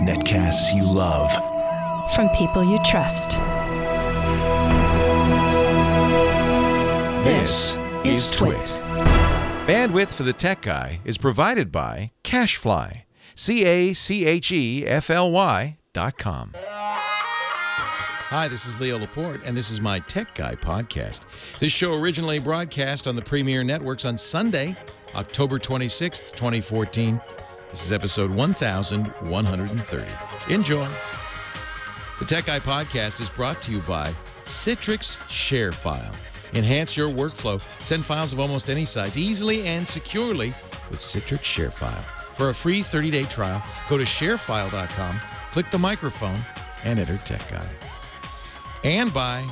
Netcasts you love. From people you trust. This is Twit. Bandwidth for the Tech Guy is provided by CacheFly. CacheFly.com. Hi, this is Leo Laporte, and this is my Tech Guy podcast. This show originally broadcast on the Premier Networks on Sunday, October 26th, 2014. This is episode 1130. Enjoy. The Tech Guy podcast is brought to you by Citrix ShareFile. Enhance your workflow. Send files of almost any size easily and securely with Citrix ShareFile. For a free 30-day trial, go to sharefile.com, click the microphone, and enter Tech Guy. And by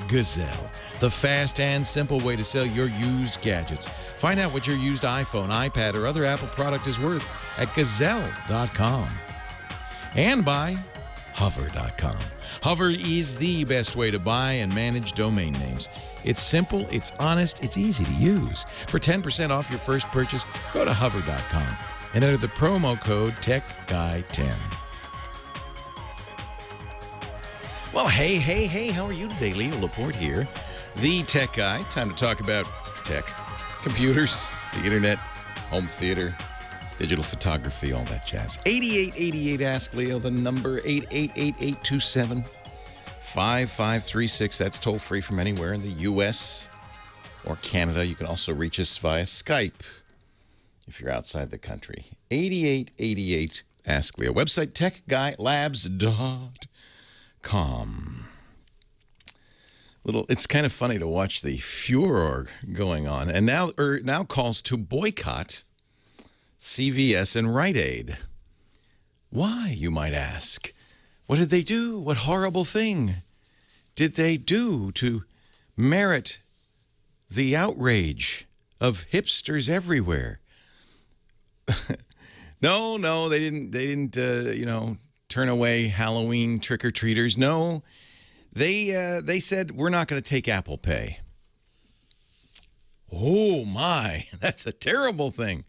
Gazelle, the fast and simple way to sell your used gadgets. Find out what your used iPhone, iPad, or other Apple product is worth at Gazelle.com. And by Hover.com. Hover is the best way to buy and manage domain names. It's simple, it's honest, it's easy to use. For 10% off your first purchase, go to Hover.com and enter the promo code TechGuy10. Well, hey, how are you today? Leo Laporte here, the Tech Guy. Time to talk about tech, computers, the internet, home theater, digital photography, all that jazz. 8888 Ask Leo, the number 888-827-5536. That's toll free from anywhere in the U.S. or Canada. You can also reach us via Skype if you're outside the country. 8888 Ask Leo. Website techguylabs.com. It's kind of funny to watch the furor going on, and now calls to boycott CVS and Rite Aid. Why, you might ask? What did they do? What horrible thing did they do to merit the outrage of hipsters everywhere? No, they didn't. Turn away Halloween trick-or-treaters. No, they said, we're not going to take Apple Pay. Oh, my. That's a terrible thing.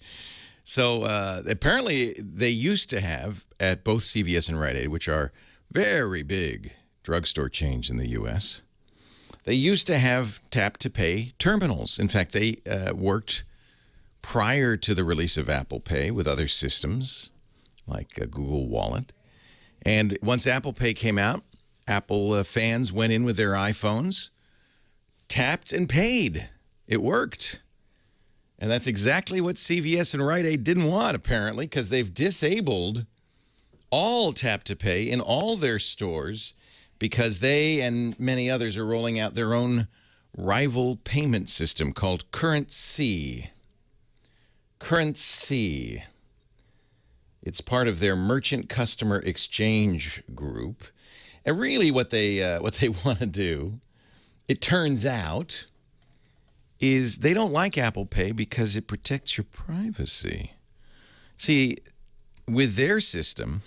So apparently they used to have, at both CVS and Rite Aid, which are very big drugstore chains in the U.S., they used to have tap-to-pay terminals. In fact, they worked prior to the release of Apple Pay with other systems like Google Wallet. And once Apple Pay came out, Apple fans went in with their iPhones, tapped and paid. It worked. And that's exactly what CVS and Rite Aid didn't want, apparently, because they've disabled all tap-to-pay in all their stores because they and many others are rolling out their own rival payment system called Currency. Currency. It's part of their Merchant Customer Exchange group. And really what they want to do, it turns out, is they don't like Apple Pay because it protects your privacy. See, with their system,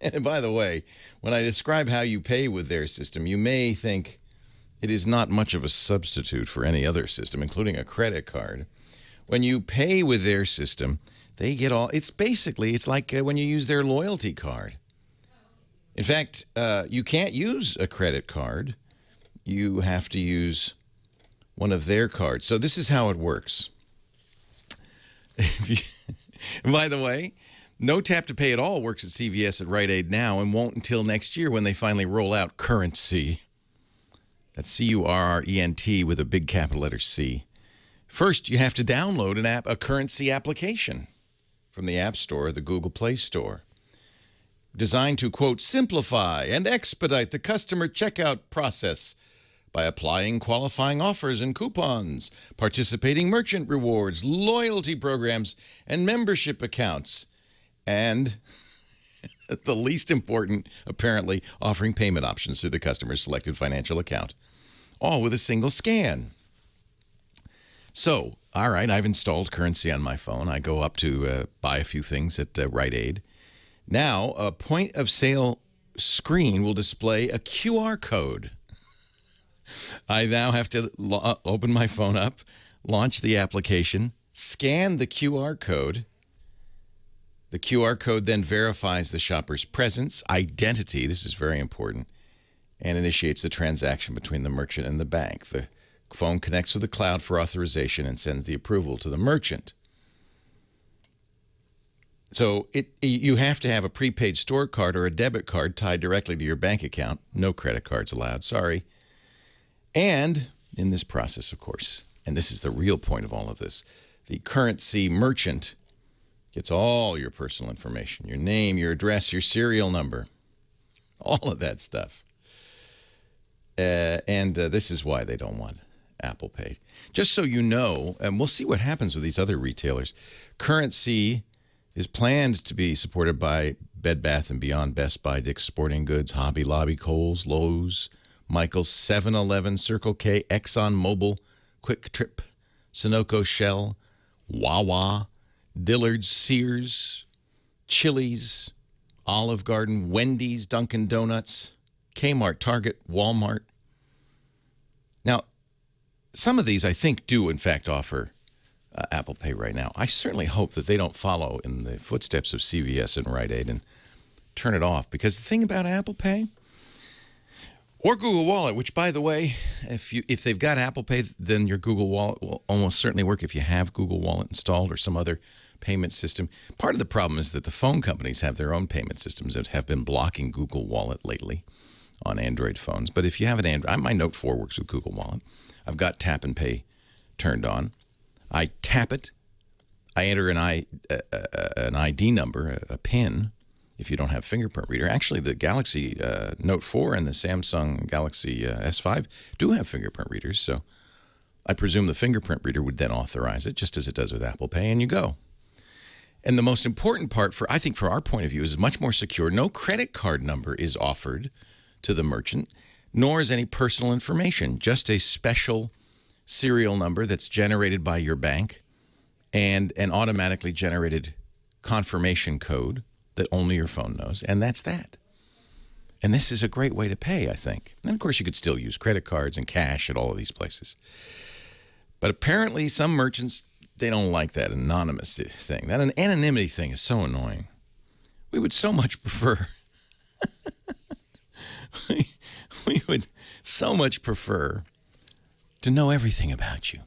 and by the way, when I describe how you pay with their system, you may think it is not much of a substitute for any other system, including a credit card. When you pay with their system, they get all, it's like when you use their loyalty card. In fact, you can't use a credit card. You have to use one of their cards. So this is how it works. By the way, no tap-to-pay at all works at CVS at Rite Aid now and won't until next year when they finally roll out Currency. That's C-U-R-R-E-N-T with a big capital letter C. First, you have to download a Currency application from the App Store or the Google Play Store, designed to, quote, simplify and expedite the customer checkout process by applying qualifying offers and coupons, participating merchant rewards, loyalty programs, and membership accounts, and the least important, apparently, offering payment options through the customer's selected financial account, all with a single scan. So, all right, I've installed Currency on my phone. I go up to buy a few things at Rite Aid. Now, a point-of-sale screen will display a QR code. I now have to open my phone up, launch the application, scan the QR code, The QR code then verifies the shopper's presence, identity, this is very important, and initiates the transaction between the merchant and the bank. The phone connects with the cloud for authorization and sends the approval to the merchant. So you have to have a prepaid store card or a debit card tied directly to your bank account. No credit cards allowed, sorry. And in this process, of course, and this is the real point of all of this, the currency merchant gets all your personal information, your name, your address, your serial number, all of that stuff. This is why they don't want Apple Pay. Just so you know, and we'll see what happens with these other retailers, Currency is planned to be supported by Bed Bath & Beyond, Best Buy, Dick's Sporting Goods, Hobby Lobby, Kohl's, Lowe's, Michael's, 7-Eleven, Circle K, Exxon Mobil, Quick Trip, Sunoco, Shell, Wawa, Dillard's, Sears, Chili's, Olive Garden, Wendy's, Dunkin' Donuts, Kmart, Target, Walmart. Now, some of these I think do in fact offer Apple Pay right now. I certainly hope that they don't follow in the footsteps of CVS and Rite Aid and turn it off, because the thing about Apple Pay or Google Wallet, which, by the way, if they've got Apple Pay, then your Google Wallet will almost certainly work if you have Google Wallet installed or some other payment system. Part of the problem is that the phone companies have their own payment systems that have been blocking Google Wallet lately on Android phones. But if you have an Android, my Note 4 works with Google Wallet. I've got Tap and Pay turned on. I tap it. I enter an ID number, a PIN, if you don't have fingerprint reader. Actually, the Galaxy Note 4 and the Samsung Galaxy S5 do have fingerprint readers, so I presume the fingerprint reader would then authorize it, just as it does with Apple Pay, and you go. And the most important part, I think for our point of view, is much more secure. No credit card number is offered to the merchant, nor is any personal information, just a special serial number that's generated by your bank and an automatically generated confirmation code that only your phone knows, and that's that. And this is a great way to pay, I think. And, of course, you could still use credit cards and cash at all of these places. But apparently some merchants, they don't like that anonymous thing. That anonymity thing is so annoying. We would so much prefer we would so much prefer to know everything about you.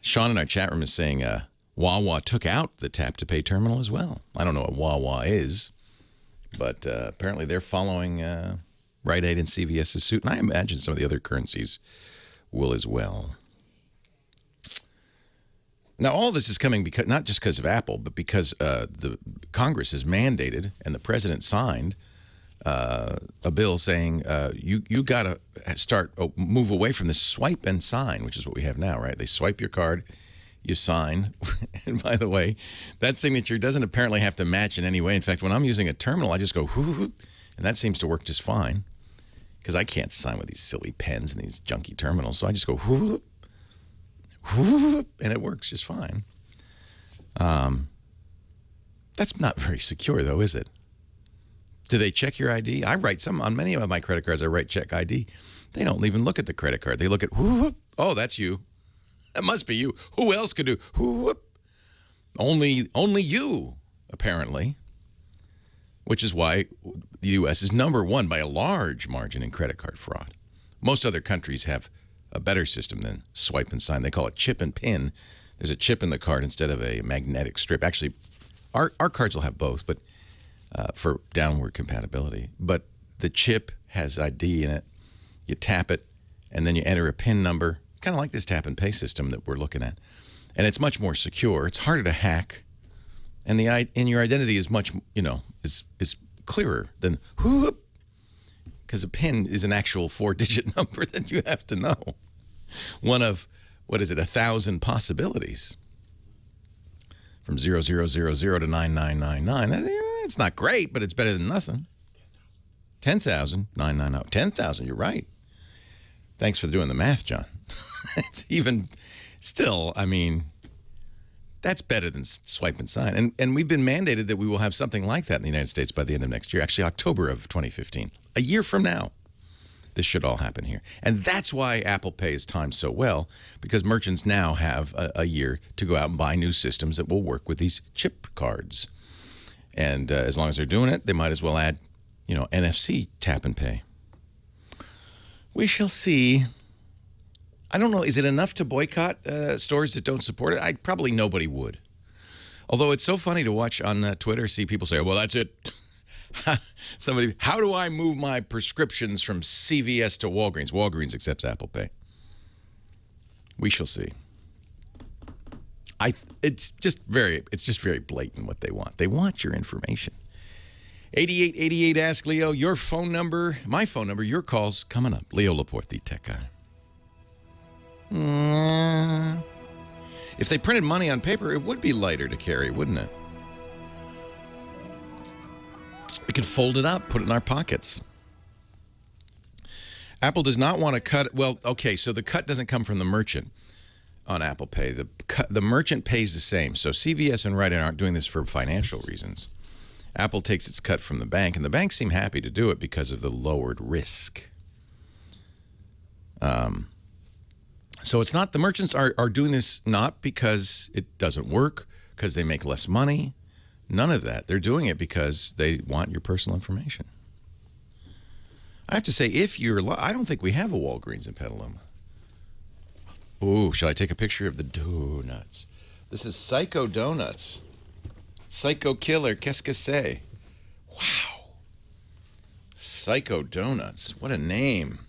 Sean in our chat room is saying Wawa took out the tap-to-pay terminal as well. I don't know what Wawa is, but apparently they're following Rite Aid and CVS's suit, and I imagine some of the other currencies will as well. Now, all this is coming because not just because of Apple, but because the Congress has mandated and the president signed a bill saying you got to move away from this swipe and sign, which is what we have now, right? They swipe your card, you sign. And by the way, that signature doesn't apparently have to match in any way. In fact, when I'm using a terminal, I just go whoo, and that seems to work just fine because I can't sign with these silly pens and these junky terminals. So I just go whoo, whoo, and it works just fine. That's not very secure, though, is it? Do they check your ID? I write on many of my credit cards, I write check ID. They don't even look at the credit card. They look at, whoop, oh, that's you. That must be you. Who else could do? Whoop. Only you, apparently. Which is why the U.S. is #1 by a large margin in credit card fraud. Most other countries have a better system than swipe and sign. They call it chip and pin. There's a chip in the card instead of a magnetic strip. Actually, our cards will have both, but for downward compatibility. But the chip has ID in it. You tap it, and then you enter a PIN number, kind of like this tap and pay system that we're looking at. And it's much more secure. It's harder to hack, and your identity is much, is clearer than whoop, because a PIN is an actual 4-digit number that you have to know. One of, 1,000 possibilities. From 0000 to 9999. It's not great, but it's better than nothing. 10,000, 990. 10,000, you're right. Thanks for doing the math, John. It's even, still, I mean, that's better than swipe and sign. And we've been mandated that we will have something like that in the United States by the end of next year. Actually, October of 2015. A year from now, this should all happen here. And that's why Apple Pay is timed so well, because merchants now have a year to go out and buy new systems that will work with these chip cards. And as long as they're doing it, they might as well add, NFC tap and pay. We shall see. I don't know. Is it enough to boycott stores that don't support it? Probably nobody would. Although it's so funny to watch on Twitter, see people say, well, that's it. Somebody, how do I move my prescriptions from CVS to Walgreens? Walgreens accepts Apple Pay. We shall see. It's just very blatant what they want. They want your information. 8888 Ask Leo, your phone number, my phone number, your calls coming up. Leo Laporte, the tech guy. If they printed money on paper, it would be lighter to carry, wouldn't it? We could fold it up, put it in our pockets. Apple does not want to cut. Well, okay, so the cut doesn't come from the merchant on Apple Pay. The merchant pays the same. So CVS and Rite Aid aren't doing this for financial reasons. Apple takes its cut from the bank, and the banks seem happy to do it because of the lowered risk. So it's not, the merchants are doing this not because it doesn't work, because they make less money. None of that. They're doing it because they want your personal information. I have to say, I don't think we have a Walgreens in Petaluma. Ooh, shall I take a picture of the donuts? This is Psycho Donuts. Psycho Killer, qu'est-ce que c'est? Wow. Psycho Donuts. What a name.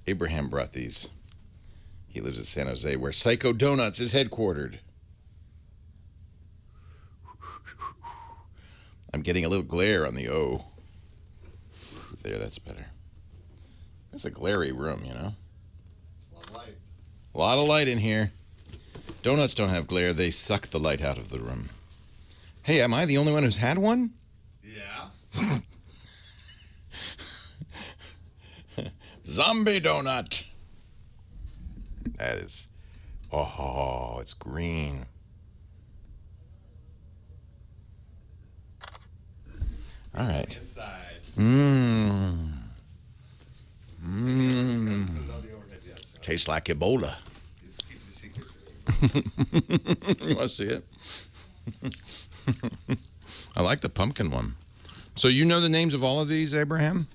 Abraham brought these. He lives in San Jose, where Psycho Donuts is headquartered. I'm getting a little glare on the O. There, that's better. It's a glary room, you know? A lot of light. A lot of light in here. Donuts don't have glare. They suck the light out of the room. Hey, am I the only one who's had one? Yeah. Zombie donut. That is, oh, it's green. All right. Inside. Mmm. Put it on the overhead, yes. Tastes like Ebola. Just keep the secret. You want to see it? I like the pumpkin one. So you know the names of all of these, Abraham?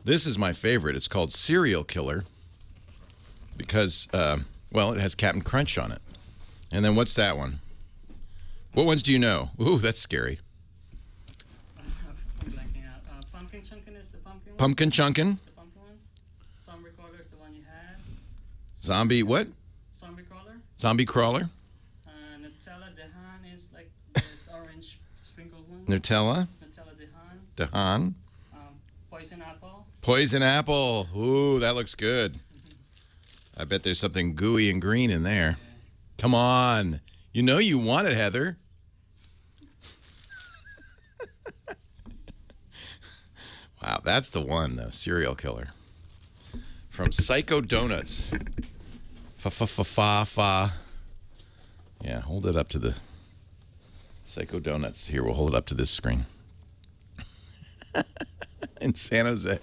This is my favorite. It's called Serial Killer because, well, it has Captain Crunch on it. And then what's that one? What ones do you know? Ooh, that's scary. I'm blanking out. Pumpkin Chunkin is the pumpkin one? Pumpkin Chunkin. The pumpkin one? Zombie Crawler is the one you had. Zombie what? Zombie Crawler. Zombie Crawler. Nutella Dehan is like this orange sprinkled one. Nutella. Nutella Dehan. Dahan. Poison Apple. Poison Apple. Ooh, that looks good. I bet there's something gooey and green in there. Come on. You know you want it, Heather. Wow, that's the one, though. Serial Killer. From Psycho Donuts. Fa. Yeah, hold it up to the Psycho Donuts. Here, we'll hold it up to this screen. In San Jose.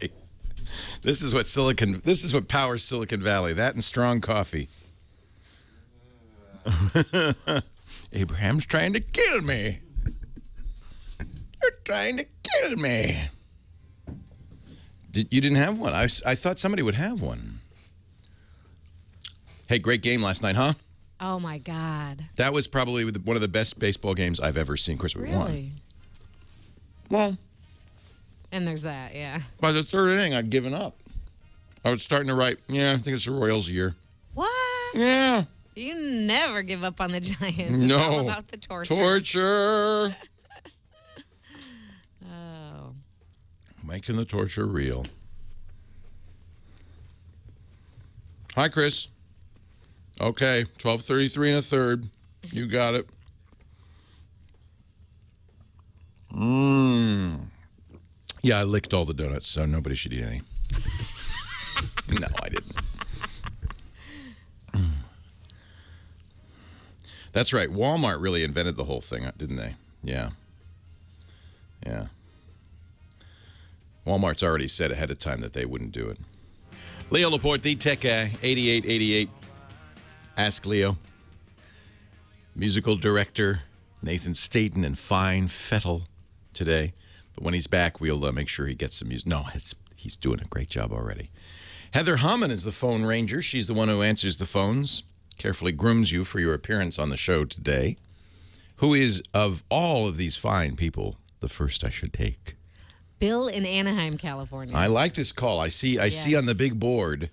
This is what powers Silicon Valley. That and strong coffee. Abraham's trying to kill me. You're trying to kill me. You didn't have one? I thought somebody would have one. Hey, great game last night, huh? Oh, my God. That was probably one of the best baseball games I've ever seen. Of course, we won. Really? Well, And there's that, yeah. by the third inning, I'd given up. I was starting to write, yeah, I think it's the Royals' year. What? Yeah. You never give up on the Giants. No. It's all about the torture. Torture. Oh. Making the torture real. Hi, Chris. Okay, 12:33 and a third. You got it. Yeah, I licked all the donuts, so nobody should eat any. No, I didn't. That's right. Walmart really invented the whole thing, didn't they? Yeah. Yeah. Walmart's already said ahead of time that they wouldn't do it. Leo Laporte, the tech guy, 8888. Ask Leo. Musical director, Nathan Staten and Fine Fettle today. But when he's back, we'll make sure he gets some music. No, he's doing a great job already. Heather Hammond is the phone ranger. She's the one who answers the phones, carefully grooms you for your appearance on the show today. Who is, of all of these fine people, the first I should take? Bill in Anaheim, California. I like this call. I see on the big board.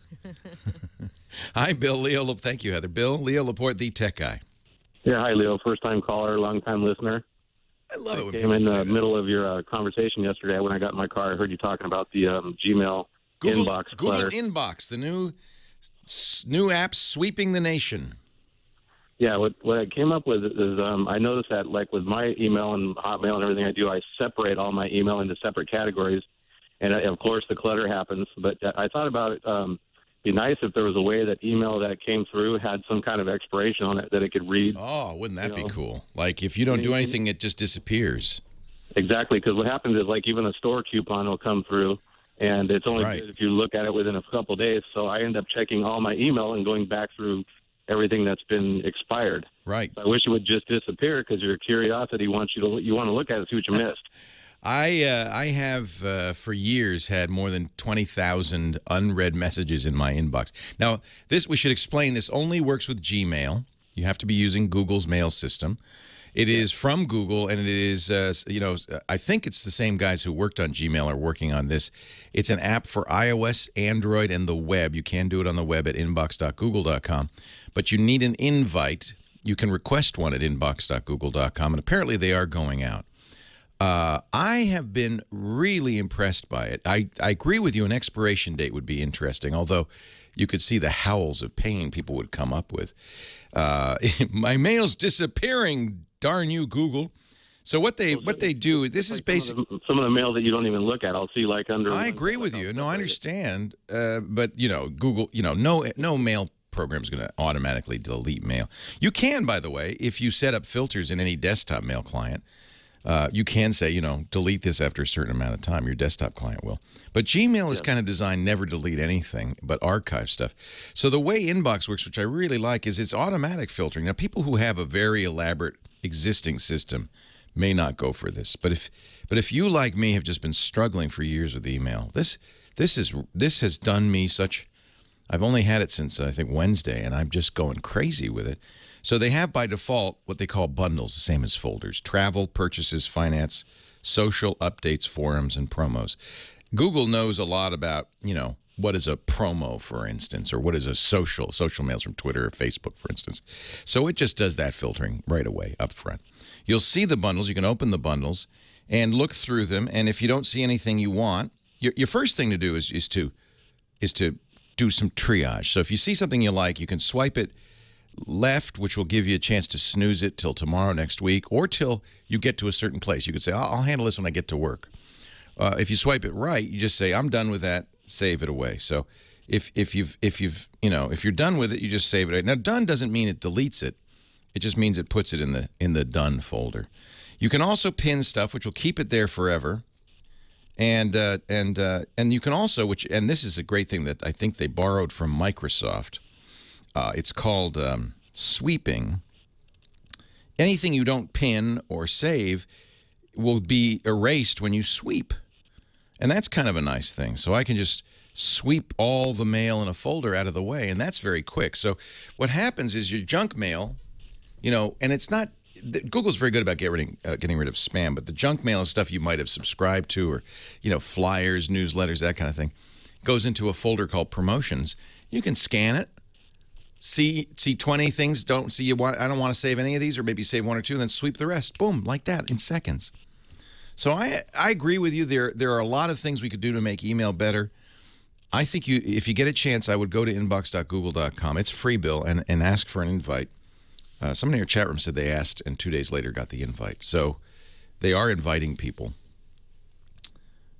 Hi, Bill. Leo, thank you, Heather. Bill, Leo Laporte, the tech guy. Yeah, hi, Leo. First-time caller, long-time listener. I love it when Came people in say the that. middle of your conversation yesterday when I got in my car. I heard you talking about the Gmail inbox clutter. Google Inbox, the new app sweeping the nation. Yeah, what I came up with is I noticed that, like, with my email and Hotmail and everything I do, I separate all my email into separate categories. And, of course, the clutter happens. But I thought about it. Be nice if there was a way that email that came through had some kind of expiration on it that it could read. Oh, wouldn't that be cool? Like, if you don't do anything, it just disappears. Exactly, because what happens is, like, even a store coupon will come through, and it's only Right. good if you look at it within a couple of days. So I end up checking all my email and going back through everything that's been expired. Right. I wish it would just disappear because your curiosity wants you want to look at it, see what you missed. I have for years had more than 20,000 unread messages in my inbox. Now, we should explain, this only works with Gmail. You have to be using Google's mail system. It is from Google, and it is, I think it's the same guys who worked on Gmail are working on this. It's an app for iOS, Android, and the web. You can do it on the web at inbox.google.com, but you need an invite. You can request one at inbox.google.com, and apparently they are going out. I have been really impressed by it. I agree with you, an expiration date would be interesting, although you could see the howls of pain people would come up with. My mail's disappearing, darn you, Google. So what they do, this is basically some of the mail that you don't even look at. I'll see, like, under. I agree with you. No, I understand. But Google, no mail program is going to automatically delete mail. You can, by the way, if you set up filters in any desktop mail client. You can say, delete this after a certain amount of time. Your desktop client will. But Gmail is kind of designed never delete anything, but archive stuff. So the way Inbox works, which I really like, is it's automatic filtering. Now, people who have a very elaborate existing system may not go for this. But if you, like me, have just been struggling for years with email, this has done me such. I've only had it since, I think, Wednesday, and I'm just going crazy with it. So they have, by default, what they call bundles, the same as folders: travel, purchases, finance, social, updates, forums, and promos. Google knows a lot about, what is a promo, for instance, or what is a social mails from Twitter or Facebook, for instance. So it just does that filtering right away up front. You'll see the bundles. You can open the bundles and look through them. And if you don't see anything you want, your first thing to do is to do some triage. So if you see something you like, you can swipe it left, which will give you a chance to snooze it till tomorrow, next week, or till you get to a certain place. You could say, I'll handle this when I get to work. If you swipe it right, you just say, I'm done with that, save it away. So if you're done with it, you just save it. Now, done doesn't mean it deletes it. It just means it puts it in the done folder. You can also pin stuff, which will keep it there forever. And you can also, and this is a great thing that I think they borrowed from Microsoft. It's called sweeping. Anything you don't pin or save will be erased when you sweep. And that's kind of a nice thing. So I can just sweep all the mail in a folder out of the way, and that's very quick. So what happens is your junk mail, and it's not, Google's very good about getting rid of spam, but the junk mail is stuff you might have subscribed to, or, flyers, newsletters, that kind of thing, goes into a folder called promotions. You can scan it. See 20 things, I don't want to save any of these, or maybe save one or two, then sweep the rest. Boom, like that, in seconds. So I agree with you. There are a lot of things we could do to make email better. I think if you get a chance, I would go to inbox.google.com. It's free, Bill, and ask for an invite. Somebody in your chat room said they asked and 2 days later got the invite. So they are inviting people.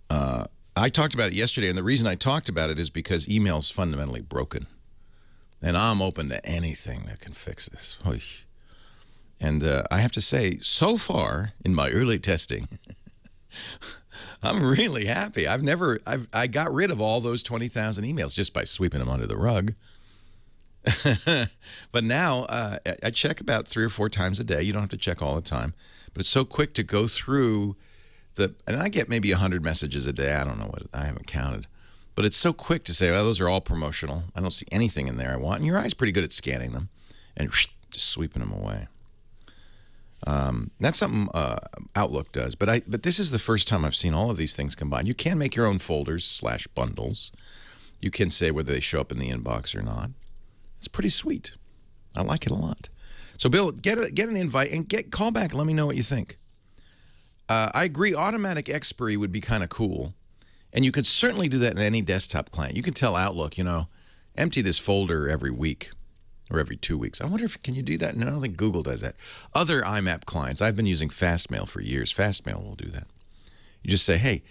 I talked about it yesterday, and the reason I talked about it is because email is fundamentally broken. And I'm open to anything that can fix this. And I have to say, so far in my early testing, I'm really happy. I got rid of all those 20,000 emails just by sweeping them under the rug. But now I check about 3 or 4 times a day. You don't have to check all the time. But it's so quick to go through and I get maybe 100 messages a day. I don't know what, I haven't counted. But it's so quick to say, well, those are all promotional. I don't see anything in there I want. And your eye's pretty good at scanning them and just sweeping them away. That's something Outlook does. But this is the first time I've seen all of these things combined. You can make your own folders / bundles. You can say whether they show up in the inbox or not. It's pretty sweet. I like it a lot. So, Bill, get an invite and call back. Let me know what you think. I agree. Automatic expiry would be kind of cool. And you could certainly do that in any desktop client. You can tell Outlook, empty this folder every week or every 2 weeks. I wonder can you do that? No, I don't think Google does that. Other IMAP clients, I've been using Fastmail for years. Fastmail will do that. You just say, hey,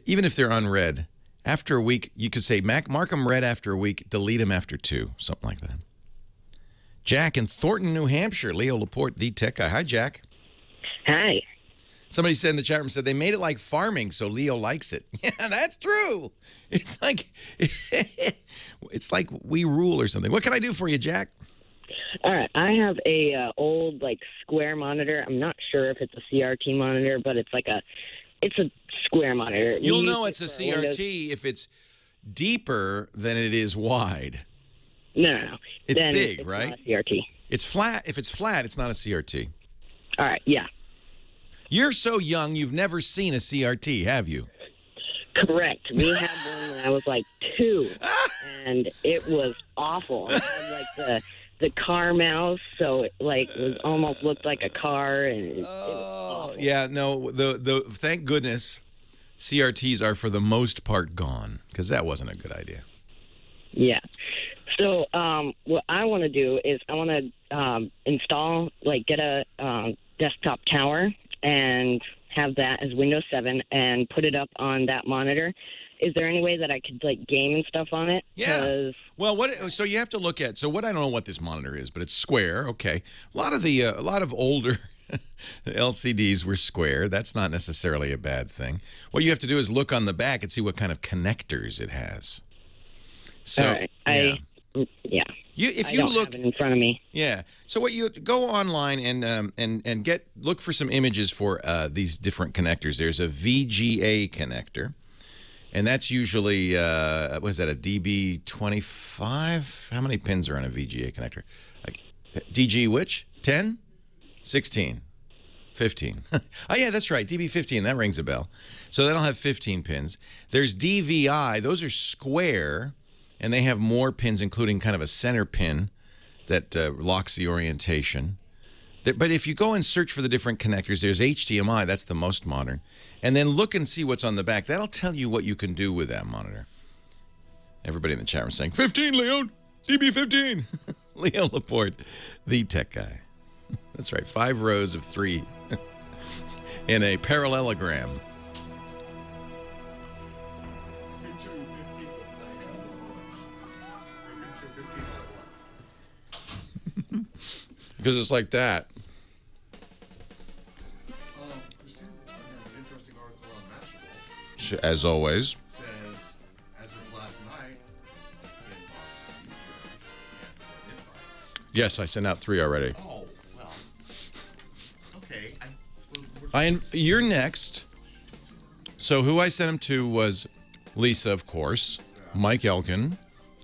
even if they're unread, after a week, you could say, mark them read after a week, delete them after 2, something like that. Jack in Thornton, New Hampshire. Leo Laporte, the tech guy. Hi, Jack. Hi. Somebody said in the chat room, they made it like farming, so Leo likes it. Yeah, that's true. It's like we rule or something. What can I do for you, Jack? All right. I have a old square monitor. I'm not sure if it's a CRT monitor, but it's a square monitor. You'll know it's a CRT if it's deeper than it is wide. No. It's then big, it's right? Not a CRT. It's flat. If it's flat, it's not a CRT. All right. Yeah. You're so young, you've never seen a CRT, have you? Correct. We had one when I was 2, and it was awful. It had the car mouse, so it was almost looked like a car, and it was awful. Yeah. No. The thank goodness, CRTs are for the most part gone because that wasn't a good idea. Yeah. So what I want to do is I want to install get a desktop tower and have that as Windows 7 and put it up on that monitor. Is there any way that I could game and stuff on it? Yeah. Well, so you have to look at. So what I don't know what this monitor is, but it's square. Okay. A lot of older LCDs were square. That's not necessarily a bad thing. What you have to do is look on the back and see what kind of connectors it has. So all right. Yeah. If I you don't look have it in front of me. Yeah. So what you go online and look for some images for these different connectors. There's a VGA connector, and that's usually what is that, a DB25? How many pins are on a VGA connector? DG which? 10, 16, 15. Oh yeah, that's right. DB15. That rings a bell. So that'll have 15 pins. There's DVI. Those are square. And they have more pins, including kind of a center pin that locks the orientation. But if you go and search for the different connectors, there's HDMI. That's the most modern. And then look and see what's on the back. That'll tell you what you can do with that monitor. Everybody in the chat room saying, 15, Leon! DB15! Leo Laporte, the tech guy. That's right, 5 rows of 3 in a parallelogram. Because it's like that. Christine, I have an interesting article on Mashable. As always. Says, as of last night, inbox users and invites. Yes, I sent out 3 already. Oh, well. Okay. I suppose You're next. So who I sent them to was Lisa, of course, Mike Elkin,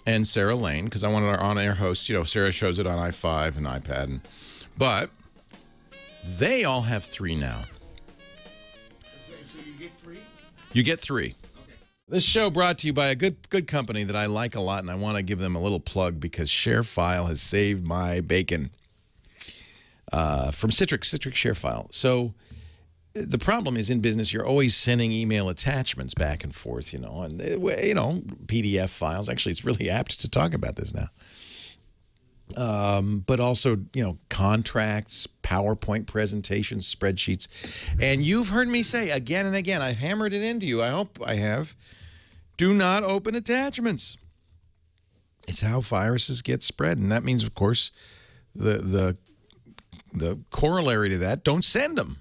and Sarah Lane, because I wanted our on-air host. Sarah shows it on i5 and iPad. But they all have 3 now. So you get 3? You get 3. Okay. This show brought to you by a good company that I like a lot, and I want to give them a little plug because ShareFile has saved my bacon. From Citrix ShareFile. So the problem is in business, you're always sending email attachments back and forth, and PDF files. Actually, it's really apt to talk about this now. But also, contracts, PowerPoint presentations, spreadsheets. And you've heard me say again and again, I've hammered it into you. I hope I have. Do not open attachments. It's how viruses get spread. And that means, of course, the corollary to that, don't send them.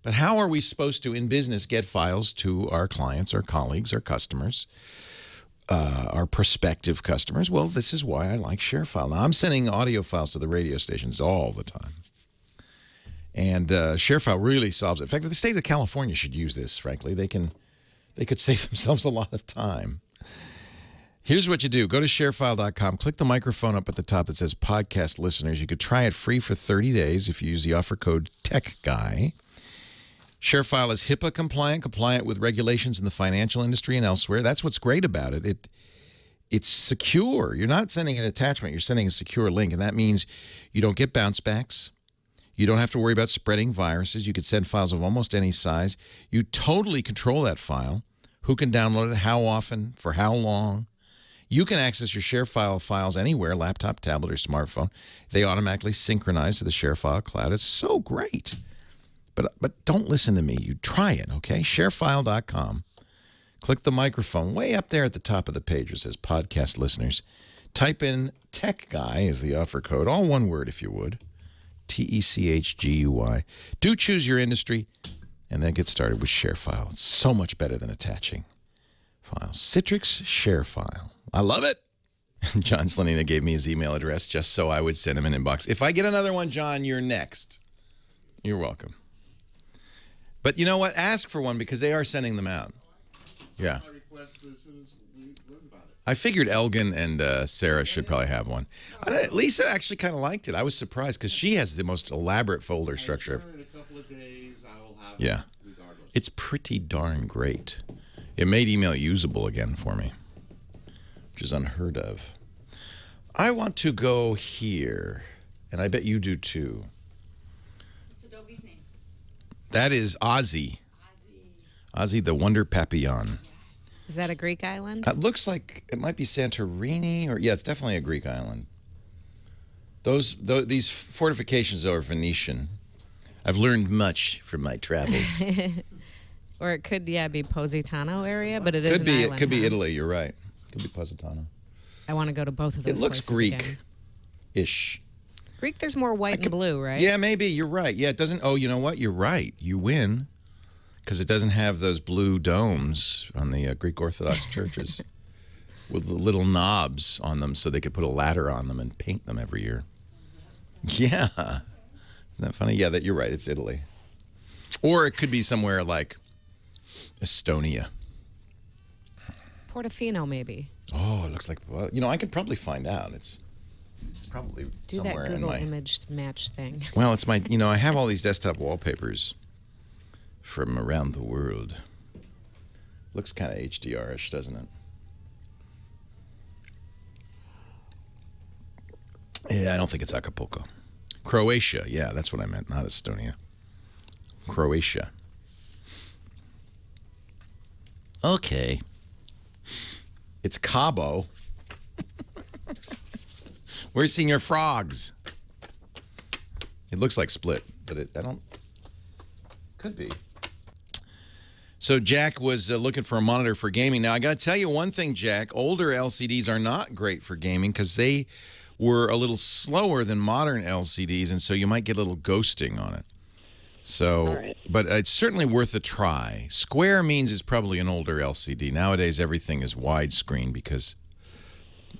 But how are we supposed to, in business, get files to our clients, our colleagues, our customers? our prospective customers, well, this is why I like ShareFile. Now, I'm sending audio files to the radio stations all the time. And ShareFile really solves it. In fact, the state of California should use this, frankly. They could save themselves a lot of time. Here's what you do. Go to sharefile.com. Click the microphone up at the top that says Podcast Listeners. You could try it free for 30 days if you use the offer code TECHGUY. ShareFile is HIPAA compliant with regulations in the financial industry and elsewhere. That's what's great about it. It's secure. You're not sending an attachment. You're sending a secure link, and that means you don't get bounce backs. You don't have to worry about spreading viruses. You could send files of almost any size. You totally control that file. Who can download it, how often, for how long. You can access your ShareFile files anywhere, laptop, tablet, or smartphone. They automatically synchronize to the ShareFile cloud. It's so great. But don't listen to me. You try it, okay? Sharefile.com. Click the microphone way up there at the top of the page. It says Podcast Listeners. Type in Tech Guy as the offer code. All one word, if you would. TECHGUY. Do choose your industry, and then get started with ShareFile. It's so much better than attaching files. Citrix ShareFile. I love it. John Slanina gave me his email address just so I would send him an inbox. If I get another one, John, you're next. You're welcome. But you know what? Ask for one because they are sending them out. Yeah. I figured Elgin and Sarah should probably have one. Lisa actually kind of liked it. I was surprised because she has the most elaborate folder structure. In a couple of days, I will have yeah. Regardless. It's pretty darn great. It made email usable again for me, which is unheard of. I want to go here, and I bet you do too. What's Adobe's name? That is Ozzy. Ozzy the Wonder Papillon. Is that a Greek island? It looks like it might be Santorini, or yeah, it's definitely a Greek island. These fortifications are Venetian. I've learned much from my travels. Or it could, yeah, be Positano area, but it is an island. It could be Italy. You're right. It could be Positano. I want to go to both of those. It looks places Greek-ish. Greek, there's more white and blue, right? Yeah, maybe. You're right. Yeah, it doesn't. Oh, you know what? You're right. You win. Because it doesn't have those blue domes on the Greek Orthodox churches with the little knobs on them so they could put a ladder on them and paint them every year. Yeah. Isn't that funny? Yeah, you're right. It's Italy. Or it could be somewhere like Estonia. Portofino, maybe. Oh, it looks like, well, you know, I could probably find out. It's probably Do somewhere that Google in my image match thing. Well, it's my, you know, I have all these desktop wallpapers from around the world. Looks kind of HDR-ish, doesn't it? Yeah, I don't think it's Acapulco. Croatia, yeah, that's what I meant, not Estonia. Croatia. Okay. It's Cabo. Where's Senior Frogs? It looks like Split, but I don't... Could be. So Jack was looking for a monitor for gaming. Now, I got to tell you one thing, Jack. Older LCDs are not great for gaming because they were a little slower than modern LCDs, and so you might get a little ghosting on it. So, right. But it's certainly worth a try. Square means it's probably an older LCD. Nowadays, everything is widescreen because,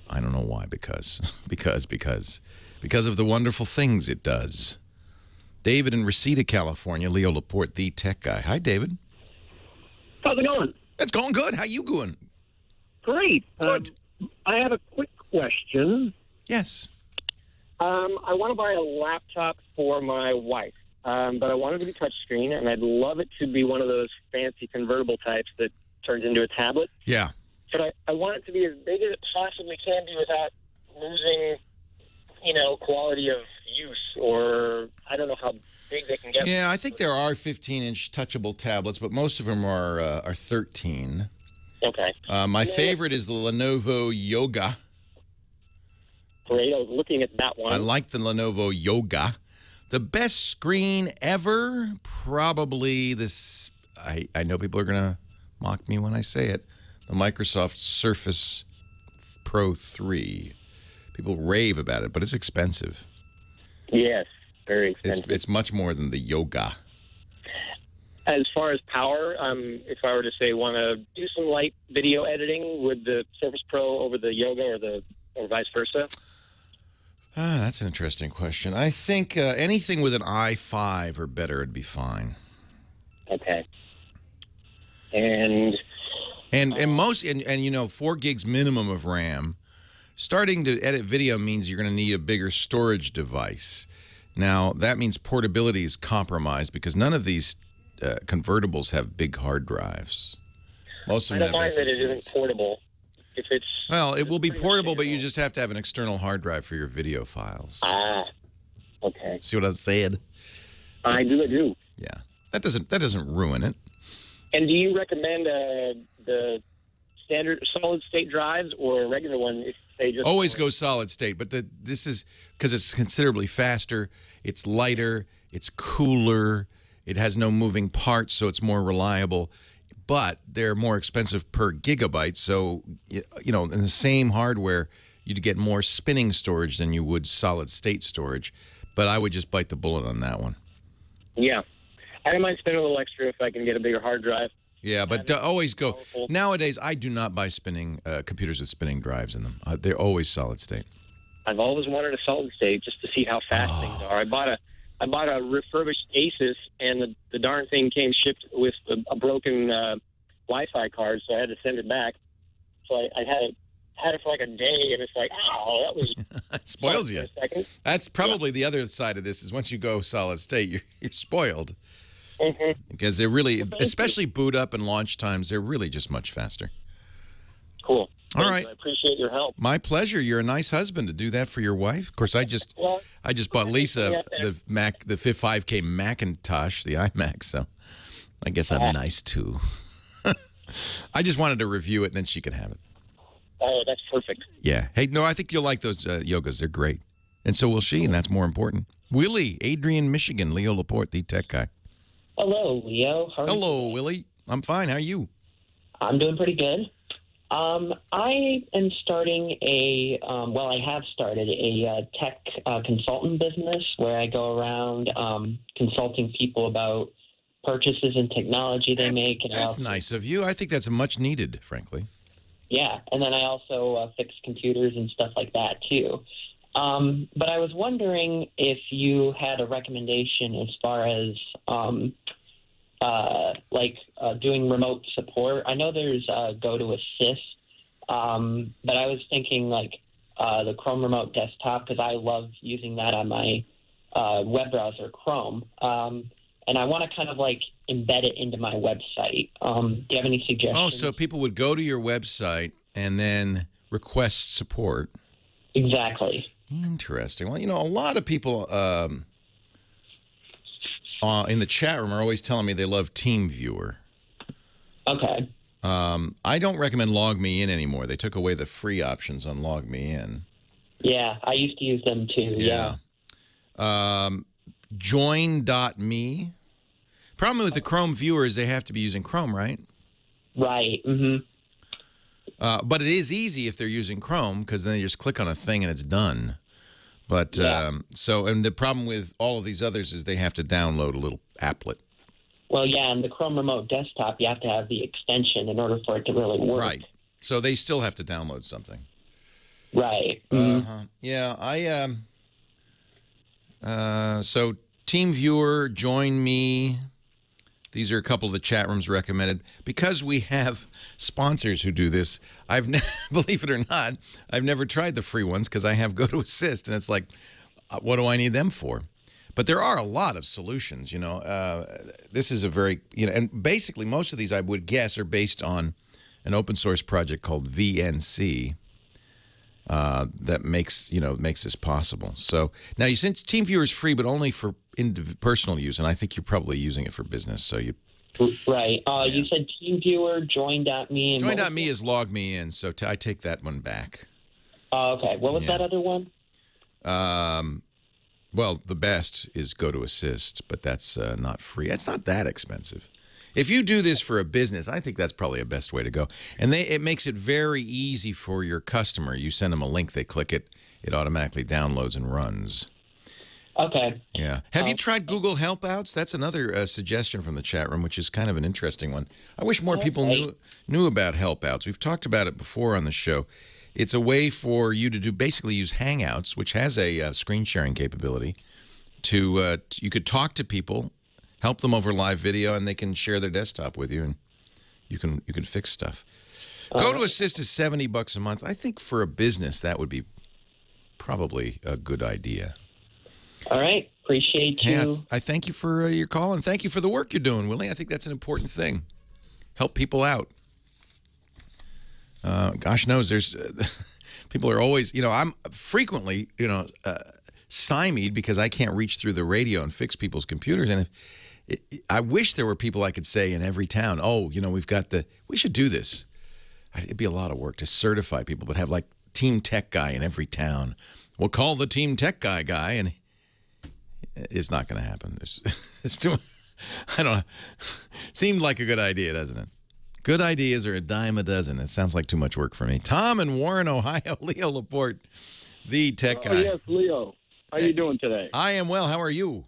I don't know why, because of the wonderful things it does. David in Reseda, California, Leo Laporte, the tech guy. Hi, David. How's it going? It's going good. How you going? Great. Good. I have a quick question. Yes. I want to buy a laptop for my wife, but I want it to be touchscreen, and I'd love it to be one of those fancy convertible types that turns into a tablet. Yeah. But I want it to be as big as it possibly can be without losing, you know, quality of use, or I don't know how big they can get. Yeah, I think there are 15-inch touchable tablets, but most of them are 13. Okay. My favorite is the Lenovo Yoga. Great. I was looking at that one. I like the Lenovo Yoga. The best screen ever, probably this. I know people are going to mock me when I say it. The Microsoft Surface Pro 3. People rave about it, but it's expensive. Yes, very expensive. It's much more than the Yoga. as far as power, if I were to say want to do some light video editing, would the Surface Pro over the Yoga or vice versa? That's an interesting question. I think anything with an i5 or better would be fine. Okay. And most you know, 4 gigs minimum of RAM. Starting to edit video means you're going to need a bigger storage device. Now that means portability is compromised because none of these convertibles have big hard drives. Most of them have SSDs. I don't mind that it isn't portable. If it's it will be portable, but you just have to have an external hard drive for your video files. Ah, okay. See what I'm saying? I do. Yeah, that doesn't ruin it. And do you recommend the standard solid state drives or a regular one? If they just always go solid state, but this is because it's considerably faster. It's lighter. It's cooler. It has no moving parts, so it's more reliable. But they're more expensive per gigabyte, so you know, in the same hardware, you'd get more spinning storage than you would solid state storage. But I would just bite the bullet on that one. Yeah. I don't mind spending a little extra if I can get a bigger hard drive. Yeah, but always go. Powerful. Nowadays, I do not buy spinning computers with spinning drives in them. They're always solid state. I've always wanted a solid state just to see how fast things are. I bought a refurbished Asus, and the darn thing came shipped with a broken Wi-Fi card, so I had to send it back. So I had it for like a day, and it's like, oh, that was it spoils you. That's probably the other side of this is once you go solid state, you're spoiled. Mm-hmm. Because they're really, especially boot up and launch times, they're really just much faster. Cool. All right. I appreciate your help. My pleasure. You're a nice husband to do that for your wife. Of course, I just bought Lisa the 5K Macintosh, the iMac, so I guess I'm nice too. I just wanted to review it, and then she could have it. Oh, that's perfect. Yeah. Hey, no, I think you'll like those Yogas. They're great. And so will she, and that's more important. Willie, Adrian, Michigan, Leo Laporte, the tech guy. Hello, Leo. Hello, Willie. I'm fine. How are you? I'm doing pretty good. I am starting I have started a tech consultant business where I go around consulting people about purchases and technology they make. And that's nice of you. I think that's much needed, frankly. Yeah, and then I also fix computers and stuff like that, too. But I was wondering if you had a recommendation as far as doing remote support. I know there's GoToAssist, but I was thinking the Chrome Remote Desktop because I love using that on my web browser, Chrome. And I want to kind of embed it into my website. Do you have any suggestions? Oh, so people would go to your website and then request support. Exactly. Interesting. Well, you know, a lot of people in the chat room are always telling me they love TeamViewer. Okay. I don't recommend LogMeIn anymore. They took away the free options on LogMeIn. Yeah, I used to use them too. Yeah. Join.me. Problem with the Chrome viewer is they have to be using Chrome, right? Right. Mm-hmm. But it is easy if they're using Chrome because then you just click on a thing and it's done. But and the problem with all of these others is they have to download a little applet. Well, yeah, and the Chrome Remote Desktop, you have to have the extension in order for it to really work. Right. So they still have to download something. Right. Mm-hmm. Yeah, so TeamViewer, Join Me. These are a couple of the chat rooms recommended. Because we have sponsors who do this, believe it or not, I've never tried the free ones because I have GoToAssist, and it's like, what do I need them for? But there are a lot of solutions, you know. This is a very, and basically most of these I would guess are based on an open source project called VNC that makes this possible. So now you since TeamViewer is free, but only for personal use, and I think you're probably using it for business. So you. Right. You said TeamViewer, Join.me. Join.me is LogMeIn, so I take that one back. Okay. What was that other one? Well, the best is GoToAssist, but that's not free. It's not that expensive. If you do this for a business, I think that's probably the best way to go. And it makes it very easy for your customer. You send them a link, they click it, it automatically downloads and runs. Okay. Yeah. Have you tried Google Helpouts? That's another suggestion from the chat room, which is kind of an interesting one. I wish more people knew about Helpouts. We've talked about it before on the show. It's a way for you to basically use Hangouts, which has a screen sharing capability. You could talk to people, help them over live video, and they can share their desktop with you, and you can fix stuff. Go to Assist is $70 a month. I think for a business that would be probably a good idea. All right. Appreciate you. Hey, I thank you for your call, and thank you for the work you're doing, Willie. I think that's an important thing. Help people out. Gosh knows there's people are always, I'm frequently, stymied because I can't reach through the radio and fix people's computers. And I wish there were people I could say in every town, we should do this. It'd be a lot of work to certify people, but have like team tech guy in every town. We'll call the team tech guy, and it's not going to happen. It's too, I don't know. Seemed like a good idea, doesn't it? Good ideas are a dime a dozen. That sounds like too much work for me. Tom in Warren, Ohio. Leo Laporte, the tech guy. Oh, yes, Leo. How you doing today? I am well. How are you?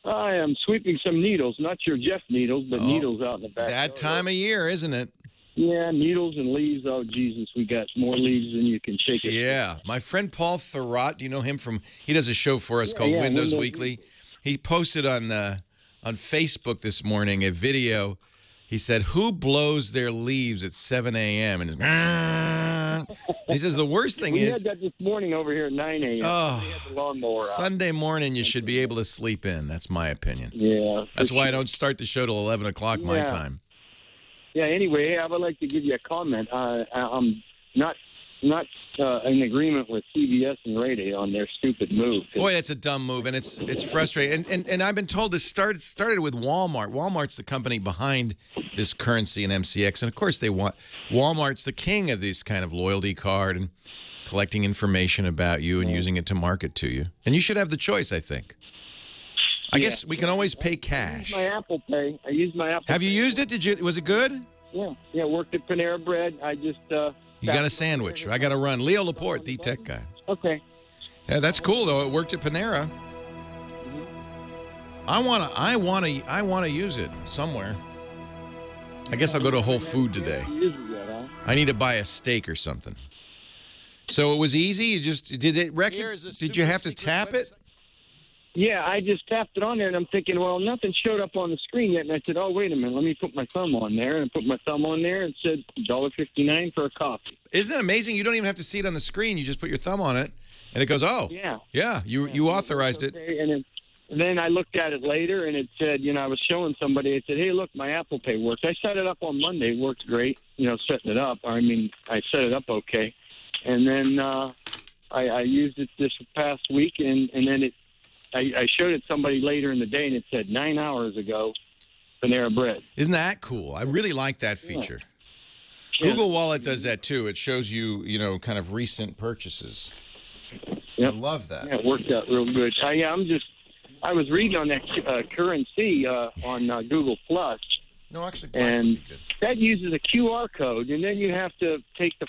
I am sweeping some needles. Not your Jeff needles, but needles out in the back. That time of year, isn't it? Yeah, needles and leaves. Oh, Jesus, we got more leaves than you can shake it. Yeah. My friend Paul Thurrott, do you know him he does a show for us called Windows Weekly. He posted on Facebook this morning a video. He said, who blows their leaves at 7 a.m.? And he says the worst thing we is... We had that this morning over here at 9 a.m. Oh, we had the lawnmower out. Sunday morning you should be able to sleep in. That's my opinion. Yeah. That's why I don't start the show till 11 o'clock my time. Yeah, anyway, I would like to give you a comment. I'm not in agreement with CBS and Rady on their stupid move. Boy, that's a dumb move, and it's frustrating. And I've been told this started with Walmart. Walmart's the company behind this currency and MCX, and of course Walmart's the king of this kind of loyalty card and collecting information about you and using it to market to you. And you should have the choice, I think. I guess we can always pay cash. I used my Apple Pay. Have you used it? Was it good? Yeah, worked at Panera Bread. I just you got a sandwich. I got to run. Leo Laporte, the tech guy. Okay. Yeah, that's cool though. It worked at Panera. I wanna use it somewhere. I guess I'll go to Whole Food today. I need to buy a steak or something. So it was easy. You just did you have to tap it? Yeah, I just tapped it on there, and I'm thinking, well, nothing showed up on the screen yet. And I said, oh, wait a minute, let me put my thumb on there. And I put my thumb on there, and it said $1.59 for a coffee. Isn't that amazing? You don't even have to see it on the screen. You just put your thumb on it, and it goes, oh. Yeah, you authorized it. And then I looked at it later, and it said, I was showing somebody. It said, hey, look, my Apple Pay works. I set it up on Monday. It worked great, setting it up. I set it up okay. And then I used it this past week, and then I showed it to somebody later in the day, and it said 9 hours ago, Panera Bread. Isn't that cool? I really like that feature. Yeah. Google Wallet does that, too. It shows you, kind of recent purchases. Yep. I love that. Yeah, it worked out real good. I was reading on that currency on Google Plus. No, actually, and that uses a QR code, and then you have to take the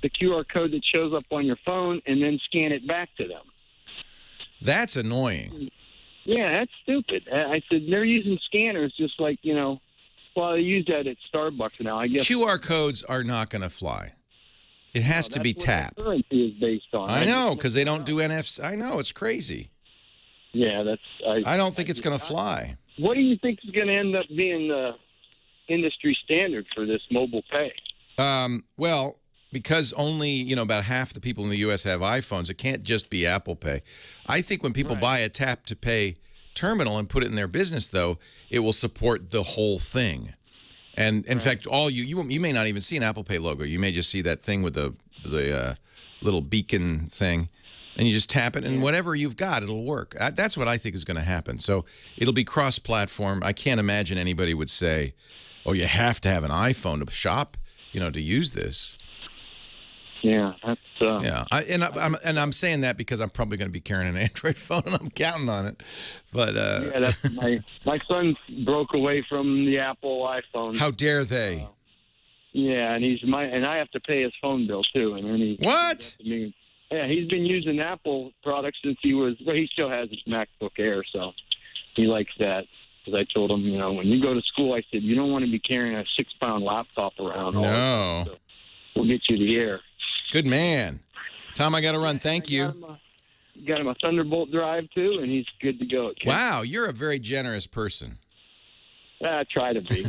QR code that shows up on your phone, and then scan it back to them. That's annoying. Yeah, that's stupid. I said they're using scanners just like, well, they use that at Starbucks now, I guess. QR codes are not going to fly. It has to be tap. That's what currency is based on. I know, because they don't do NFC. I know, it's crazy. Yeah, I don't think it's going to fly. What do you think is going to end up being the industry standard for this mobile pay? Well, because only, about half the people in the U.S. have iPhones, it can't just be Apple Pay. I think when people buy a tap-to-pay terminal and put it in their business, though, it will support the whole thing. And, in fact, you may not even see an Apple Pay logo. You may just see that thing with the little beacon thing, and you just tap it, and whatever you've got, it'll work. That's what I think is going to happen. So it'll be cross-platform. I can't imagine anybody would say, oh, you have to have an iPhone to shop, to use this. Yeah, that's yeah. I'm saying that because I'm probably going to be carrying an Android phone, and I'm counting on it. But yeah, that's my son broke away from the Apple iPhone. How dare they? Yeah, and I have to pay his phone bill too. And then what? Yeah, he's been using Apple products since he was. Well, he still has his MacBook Air, so he likes that. Because I told him, you know, when you go to school, I said you don't want to be carrying a 6-pound laptop around. all the time, so we'll get you the Air. Good man. Tom, I got to run. Thank you. Got him a Thunderbolt drive too, and he's good to go. Wow, you're a very generous person. I try to be.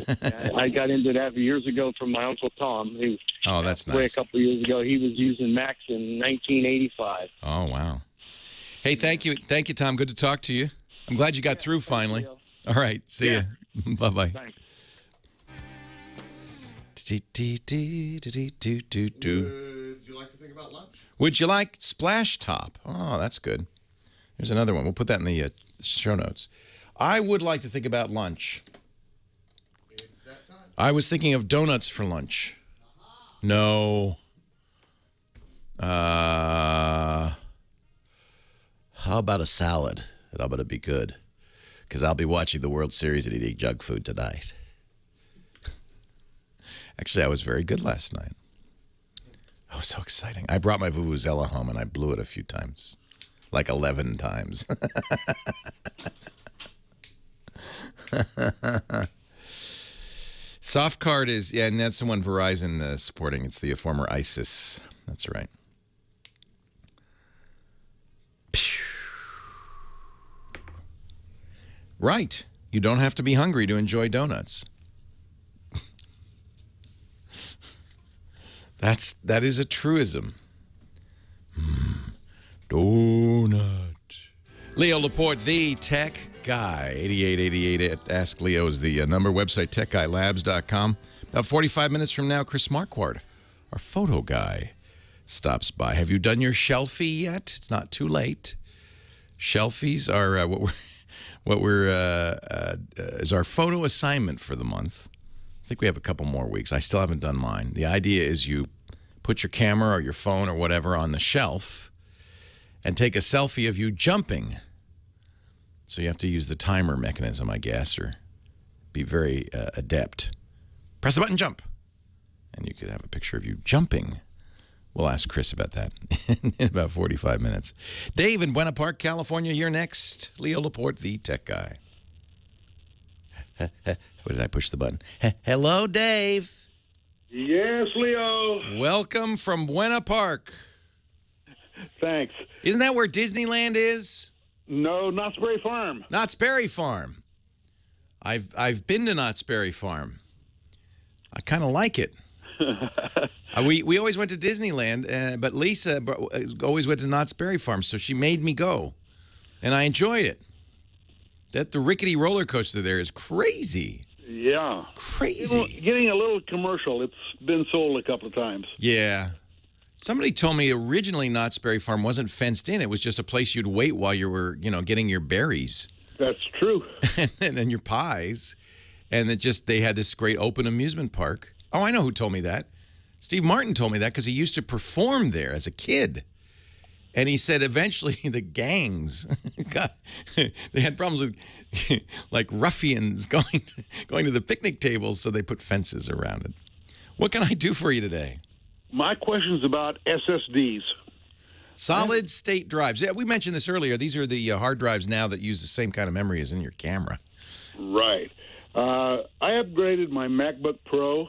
I got into that years ago from my Uncle Tom. Who Oh, that's way nice. a couple of years ago. He was using Macs in 1985. Oh, wow. Hey, thank you. Thank you, Tom. Good to talk to you. I'm glad you got through finally. All right. See ya. Bye-bye. Thanks. Would you like to think about lunch? Would you like Splash Top? Oh, that's good. There's another one. We'll put that in the show notes. I would like to think about lunch. I was thinking of donuts for lunch. No. How about a salad? That ought to be good. Because I'll be watching the World Series and eating junk food tonight. Actually, I was very good last night. Oh, so exciting. I brought my Vuvuzela home and I blew it a few times. Like 11 times. Soft card is, yeah, and that's the one Verizon supporting. It's the former ISIS. That's right. Right. You don't have to be hungry to enjoy donuts. That is a truism. Donut. Leo Laporte, the tech guy. 8888 Ask Leo is the number. Website, techguylabs.com. About 45 minutes from now, Chris Marquardt, our photo guy, stops by. Have you done your shelfie yet? It's not too late. Shelfies are is our photo assignment for the month. I think we have a couple more weeks. I still haven't done mine. The idea is you put your camera or your phone or whatever on the shelf and take a selfie of you jumping. So you have to use the timer mechanism, I guess, or be very adept. Press the button, jump. And you could have a picture of you jumping. We'll ask Chris about that in about 45 minutes. Dave in Buena Park, California, you're next. Leo Laporte, the tech guy. What did I push the button? Hello, Dave. Yes, Leo. Welcome from Buena Park. Thanks. Isn't that where Disneyland is? No, Knott's Berry Farm. Knott's Berry Farm. I've been to Knott's Berry Farm. I kind of like it. We always went to Disneyland, but Lisa always went to Knott's Berry Farm, so she made me go, and I enjoyed it. The rickety roller coaster there is crazy. Yeah. Crazy. Getting a little commercial. It's been sold a couple of times. Yeah. Somebody told me originally Knott's Berry Farm wasn't fenced in. It was just a place you'd wait while you were, getting your berries. That's true. and your pies. And they had this great open amusement park. Oh, I know who told me that. Steve Martin told me that because he used to perform there as a kid. And he said eventually the gangs, they had problems with like ruffians going to the picnic tables, so they put fences around it. What can I do for you today? My question's about SSDs. Solid state drives. Yeah, we mentioned this earlier. These are the hard drives now that use the same kind of memory as in your camera. Right. I upgraded my MacBook Pro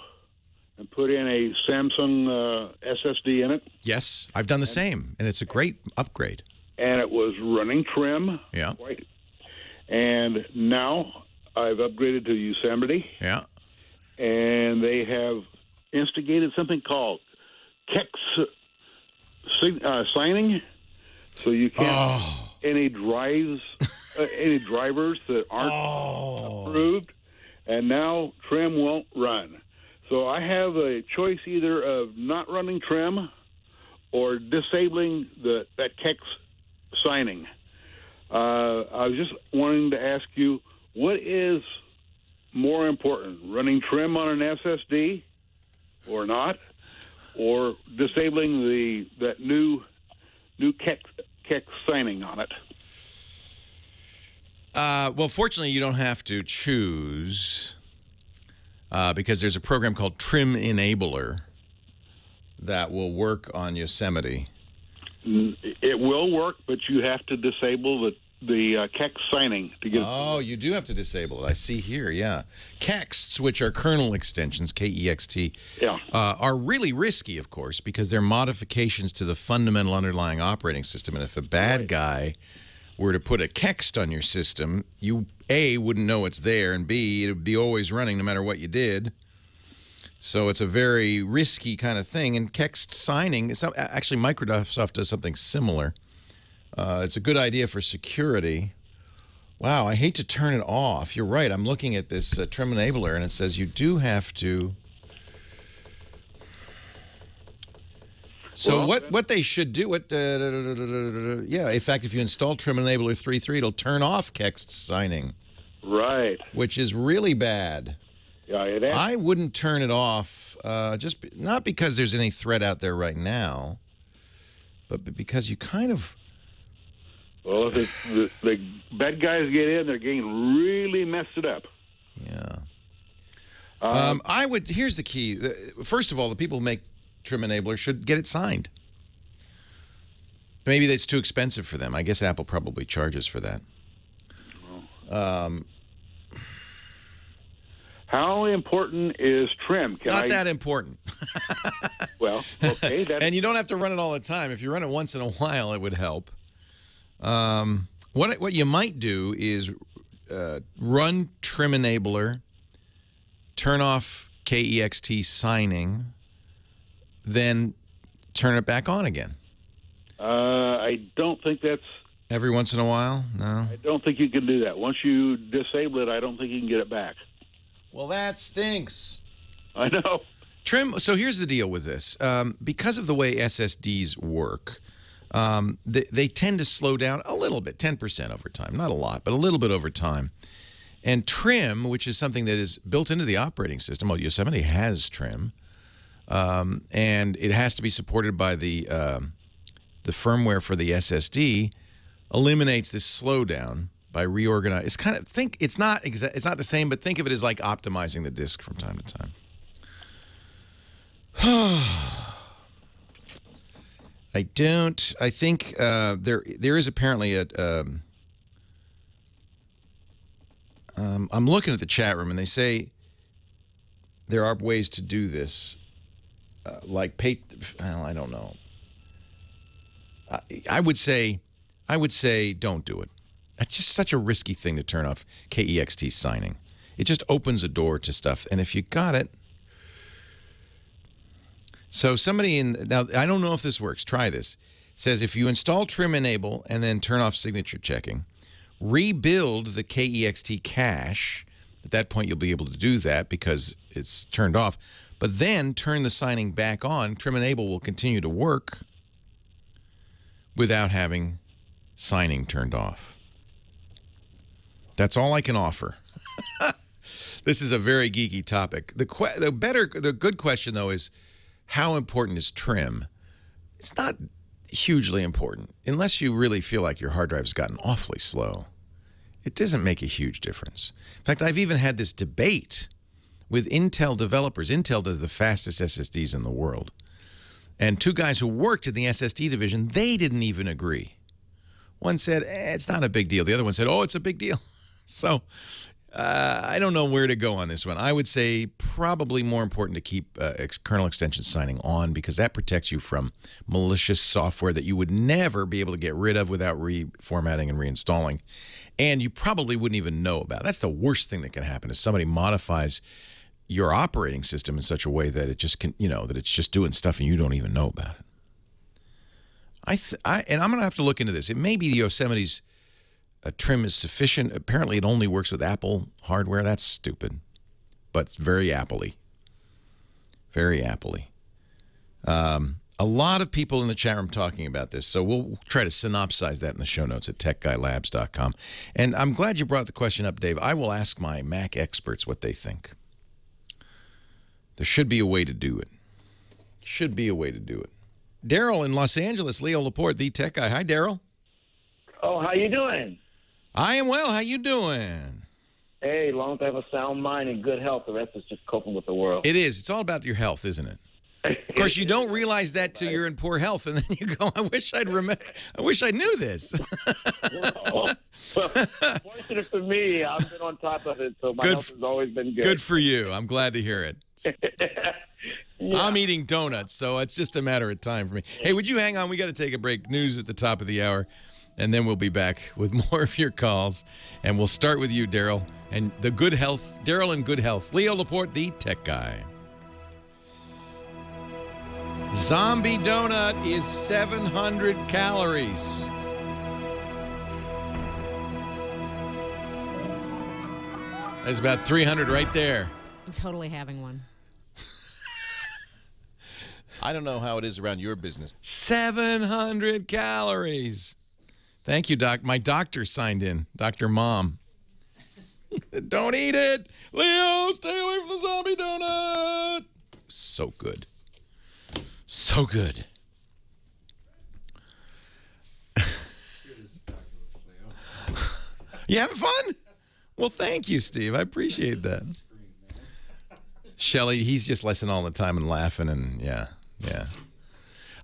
and put in a Samsung SSD in it. Yes, I've done the same, and it's a great upgrade. And it was running trim. Yeah. And now I've upgraded to Yosemite. Yeah. And they have instigated something called KEX signing, so you can't any drivers that aren't approved, and now trim won't run. So I have a choice either of not running trim or disabling that KEX signing. I was just wanting to ask you, what is more important, running trim on an SSD or not, or disabling that new KEX signing on it? Well, fortunately, you don't have to choose because there's a program called Trim Enabler that will work on Yosemite. It will work, but you have to disable the KEX signing to get. Oh, you do have to disable it. I see here, yeah. KEXTs, which are kernel extensions, KEXT, are really risky, of course, because they're modifications to the fundamental underlying operating system. And if a bad guy were to put a KEXT on your system, you, A, wouldn't know it's there, and B, it would be always running no matter what you did. So it's a very risky kind of thing. And KEXT signing, actually Microsoft does something similar. It's a good idea for security. Wow, I hate to turn it off. You're right. I'm looking at this trim enabler, and it says you do have to. So what they should do, yeah, in fact, if you install Trim Enabler 3.3, it'll turn off KEXT signing. Right. Which is really bad. Yeah, it is. I wouldn't turn it off, not because there's any threat out there right now, but because you kind of... Well, if the bad guys get in, they're getting really messed it up. Yeah. I would. Here's the key. First of all, the people who make Trim Enabler should get it signed. Maybe that's too expensive for them. I guess Apple probably charges for that. How important is trim? Not that important. Well, okay. And you don't have to run it all the time. If you run it once in a while, it would help. What you might do is run Trim Enabler, turn off KEXT signing, then turn it back on again. I don't think that's... Every once in a while? No? I don't think you can do that. Once you disable it, I don't think you can get it back. Well, that stinks. I know. So here's the deal with this. Because of the way SSDs work, they tend to slow down a little bit, 10% over time. Not a lot, but a little bit over time. And Trim, which is something that is built into the operating system, well, Yosemite has Trim, and it has to be supported by the firmware for the SSD, eliminates this slowdown by reorganizing. It's kind of it's not the same, but think of it as like optimizing the disk from time to time. I think there is apparently a I'm looking at the chat room, and they say there are ways to do this, like well, I don't know. I would say don't do it. It's just such a risky thing to turn off KEXT signing. It just opens a door to stuff, and if you got it. So somebody now I don't know if this works. Try this. It says if you install Trim Enable and then turn off signature checking, rebuild the KEXT cache. At that point, you'll be able to do that because it's turned off. But then turn the signing back on. Trim Enable will continue to work without having signing turned off. That's all I can offer. This is a very geeky topic. The good question, though, is how important is trim? It's not hugely important. Unless you really feel like your hard drive's gotten awfully slow, it doesn't make a huge difference. In fact, I've even had this debate with Intel developers. Intel does the fastest SSDs in the world. And two guys who worked in the SSD division, they didn't even agree. One said, it's not a big deal. The other one said, oh, it's a big deal. So I don't know where to go on this one. I would say probably more important to keep kernel extension signing on, because that protects you from malicious software that you would never be able to get rid of without reformatting and reinstalling. And you probably wouldn't even know about it. That's the worst thing that can happen, is somebody modifies your operating system in such a way that it just can, that it's just doing stuff and you don't even know about it. And I'm going to have to look into this. It may be the Yosemite's trim is sufficient. Apparently, it only works with Apple hardware. That's stupid, but it's very Apple-y. Very Apple-y. A lot of people in the chat room talking about this, so we'll try to synopsize that in the show notes at techguylabs.com. And I'm glad you brought the question up, Dave. I will ask my Mac experts what they think. There should be a way to do it. Should be a way to do it. Daryl in Los Angeles, Leo Laporte, the tech guy. Hi, Daryl. Oh, how you doing? I am well. How you doing? Hey, long to have a sound mind and good health. The rest is just coping with the world. It is. It's all about your health, isn't it? Of course, you don't realize that till you're in poor health, and then you go, I wish I knew this. Well, fortunate for me, I've been on top of it, so my health has always been good. Good for you. I'm glad to hear it. I'm eating donuts, so it's just a matter of time for me. Hey, would you hang on? We got to take a break. News at the top of the hour, and then we'll be back with more of your calls. And we'll start with you, Daryl, and the good health. Daryl in good health. Leo Laporte, the tech guy. Zombie donut is 700 calories. That's about 300 right there. I'm totally having one. I don't know how it is around your business. 700 calories. Thank you, Doc. My doctor signed in. Dr. Mom. Don't eat it. Leo, stay away from the zombie donut. So good. So good. You having fun? Well, thank you, Steve. I appreciate that. Shelly, he's just listening all the time and laughing, and yeah.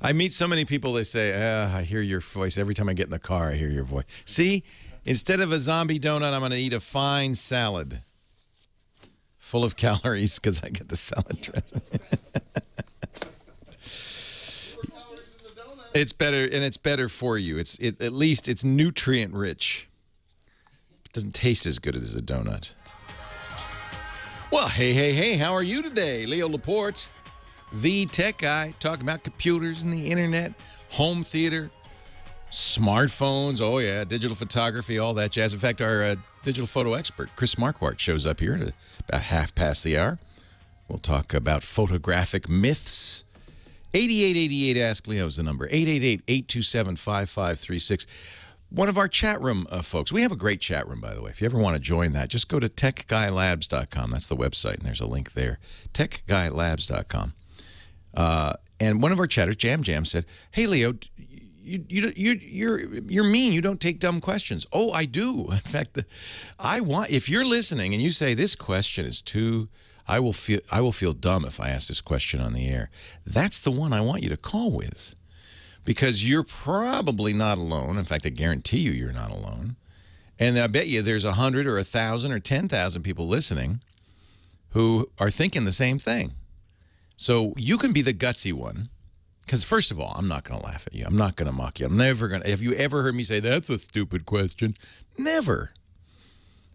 I meet so many people, they say, I hear your voice. Every time I get in the car, I hear your voice. See, instead of a zombie donut, I'm going to eat a fine salad full of calories because I get the salad dressing. It's better, and it's better for you. At least it's nutrient rich. It doesn't taste as good as a donut. Well, hey, how are you today? Leo Laporte, the tech guy, talking about computers and the internet, home theater, smartphones, oh yeah, digital photography, all that jazz. In fact, our digital photo expert, Chris Marquardt, shows up here at about 1/2 the hour. We'll talk about photographic myths. 8888 Ask Leo is the number. 888-827-5536. One of our chat room folks. We have a great chat room, by the way. If you ever want to join that, just go to techguylabs.com. That's the website, and there's a link there. techguylabs.com. And one of our chatters, Jam, said, "Hey, Leo, you're mean. You don't take dumb questions." Oh, I do. In fact, if you're listening and you say this question is too, I will feel dumb if I ask this question on the air. That's the one I want you to call with, because you're probably not alone. In fact, I guarantee you're not alone. And I bet you there's 100 or 1,000 or 10,000 people listening who are thinking the same thing. So you can be the gutsy one, because first of all, I'm not going to laugh at you. I'm not going to mock you. I'm never going to. Have you ever heard me say, that's a stupid question? Never.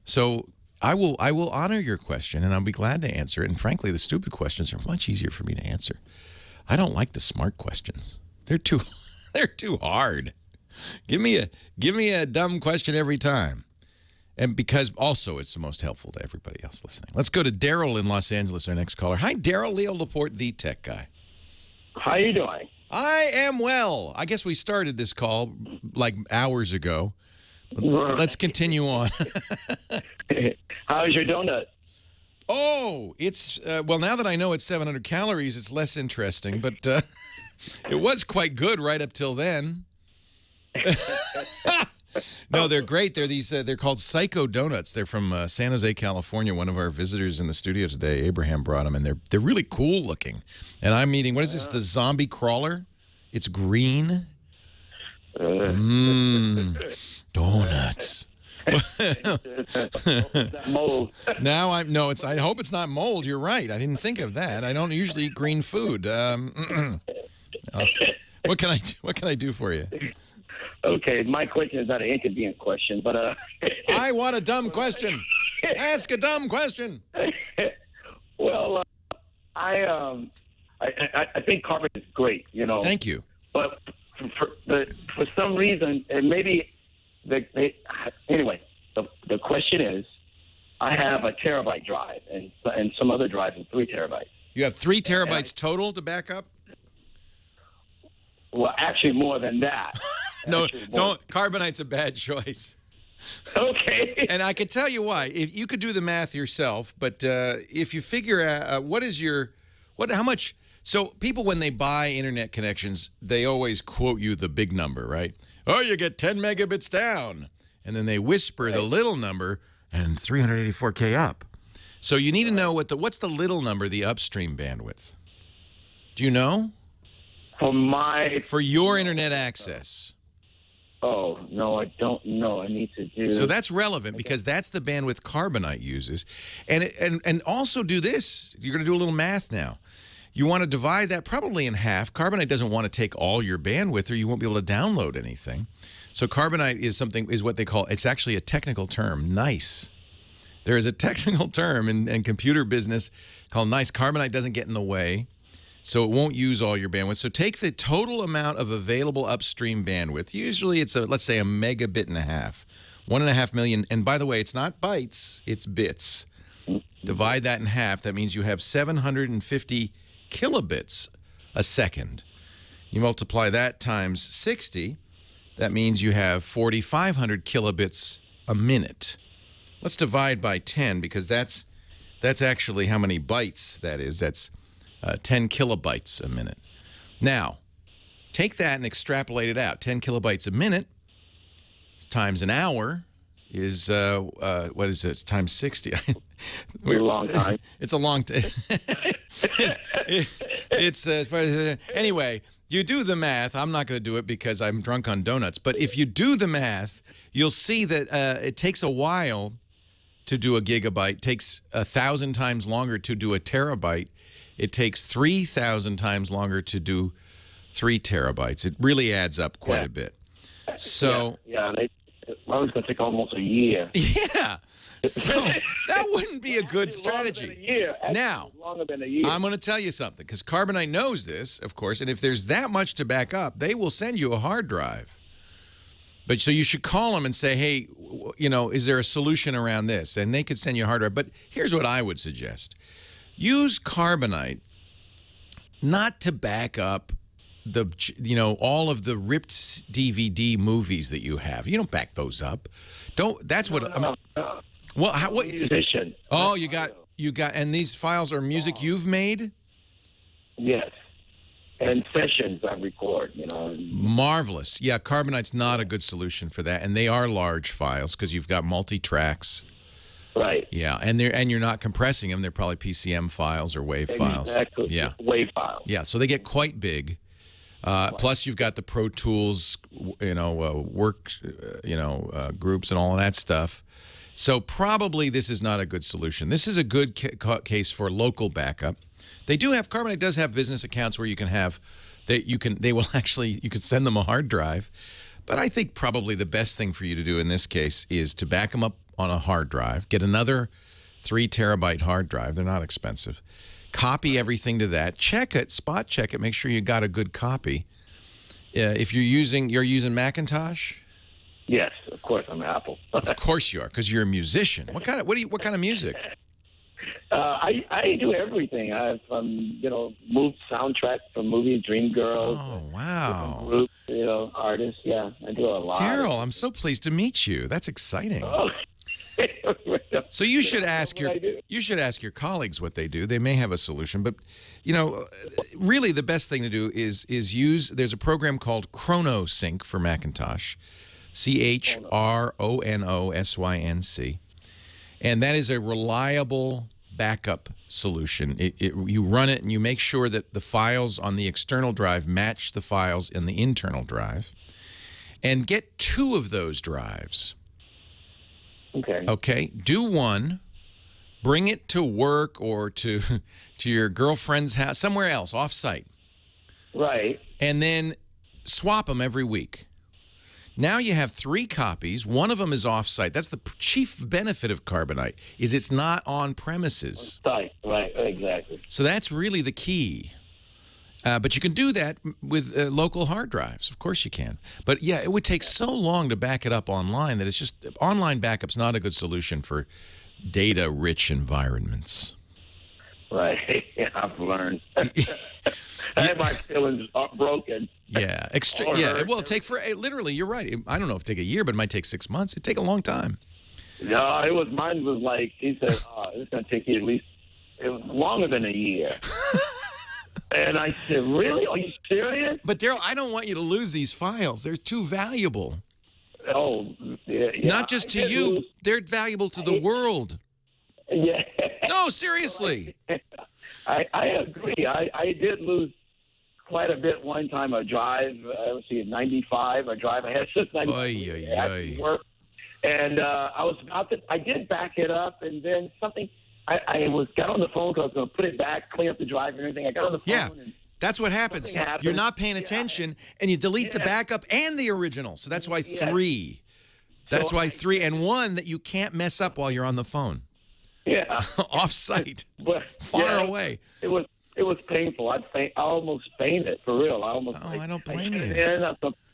So I will honor your question, and I'll be glad to answer it. And frankly, the stupid questions are much easier for me to answer. I don't like the smart questions. They're too hard. Give me a dumb question every time. And because also it's the most helpful to everybody else listening. Let's go to Daryl in Los Angeles, our next caller. Hi, Daryl. Leo Laporte, the tech guy. How you doing? I am well. I guess we started this call like hours ago. Let's continue on. How's your donut? Oh, it's, well, now that I know it's 700 calories, it's less interesting, but it was quite good right up till then. No, they're great. They're they're called Psycho Donuts. They're from San Jose, California. One of our visitors in the studio today, Abraham, brought them, and they're really cool looking. And I'm eating, what is this, the zombie crawler? It's green. Donuts. Mold. Now I hope it's not mold. You're right. I didn't think of that. I don't usually eat green food. What can I do for you? Okay, my question is not an inconvenient question, but I want a dumb question. Ask a dumb question. Well, I think carbon is great, you know. Thank you. But for some reason, and maybe anyway, the question is, I have a terabyte drive, and some other drives are 3 terabytes. You have 3 terabytes total to back up? Well, actually more than that. No, don't. Carbonite's a bad choice. Okay. And I can tell you why. If you could do the math yourself, but if you figure out how much. So people, when they buy internet connections, they always quote you the big number, right? Oh, you get 10 megabits down, and then they whisper the little number and 384K up. So you need to know what's the little number, the upstream bandwidth. Do you know? For your internet access. Oh, no, I don't know. I need to do. So that's relevant because that's the bandwidth Carbonite uses. And also do this. You're going to do a little math now. You want to divide that probably in half. Carbonite doesn't want to take all your bandwidth or you won't be able to download anything. So Carbonite is what they call, it's actually a technical term, NICE. There is a technical term in computer business called NICE. Carbonite doesn't get in the way, so it won't use all your bandwidth. So take the total amount of available upstream bandwidth. Usually it's, let's say, a megabit and a half. 1.5 million. And by the way, it's not bytes, it's bits. Divide that in half. That means you have 750 kilobits a second. You multiply that times 60. That means you have 4,500 kilobits a minute. Let's divide by 10 because that's actually how many bytes that is. That's 10 kilobytes a minute. Now, take that and extrapolate it out. 10 kilobytes a minute times an hour is, what is this, times 60. It's a long time. It's a long time. Anyway, you do the math. I'm not going to do it because I'm drunk on donuts. But if you do the math, you'll see that it takes a while to do a gigabyte. It takes 1,000 times longer to do a terabyte. It takes 3,000 times longer to do 3 terabytes. It really adds up quite a bit. So mine was going to take almost a year. Yeah. So that wouldn't be a good strategy. Now, longer than a year. I'm going to tell you something, because Carbonite knows this, of course, and if there's that much to back up, they will send you a hard drive. But so you should call them and say, hey, you know, is there a solution around this? And they could send you a hard drive. But here's what I would suggest. Use Carbonite not to back up all of the ripped DVD movies that you have. You don't back those up. That's what I mean. Well, what musician? Oh, you got and these files are music you've made? Yes. And sessions I record, Marvelous. Yeah, Carbonite's not a good solution for that, and they are large files because you've got multi-tracks. Right. Yeah, and you're not compressing them. They're probably PCM files or WAV files. Exactly. Yeah. WAV files. Yeah, so they get quite big. Plus, you've got the Pro Tools, work, groups and all of that stuff. So probably this is not a good solution. This is a good case for local backup. They do have, Carbonite does have business accounts where you can have, you can send them a hard drive. But I think probably the best thing for you to do in this case is to back them up on a hard drive, get another 3 terabyte hard drive. They're not expensive. Copy everything to that. Check it, spot check it, make sure you got a good copy. If you're using Macintosh? Yes, of course I'm Apple. Of course you are, because you're a musician. What kind of music? I do everything. I've moved soundtracks from movies, Dreamgirls. Oh wow! Groups, artists. Yeah, I do a lot. Daryl, I'm so pleased to meet you. That's exciting. Oh. So you should ask your colleagues what they do. They may have a solution, but really the best thing to do is use. There's a program called ChronoSync for Macintosh, ChronoSync, and that is a reliable backup solution. You run it and you make sure that the files on the external drive match the files in the internal drive, and get 2 of those drives. Okay. Okay. Do one, bring it to work or to your girlfriend's house, somewhere else, off-site. Right. And then swap them every week. Now you have 3 copies. One of them is off-site. That's the chief benefit of Carbonite, is it's not on premises. Right. Exactly. So that's really the key. But you can do that with local hard drives. Of course you can. But yeah, it would take so long to back it up online that it's just, online backup's not a good solution for data-rich environments. Right. Yeah, I've learned. I had my feelings broken. Yeah. Well, literally, you're right. I don't know if it take a year, but it might take 6 months. It'd take a long time. No, mine was like, he said, it's going to take you at least, it was longer than a year. And I said, really? Are you serious? But, Daryl, I don't want you to lose these files. They're too valuable. Oh, yeah. Not just to you. They're valuable to the world. Yeah. No, seriously. I agree. I did lose quite a bit one time. A drive, let's see, 95. A drive I had since 95. Work. And I did back it up, and then something. I got on the phone because I was going to put it back, clean up the drive and everything. I got on the phone. Yeah. And that's what happens. You're not paying attention, and you delete the backup and the original. So that's why 3. That's why 3 and 1 that you can't mess up while you're on the phone. Yeah. Off-site. Far away. It was painful. I almost fainted, for real. I don't blame you.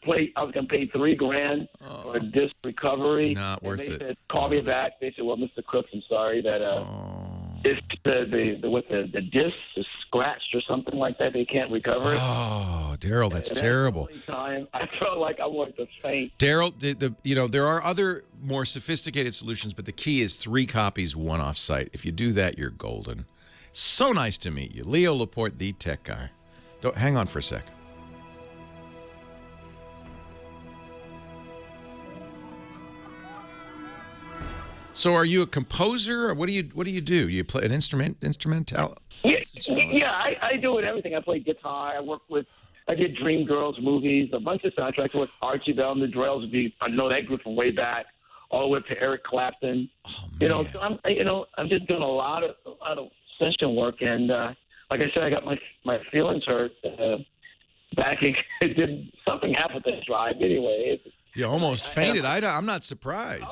I was going to pay $3,000 for a disc recovery. Not worth it. Said, call me back. They said, well, Mr. Crooks, I'm sorry that it's the disc is scratched or something like that. They can't recover it. Oh, Daryl, that's terrible. Time I felt like I wanted to faint. Daryl, there are other more sophisticated solutions, but the key is 3 copies, 1 off-site. If you do that, you're golden. So nice to meet you. Leo Laporte, the tech guy. Hang on for a sec. So, are you a composer, or what do you do? You play an instrumental? Yeah, I do it. Everything. I play guitar. I did Dreamgirls movies, a bunch of soundtracks with Archie Bell and the Drells. I know that group from way back, all the way up to Eric Clapton. Oh, man. So I'm just doing a lot of session work, and like I said, I got my feelings hurt back. Something happened to the drive anyway. You almost fainted. I'm not surprised.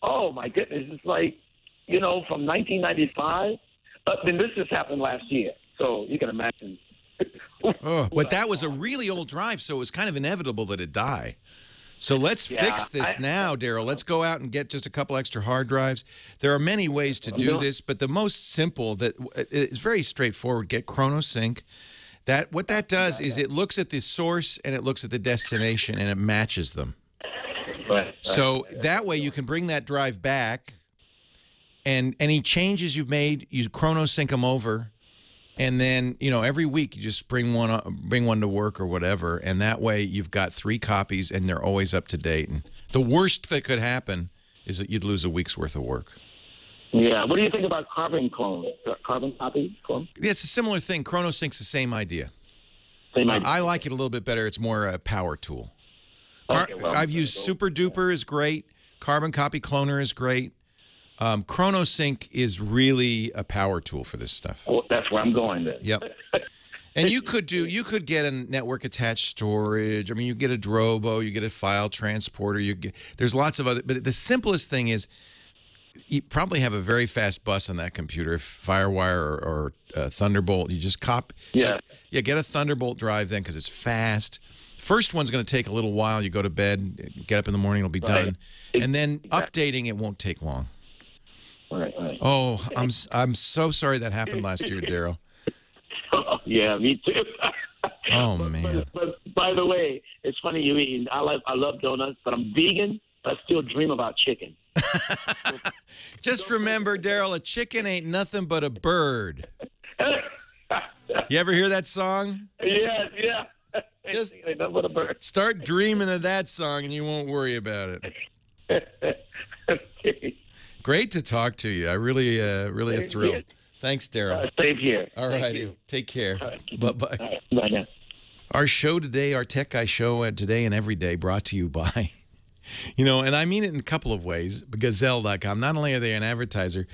Oh, my goodness. It's like, from 1995. Then this just happened last year. So you can imagine. But that was a really old drive, so it was kind of inevitable that it die. So let's fix this now, Daryl. Let's go out and get just a couple extra hard drives. There are many ways to do this, but the most simple, that is very straightforward, get ChronoSync. What that does is it looks at the source and it looks at the destination and it matches them. So that way you can bring that drive back, and any changes you've made, you ChronoSync them over, and then every week you just bring one to work or whatever, and that way you've got 3 copies and they're always up to date. And the worst that could happen is that you'd lose a week's worth of work. Yeah. What do you think about Carbon clone? Carbon copy clone? Yeah, it's a similar thing. ChronoSync's the same idea. I like it a little bit better. It's more a power tool. I've used Super Duper is great. Carbon Copy Cloner is great. ChronoSync is really a power tool for this stuff. Well, that's where I'm going then. Yep. And you could get a network attached storage. I mean, you get a Drobo, you get a file transporter. There's lots of other. But the simplest thing is, you probably have a very fast bus on that computer, FireWire or Thunderbolt. You just copy. Yeah. So, get a Thunderbolt drive then because it's fast. First one's going to take a little while. You go to bed, get up in the morning, it'll be done. And then updating it won't take long. Right. Oh, I'm so sorry that happened last year, Daryl. Yeah, me too. Oh, man. But by the way, it's funny you eat. I love donuts, but I'm vegan. But I still dream about chicken. Just remember, Daryl, a chicken ain't nothing but a bird. You ever hear that song? Yeah. Just start dreaming of that song and you won't worry about it. Great to talk to you. I really a thrill. Thanks, Daryl. Same here. All righty. Take care. Bye-bye. Right. Bye now. Our show today, our Tech Guy show today and every day, brought to you by, and I mean it in a couple of ways, Gazelle.com. Not only are they an advertiser,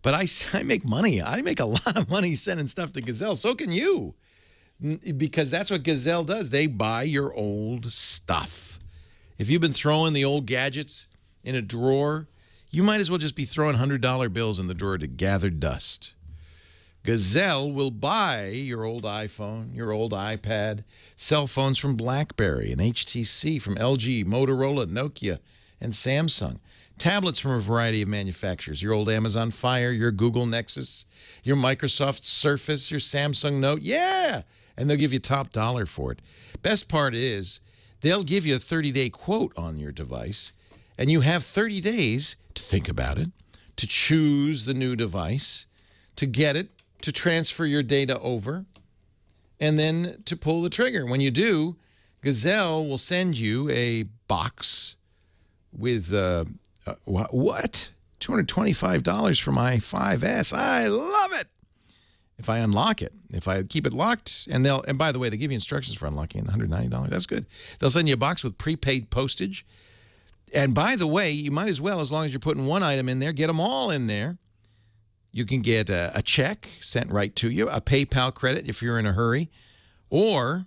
but I make money. I make a lot of money sending stuff to Gazelle. So can you. Because that's what Gazelle does. They buy your old stuff. If you've been throwing the old gadgets in a drawer, you might as well just be throwing $100 bills in the drawer to gather dust. Gazelle will buy your old iPhone, your old iPad, cell phones from BlackBerry and HTC, from LG, Motorola, Nokia, and Samsung, tablets from a variety of manufacturers, your old Amazon Fire, your Google Nexus, your Microsoft Surface, your Samsung Note. Yeah! And they'll give you top dollar for it. Best part is they'll give you a 30-day quote on your device, and you have 30 days to think about it, to choose the new device, to get it, to transfer your data over, and then to pull the trigger. When you do, Gazelle will send you a box with, what? $225 for my 5S. I love it. if I unlock it, if I keep it locked, and by the way, they give you instructions for unlocking it, $190. That's good. They'll send you a box with prepaid postage. And by the way, you might as well, as long as you're putting one item in there, get them all in there. You can get a check sent right to you, a PayPal credit if you're in a hurry, or,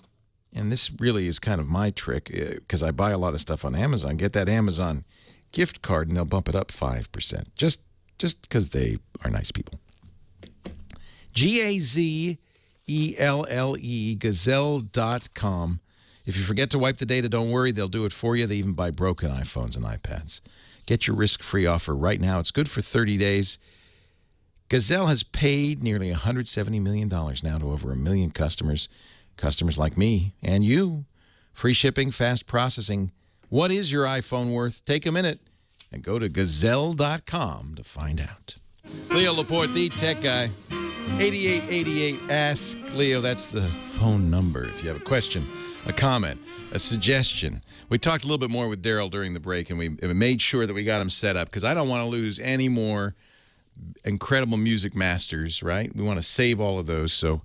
and this really is kind of my trick because I buy a lot of stuff on Amazon, get that Amazon gift card and they'll bump it up 5%, just because they are nice people. Gazelle, Gazelle.com. If you forget to wipe the data, don't worry. They'll do it for you. They even buy broken iPhones and iPads. Get your risk-free offer right now. It's good for 30 days. Gazelle has paid nearly $170 million now to over 1 million customers. Customers like me and you. Free shipping, fast processing. What is your iPhone worth? Take a minute and go to Gazelle.com to find out. Leo Laporte, the tech guy. 8888 Ask Leo. That's the phone number if you have a question, a comment, a suggestion. We talked a little bit more with Daryl during the break, and we made sure that we got him set up because I don't want to lose any more incredible music masters, right? We want to save all of those, so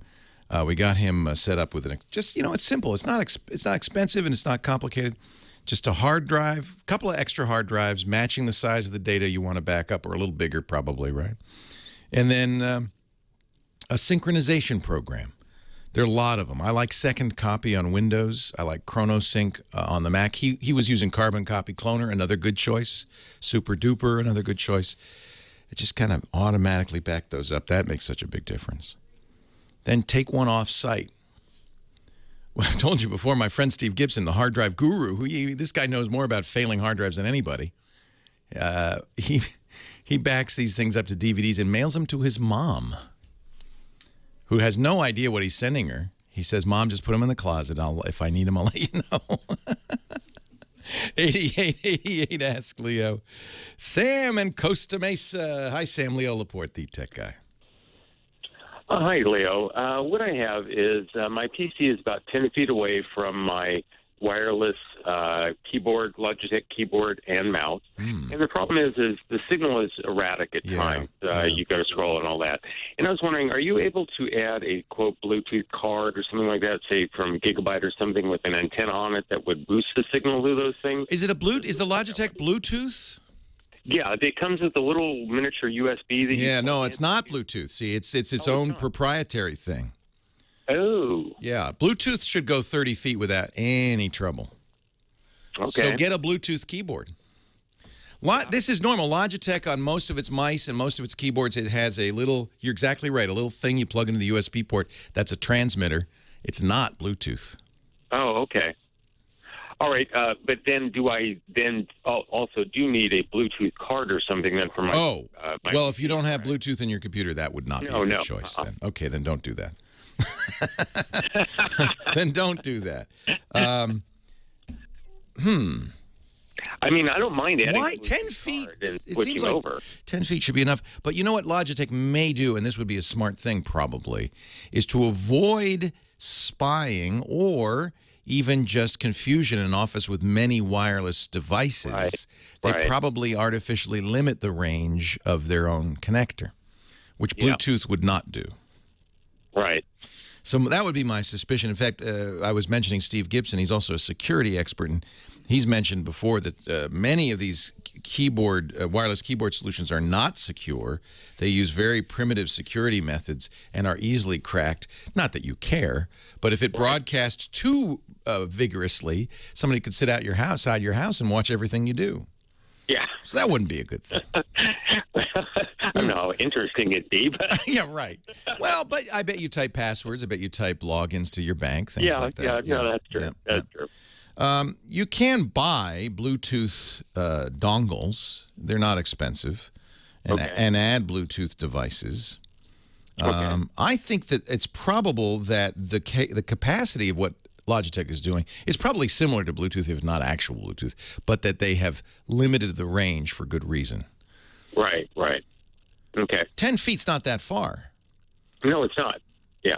we got him set up with just, it's simple. It's not expensive and it's not complicated. Just a hard drive, a couple of extra hard drives matching the size of the data you want to back up, or a little bigger probably, right? And then a synchronization program. There are a lot of them. I like Second Copy on Windows. I like ChronoSync on the Mac. He was using Carbon Copy Cloner, another good choice. Super Duper, another good choice. It just kind of automatically backed those up. That makes such a big difference. Then take one off site. Well, I've told you before, my friend Steve Gibson, the hard drive guru, this guy knows more about failing hard drives than anybody. He backs these things up to DVDs and mails them to his mom, who has no idea what he's sending her. He says, Mom, just put them in the closet. If I need them, I'll let you know. 8888 Ask Leo. Sam in Costa Mesa. Hi, Sam. Leo Laporte, the tech guy. Hi, Leo. What I have is my PC is about 10 feet away from my wireless keyboard, Logitech keyboard and mouse. And the problem is the signal is erratic at times. You got to scroll and all that. And I was wondering, are you able to add a, quote, Bluetooth card or something like that, say from Gigabyte or something with an antenna on it that would boost the signal through those things? Is it is the Logitech Bluetooth? Yeah, it comes with a little miniature USB. No, it's not Bluetooth. See, it's its own proprietary thing. Oh. Yeah, Bluetooth should go 30 feet without any trouble. Okay. So get a Bluetooth keyboard. This is normal. Logitech, on most of its mice and most of its keyboards, it has a little, you're exactly right, a little thing you plug into the USB port. That's a transmitter. It's not Bluetooth. Oh, okay. All right, but then do I also need a Bluetooth card or something then for my... well, if you don't have Bluetooth in your computer, that would not be a good choice then. Okay, then don't do that. Then don't do that. I mean, I don't mind adding... Why? 10 feet? It seems like 10 feet should be enough. But you know what Logitech may do, and this would be a smart thing probably, is to avoid spying or even just confusion in an office with many wireless devices. They probably artificially limit the range of their own connector, which Bluetooth would not do. Right. So that would be my suspicion. In fact, I was mentioning Steve Gibson. He's also a security expert, and he's mentioned before that many of these wireless keyboard solutions are not secure. They use very primitive security methods and are easily cracked. Not that you care, but if it broadcasts too vigorously, somebody could sit outside your house and watch everything you do. Yeah. So that wouldn't be a good thing. I don't know how interesting it'd be, but... Yeah, right. Well, but I bet you type passwords. I bet you type logins to your bank, things like that. Yeah, that's true. That's true. You can buy Bluetooth dongles. They're not expensive. And add Bluetooth devices. I think that it's probable that the capacity of what Logitech is doing is probably similar to Bluetooth, if not actual Bluetooth, but that they have limited the range for good reason. Right. Okay. 10 feet's not that far. No, it's not. Yeah,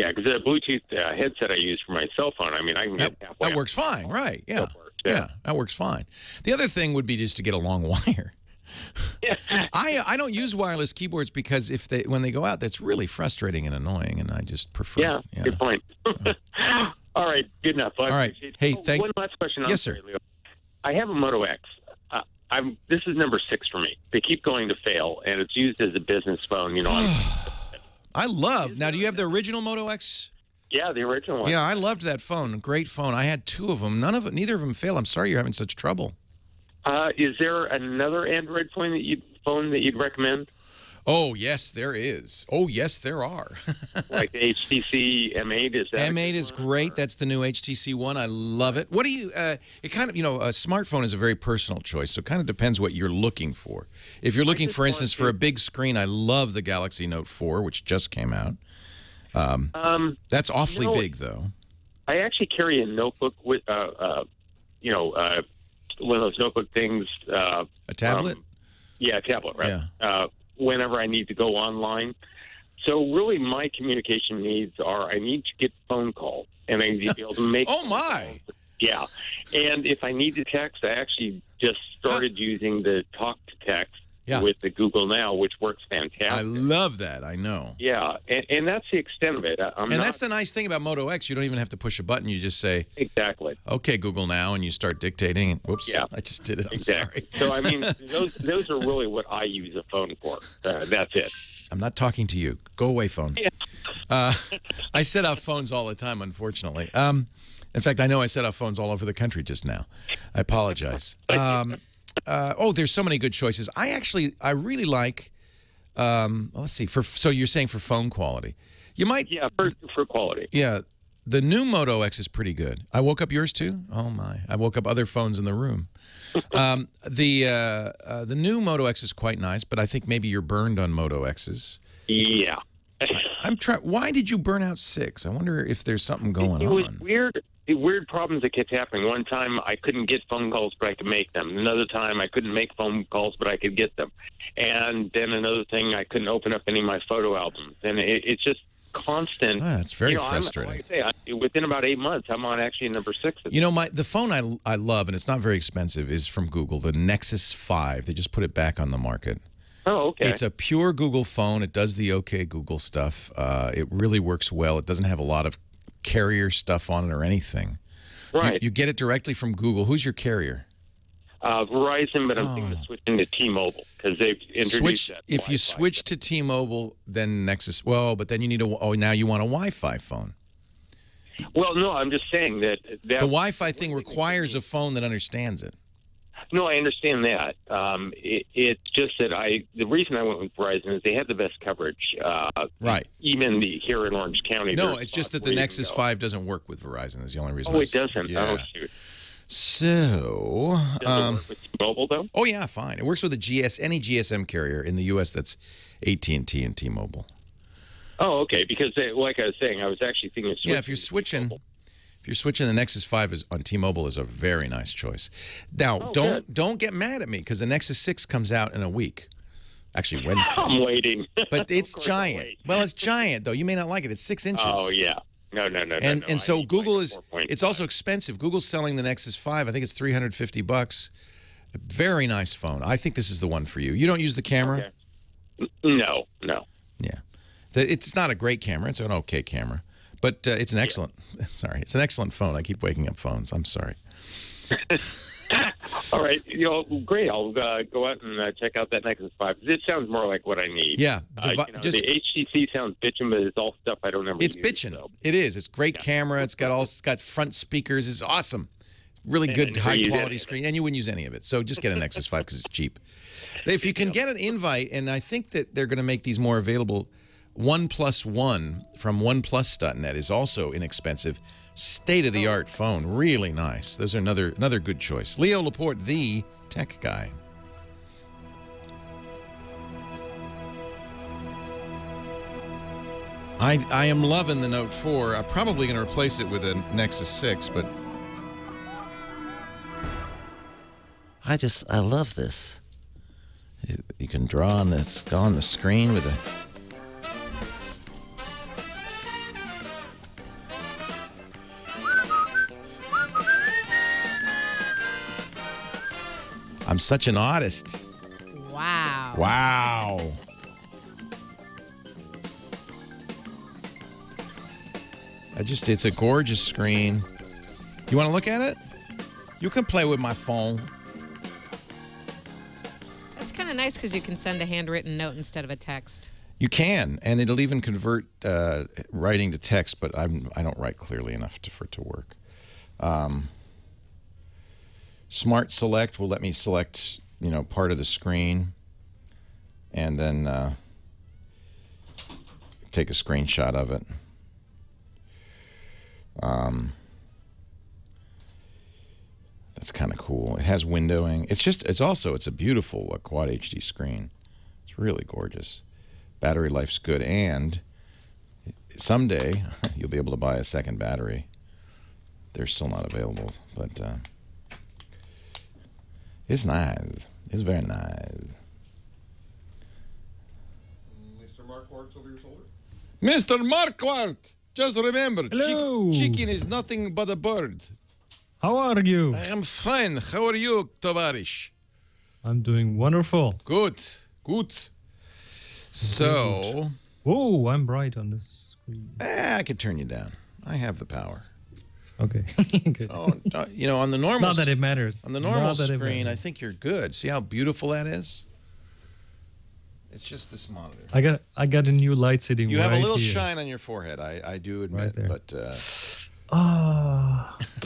because the Bluetooth headset I use for my cell phone, I mean, I can get halfway. That works fine, right? Yeah, that works fine. The other thing would be just to get a long wire. I don't use wireless keyboards because when they go out, that's really frustrating and annoying, and I just prefer. Yeah. Good point. All right, good enough. All right. Hey, one last question. Yes, sir. Leo. I have a Moto X. This is number 6 for me. They keep going to fail, and it's used as a business phone. You know. I love. Now, do you have the original Moto X? Yeah, the original one. Yeah, I loved that phone. Great phone. I had 2 of them. Neither of them failed. I'm sorry you're having such trouble. Is there another Android phone that you'd recommend? Oh, yes, there is. Oh, yes, there are. Like the HTC M8, is that? M8 is great. That's the new HTC One. I love it. What do you? It kind of, a smartphone is a very personal choice, so it kind of depends what you're looking for. If you're looking, for instance, for a big screen, I love the Galaxy Note 4, which just came out. That's awfully big, though. I actually carry a notebook with, one of those notebook things. A tablet? Yeah, a tablet, right? Yeah. Whenever I need to go online. So really my communication needs are I need to get phone calls, and I need to be able to make Oh, my! Yeah. And if I need to text, I actually just started using the talk to text with the Google Now, which works fantastic. I love that. I know. Yeah, and that's the extent of it. That's the nice thing about Moto X. You don't even have to push a button. You just say, exactly. Okay, Google Now, and you start dictating. Whoops, yeah. I just did it. I'm exactly. sorry. So, I mean, those are really what I use a phone for. That's it. I'm not talking to you. Go away, phone. Yeah. I set off phones all the time, unfortunately. In fact, I know I set off phones all over the country just now. I apologize. There's so many good choices. I really like, let's see, so you're saying for phone quality. You might. Yeah, for quality. Yeah. The new Moto X is pretty good. I woke up yours too? Oh, my. I woke up other phones in the room. The new Moto X is quite nice, but I think maybe you're burned on Moto X's. Yeah. Why did you burn out 6? I wonder if there's something going on. It was weird problems that kept happening. One time I couldn't get phone calls, but I could make them. Another time I couldn't make phone calls, but I could get them. And then another thing, I couldn't open up any of my photo albums. And it's just constant. That's very frustrating. Like I say, within about 8 months, I'm on actually number 6. The phone I love, and it's not very expensive, is from Google, the Nexus 5. They just put it back on the market. Oh, okay. It's a pure Google phone. It does the OK Google stuff. It really works well. It doesn't have a lot of carrier stuff on it or anything. Right. You get it directly from Google. Who's your carrier? Verizon, but I'm thinking of switching to T-Mobile because they've introduced that. If you switch to T-Mobile, then Nexus. Well, but then you need now you want a Wi-Fi phone. Well, no, I'm just saying that the Wi-Fi thing requires a phone that understands it. No, I understand that. It's just that the reason I went with Verizon is they had the best coverage. Right. Even here in Orange County. No, it's just that the Nexus 5 doesn't work with Verizon. That's the only reason. Oh, it doesn't? Yeah. Oh, shoot. So, does it work with T-Mobile, though? Oh, yeah, fine. It works with any GSM carrier in the U.S. that's AT&T and T-Mobile. Oh, okay. Because, like I was saying, I was actually thinking of switching. Yeah, if you're switching, the Nexus 5 on T-Mobile is a very nice choice. Now, don't get mad at me because the Nexus 6 comes out in a week. Actually, Wednesday. I'm waiting. But it's giant. Well, it's giant, though. You may not like it. It's 6 inches. Oh, yeah. No. And so Google it's also expensive. Google's selling the Nexus 5. I think it's $350. A very nice phone. I think this is the one for you. You don't use the camera? Okay. No. Yeah. It's not a great camera. It's an okay camera. But it's an excellent, it's an excellent phone. I keep waking up phones. I'm sorry. All right. Great. I'll go out and check out that Nexus 5. It sounds more like what I need. Yeah. The HTC sounds bitchin', but it's all stuff I don't ever use. It's bitchin'. So. It is. It's great camera. It's got front speakers. It's awesome. Really good high-quality screen. And you wouldn't use any of it. So just get a Nexus 5 because it's cheap. If you can get an invite, and I think that they're going to make these more available, OnePlus One from OnePlus.net is also inexpensive. State-of-the-art phone. Really nice. Those are another good choice. Leo Laporte, the tech guy. I am loving the Note 4. I'm probably going to replace it with a Nexus 6, but I love this. You can draw and it's on the screen with a... I'm such an artist. Wow. Wow. It's a gorgeous screen. You want to look at it? You can play with my phone. That's kind of nice because you can send a handwritten note instead of a text. You can, and it'll even convert writing to text, but I don't write clearly enough for it to work. Smart Select will let me select, part of the screen, and then take a screenshot of it. That's kind of cool. It has windowing. It's a beautiful Quad HD screen. It's really gorgeous. Battery life's good, and someday you'll be able to buy a second battery. They're still not available, but it's nice. It's very nice. Mr. Marquardt's over your shoulder? Mr. Marquardt, just remember, Hello. chicken is nothing but a bird. How are you? I am fine. How are you, Tovarish? I'm doing wonderful. Good. So... Whoa, I'm bright on this screen. I could turn you down. I have the power. Okay. Good. On the normal... Not that it matters. On the normal Not that it screen, I matters. think you're good. See how beautiful that is? It's just this monitor. I got a new light sitting You right have a little here. shine on your forehead, I do admit, there. but...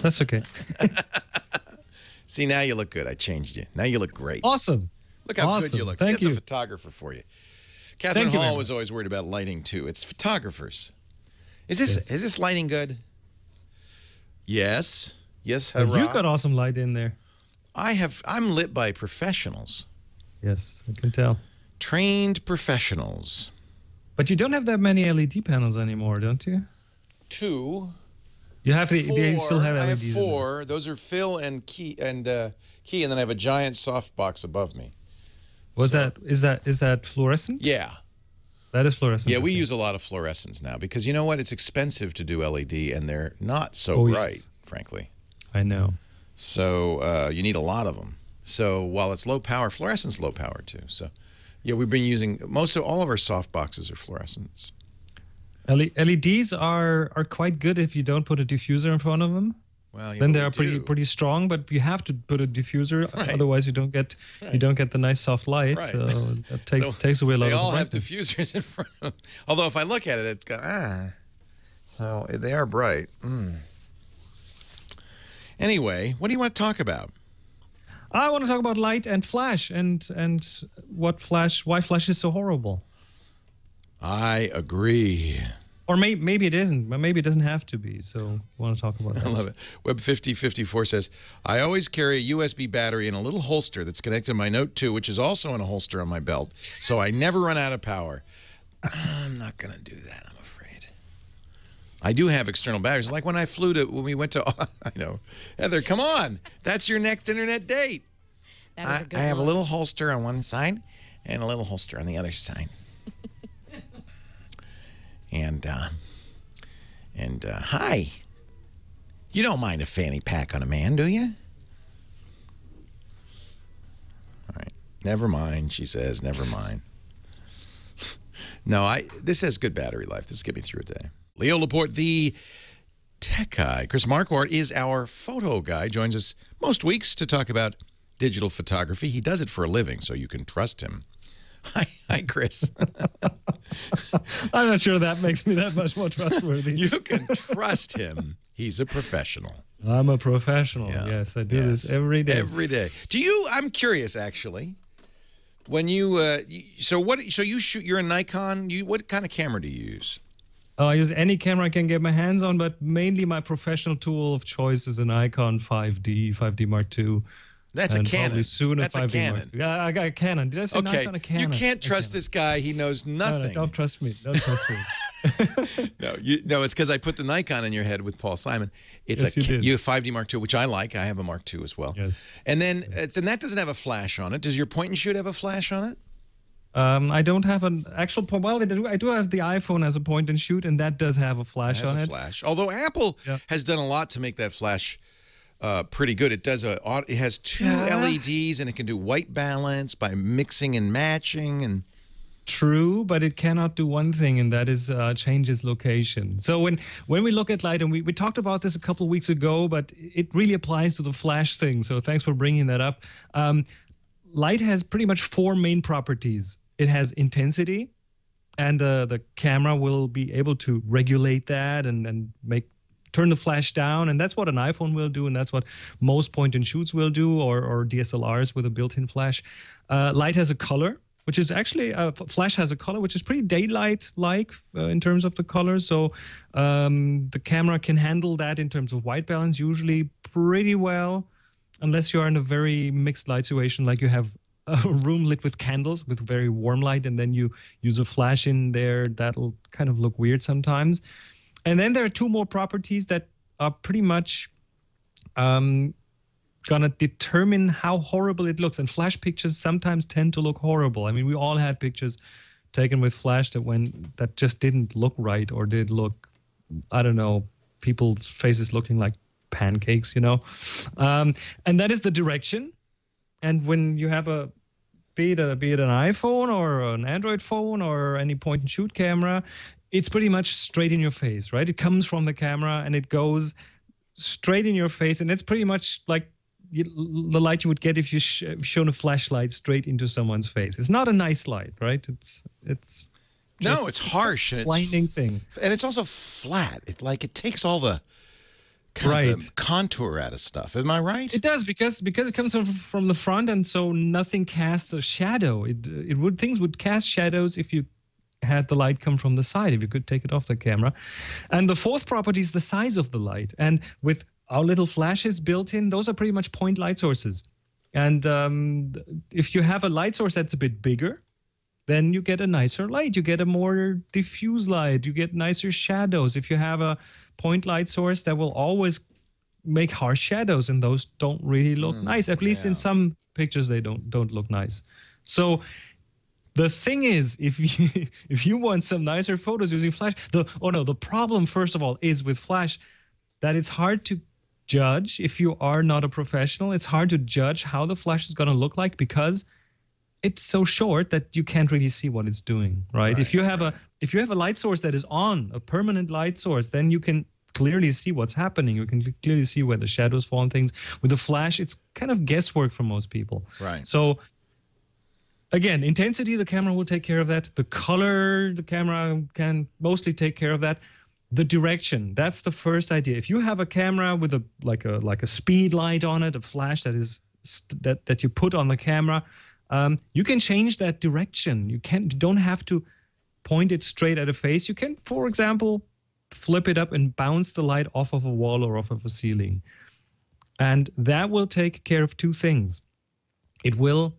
That's okay. See, now you look good. I changed you. Now you look great. Awesome. Look how Awesome. good you look. Thank That's you. a photographer for you. Catherine Thank you very Hall much. was always worried about lighting, too. It's photographers. Is this lighting good? Yes. Yes, But hurrah. you've got awesome light in there. I'm lit by professionals. Yes, I can tell. Trained professionals. But you don't have that many LED panels anymore, don't you? 2. You have to. You still have I LEDs. have in 4. Those are fill and key, and then I have a giant soft box above me. Is that fluorescent? Yeah. That is fluorescent. Yeah, we okay. use a lot of fluorescents now because you know what? It's expensive to do LED, and they're not so Oh, yes. bright, frankly. I know. So you need a lot of them. So while it's low power, fluorescent's low power too. So yeah, we've been using all of our soft boxes are fluorescents. LEDs are quite good if you don't put a diffuser in front of them. Well, then they are pretty strong, but you have to put a diffuser, Right. otherwise you don't get the nice soft light. Right. So that takes away a lot They of the all have brightness. diffusers in front of them. Although if I look at it, it's got So they are bright. Anyway, what do you want to talk about? I want to talk about light and flash and why flash is so horrible. I agree. Or maybe it isn't, but maybe it doesn't have to be. So I want to talk about that. I love it. Web5054 says, I always carry a USB battery in a little holster that's connected to my Note 2, which is also in a holster on my belt, so I never run out of power. I'm not going to do that, I'm afraid. I do have external batteries. Like when we went to, I know. Heather, come on. That's your next internet date. That was a good I have a one. little holster on one side and a little holster on the other side. And hi. You don't mind a fanny pack on a man, do you? All right. Never mind, she says. Never mind. No, this has good battery life. This will get me through a day. Leo Laporte, the tech guy. Chris Marquardt is our photo guy. Joins us most weeks to talk about digital photography. He does it for a living, so you can trust him. Hi, Chris. I'm not sure that makes me that much more trustworthy. You can trust him. He's a professional. I'm a professional. Yes, I do this every day. Every day. I'm curious, actually. When you, so you shoot, you're a Nikon. What kind of camera do you use? Oh, I use any camera I can get my hands on, but mainly my professional tool of choice is an Nikon 5D Mark II. That's a and Canon. probably soon That's a 5D Canon. Mark II. Yeah, I got a Canon. Did I say Okay, Nikon or Canon? you can't trust this guy. He knows nothing. No, don't trust me. Don't trust me. No, it's because I put the Nikon in your head with Paul Simon. It's Yes, you did. you have 5D Mark II, which I like. I have a Mark II as well. Yes. And then that doesn't have a flash on it. Does your point and shoot have a flash on it? I don't have an actual point. Well, I do have the iPhone as a point and shoot, and that does have a flash It has on a it. flash. Although Apple has done a lot to make that flash pretty good. It has two LEDs, and it can do white balance by mixing and matching. And true, but it cannot do one thing, and that is change its location. So when we look at light, and we talked about this a couple of weeks ago, but it really applies to the flash thing. So thanks for bringing that up. Light has pretty much 4 main properties. It has intensity, and the camera will be able to regulate that and turn the flash down, and that's what an iPhone will do, and that's what most point-and-shoots will do, or DSLRs with a built-in flash. Light has a color, which is actually, flash has a color, which is pretty daylight-like in terms of the color. So the camera can handle that in terms of white balance usually pretty well, unless you are in a very mixed light situation, like you have a room lit with candles with very warm light, and then you use a flash in there. That'll kind of look weird sometimes. And then there are 2 more properties that are pretty much gonna determine how horrible it looks. And flash pictures sometimes tend to look horrible. I mean, we all had pictures taken with flash that just didn't look right, or did look, I don't know, people's faces looking like pancakes, you know. And that is the direction. And when you have be it an iPhone or an Android phone or any point-and-shoot camera, it's pretty much straight in your face, right? It comes from the camera and it goes straight in your face, and it's pretty much like the light you would get if you shown a flashlight straight into someone's face. It's not a nice light, right? It's no, it's harsh, and it's blinding thing, and it's also flat. It takes all the kind of the contour out of stuff. Am I right? It does, because it comes from the front, and so nothing casts a shadow. Things would cast shadows if you had the light come from the side, if you could take it off the camera. And the 4th property is the size of the light. And with our little flashes built in, those are pretty much point light sources. And if you have a light source that's a bit bigger, then you get a nicer light. You get a more diffuse light. You get nicer shadows. If you have a point light source, that will always make harsh shadows, and those don't really look nice. At least in some pictures, they don't look nice. So the thing is, if you want some nicer photos using flash, the problem, first of all, is with flash that it's hard to judge. If you are not a professional, it's hard to judge how the flash is going to look like, because it's so short that you can't really see what it's doing, right? If you have a light source that is on, a permanent light source, then you can clearly see what's happening. You can clearly see where the shadows fall and things. With the flash, it's kind of guesswork for most people. Right. So again, intensity, the camera will take care of that. The color, the camera can mostly take care of that. The direction, that's the first idea. If you have a camera with like a speed light on it, a flash that you put on the camera, you can change that direction. You don't have to point it straight at a face. You can, for example, flip it up and bounce the light off of a wall or off of a ceiling. And that will take care of 2 things. It will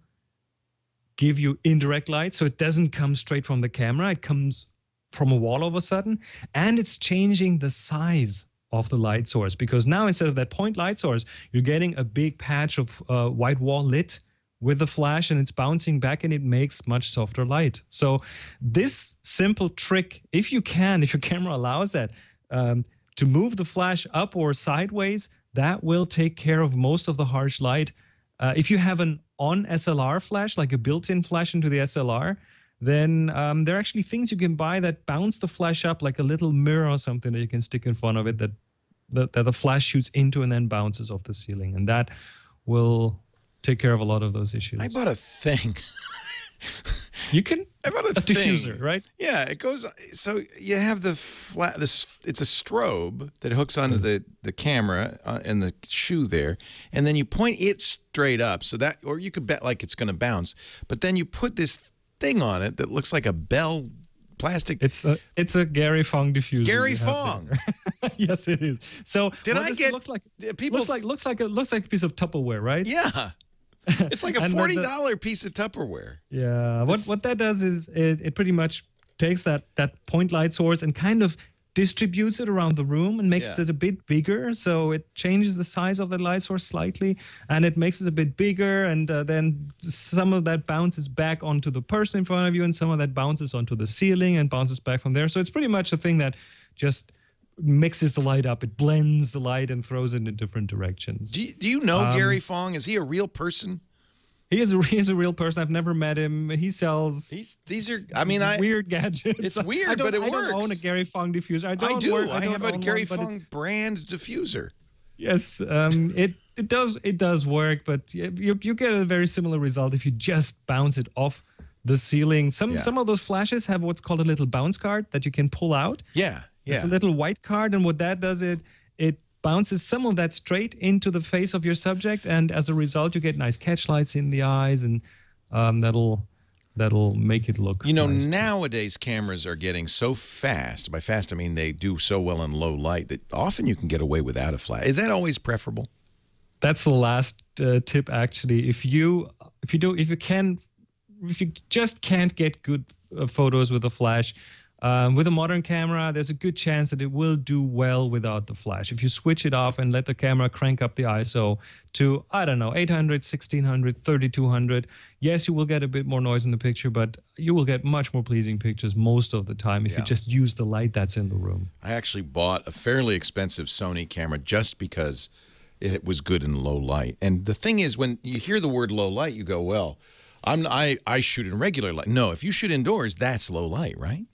give you indirect light, so it doesn't come straight from the camera. It comes from a wall all of a sudden, and it's changing the size of the light source, because now instead of that point light source, you're getting a big patch of white wall lit with the flash, and it's bouncing back, and it makes much softer light. So this simple trick, if your camera allows that, to move the flash up or sideways, that will take care of most of the harsh light. If you have an on SLR flash, like a built-in flash into the SLR, then there are actually things you can buy that bounce the flash up, like a little mirror or something that you can stick in front of it that the flash shoots into and then bounces off the ceiling. And that will take care of a lot a lot of those issues. I bought a thing. You can. I bought a diffuser, right? Yeah, it goes. So you have the flat. It's a strobe that hooks onto the camera and the shoe there, and then you point it straight up. So that, or you could bet like it's going to bounce, but then you put this thing on it that looks like a bell. Plastic. It's a Gary Fong diffuser. Gary Fong. Yes, it is. So did I get looks like people looks like a piece of Tupperware, right? Yeah. It's like a $40 piece of Tupperware. Yeah. What that does is it pretty much takes that point light source and kind of distributes it around the room and makes it a bit bigger. So it changes the size of the light source slightly, and it makes it a bit bigger. And then some of that bounces back onto the person in front of you, and some of that bounces onto the ceiling and bounces back from there. So it's pretty much a thing that just mixes the light up. It blends the light and throws it in different directions. Do you know Gary Fong? Is he a real person? He is a real person. I've never met him. He sells these are, I mean, weird gadgets. It's weird, but it works. I don't own a Gary Fong diffuser. I do. I have a Gary Fong brand diffuser. Yes, it does work, but you get a very similar result if you just bounce it off the ceiling. Some of those flashes have what's called a little bounce card that you can pull out. Yeah. It's a little white card, and what that does, it bounces some of that straight into the face of your subject, and as a result, you get nice catch lights in the eyes, and that'll make it look. Nice nowadays cameras are getting so fast. By fast, I mean they do so well in low light that often you can get away without a flash. Is that always preferable? That's the last tip, actually. If you just can't get good photos with a flash. With a modern camera, there's a good chance that it will do well without the flash. If you switch it off and let the camera crank up the ISO to, I don't know, 800, 1600, 3200, yes, you will get a bit more noise in the picture, but you will get much more pleasing pictures most of the time if you just use the light that's in the room. I actually bought a fairly expensive Sony camera just because it was good in low light. And the thing is, when you hear the word low light, you go, well, I shoot in regular light. No, if you shoot indoors, that's low light, right?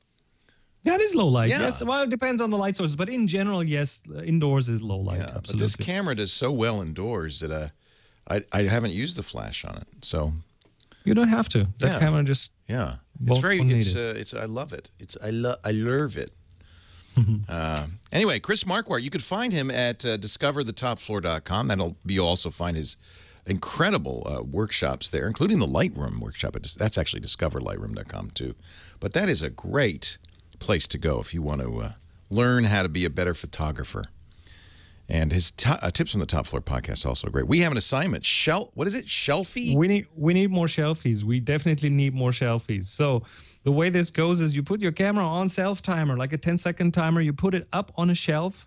That is low light, yes. Well, it depends on the light sources, but in general, yes, indoors is low light, absolutely. But this camera does so well indoors that I haven't used the flash on it, so. You don't have to. That camera just it's very, I love it. I love it. Anyway, Chris Marquardt, you could find him at discoverthetopfloor.com. You'll also find his incredible workshops there, including the Lightroom workshop. That's actually discoverlightroom.com too. But that is a great place to go if you want to learn how to be a better photographer. And his tips from the Top Floor podcast are also great. We have an assignment. What is it? Shelfie? We need more shelfies. We definitely need more shelfies. So the way this goes is you put your camera on self-timer, like a 10-second timer. You put it up on a shelf,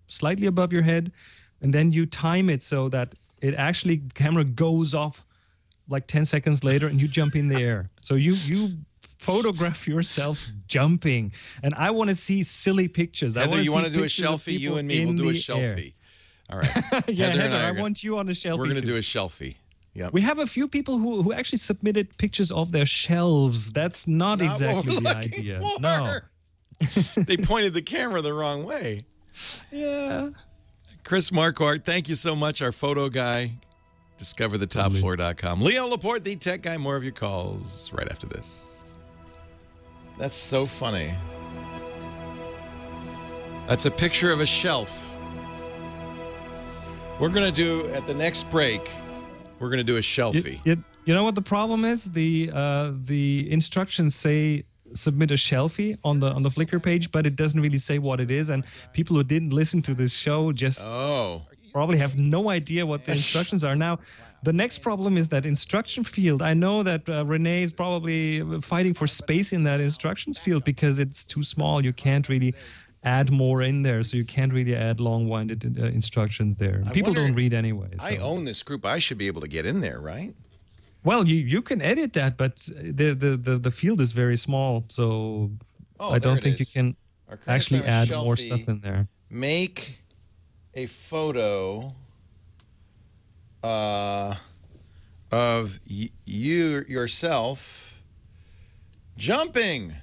slightly above your head, and then you time it so that the camera goes off like 10 seconds later, and you jump in the air. So you photograph yourself jumping, and I want to see silly pictures. Heather, you want to do a shelfie? You and me will do a shelfie. All right. Heather, I want you on a shelfie. We're going to do a shelfie. Yep. We have a few people who actually submitted pictures of their shelves. That's not exactly the idea. No. They pointed the camera the wrong way. Yeah. Chris Marquardt, thank you so much, our photo guy. DiscoverTheTopFloor.com. Leo Laporte, the tech guy. More of your calls right after this. That's so funny. That's a picture of a shelf. We're going to do, at the next break, we're going to do a shelfie. You know what the problem is? The instructions say submit a shelfie on the Flickr page, but it doesn't really say what it is. And people who didn't listen to this show just probably have no idea what the instructions are. Now, the next problem is that instruction field. I know that Renee is probably fighting for space in that instructions field because it's too small. You can't really add more in there, so you can't really add long-winded instructions there. People don't read anyway. So. I own this group. I should be able to get in there, right? Well, you can edit that, but the field is very small, so I don't think you can actually add more stuff in there. Make a photo of you yourself jumping.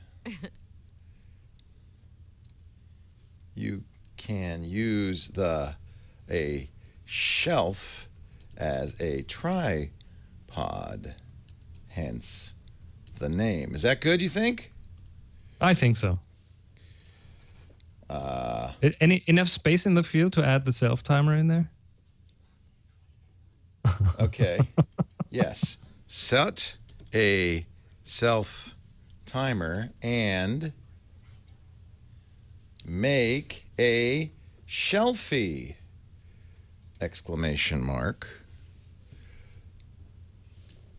You can use a shelf as a tripod, hence the name. Is that good, you think? I think so. Enough space in the field to add the self-timer in there? Okay. Yes. Set a self-timer and make a shelfie! Exclamation mark.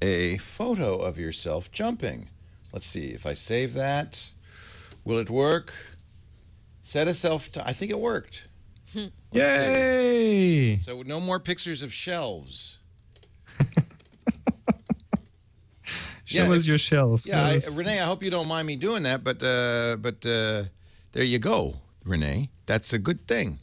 A photo of yourself jumping. Let's see if I save that. Will it work? Set a I think it worked. Yay! See. So no more pictures of shelves. Show us your shelves. Yeah, Renee, I hope you don't mind me doing that, but there you go. Renee. That's a good thing.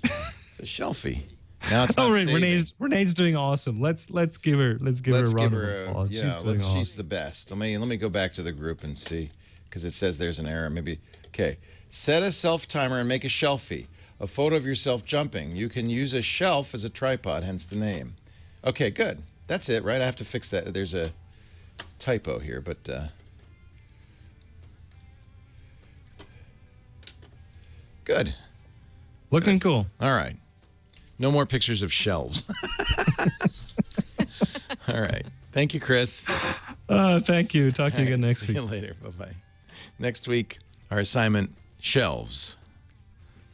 It's a shelfie. Now it's not Oh, saving. Renee's doing awesome. Let's give her a round of applause. Yeah, She's doing awesome. she's the best. Let me go back to the group and see, because it says there's an error. Maybe okay. Set a self timer and make a shelfie. A photo of yourself jumping. You can use a shelf as a tripod, hence the name. Okay, good. That's it, right? I have to fix that. There's a typo here, but good. Looking cool. All right. No more pictures of shelves. All right. Thank you, Chris. Thank you. Talk to you again next See week. you later. Bye-bye. Next week, our assignment, shelves.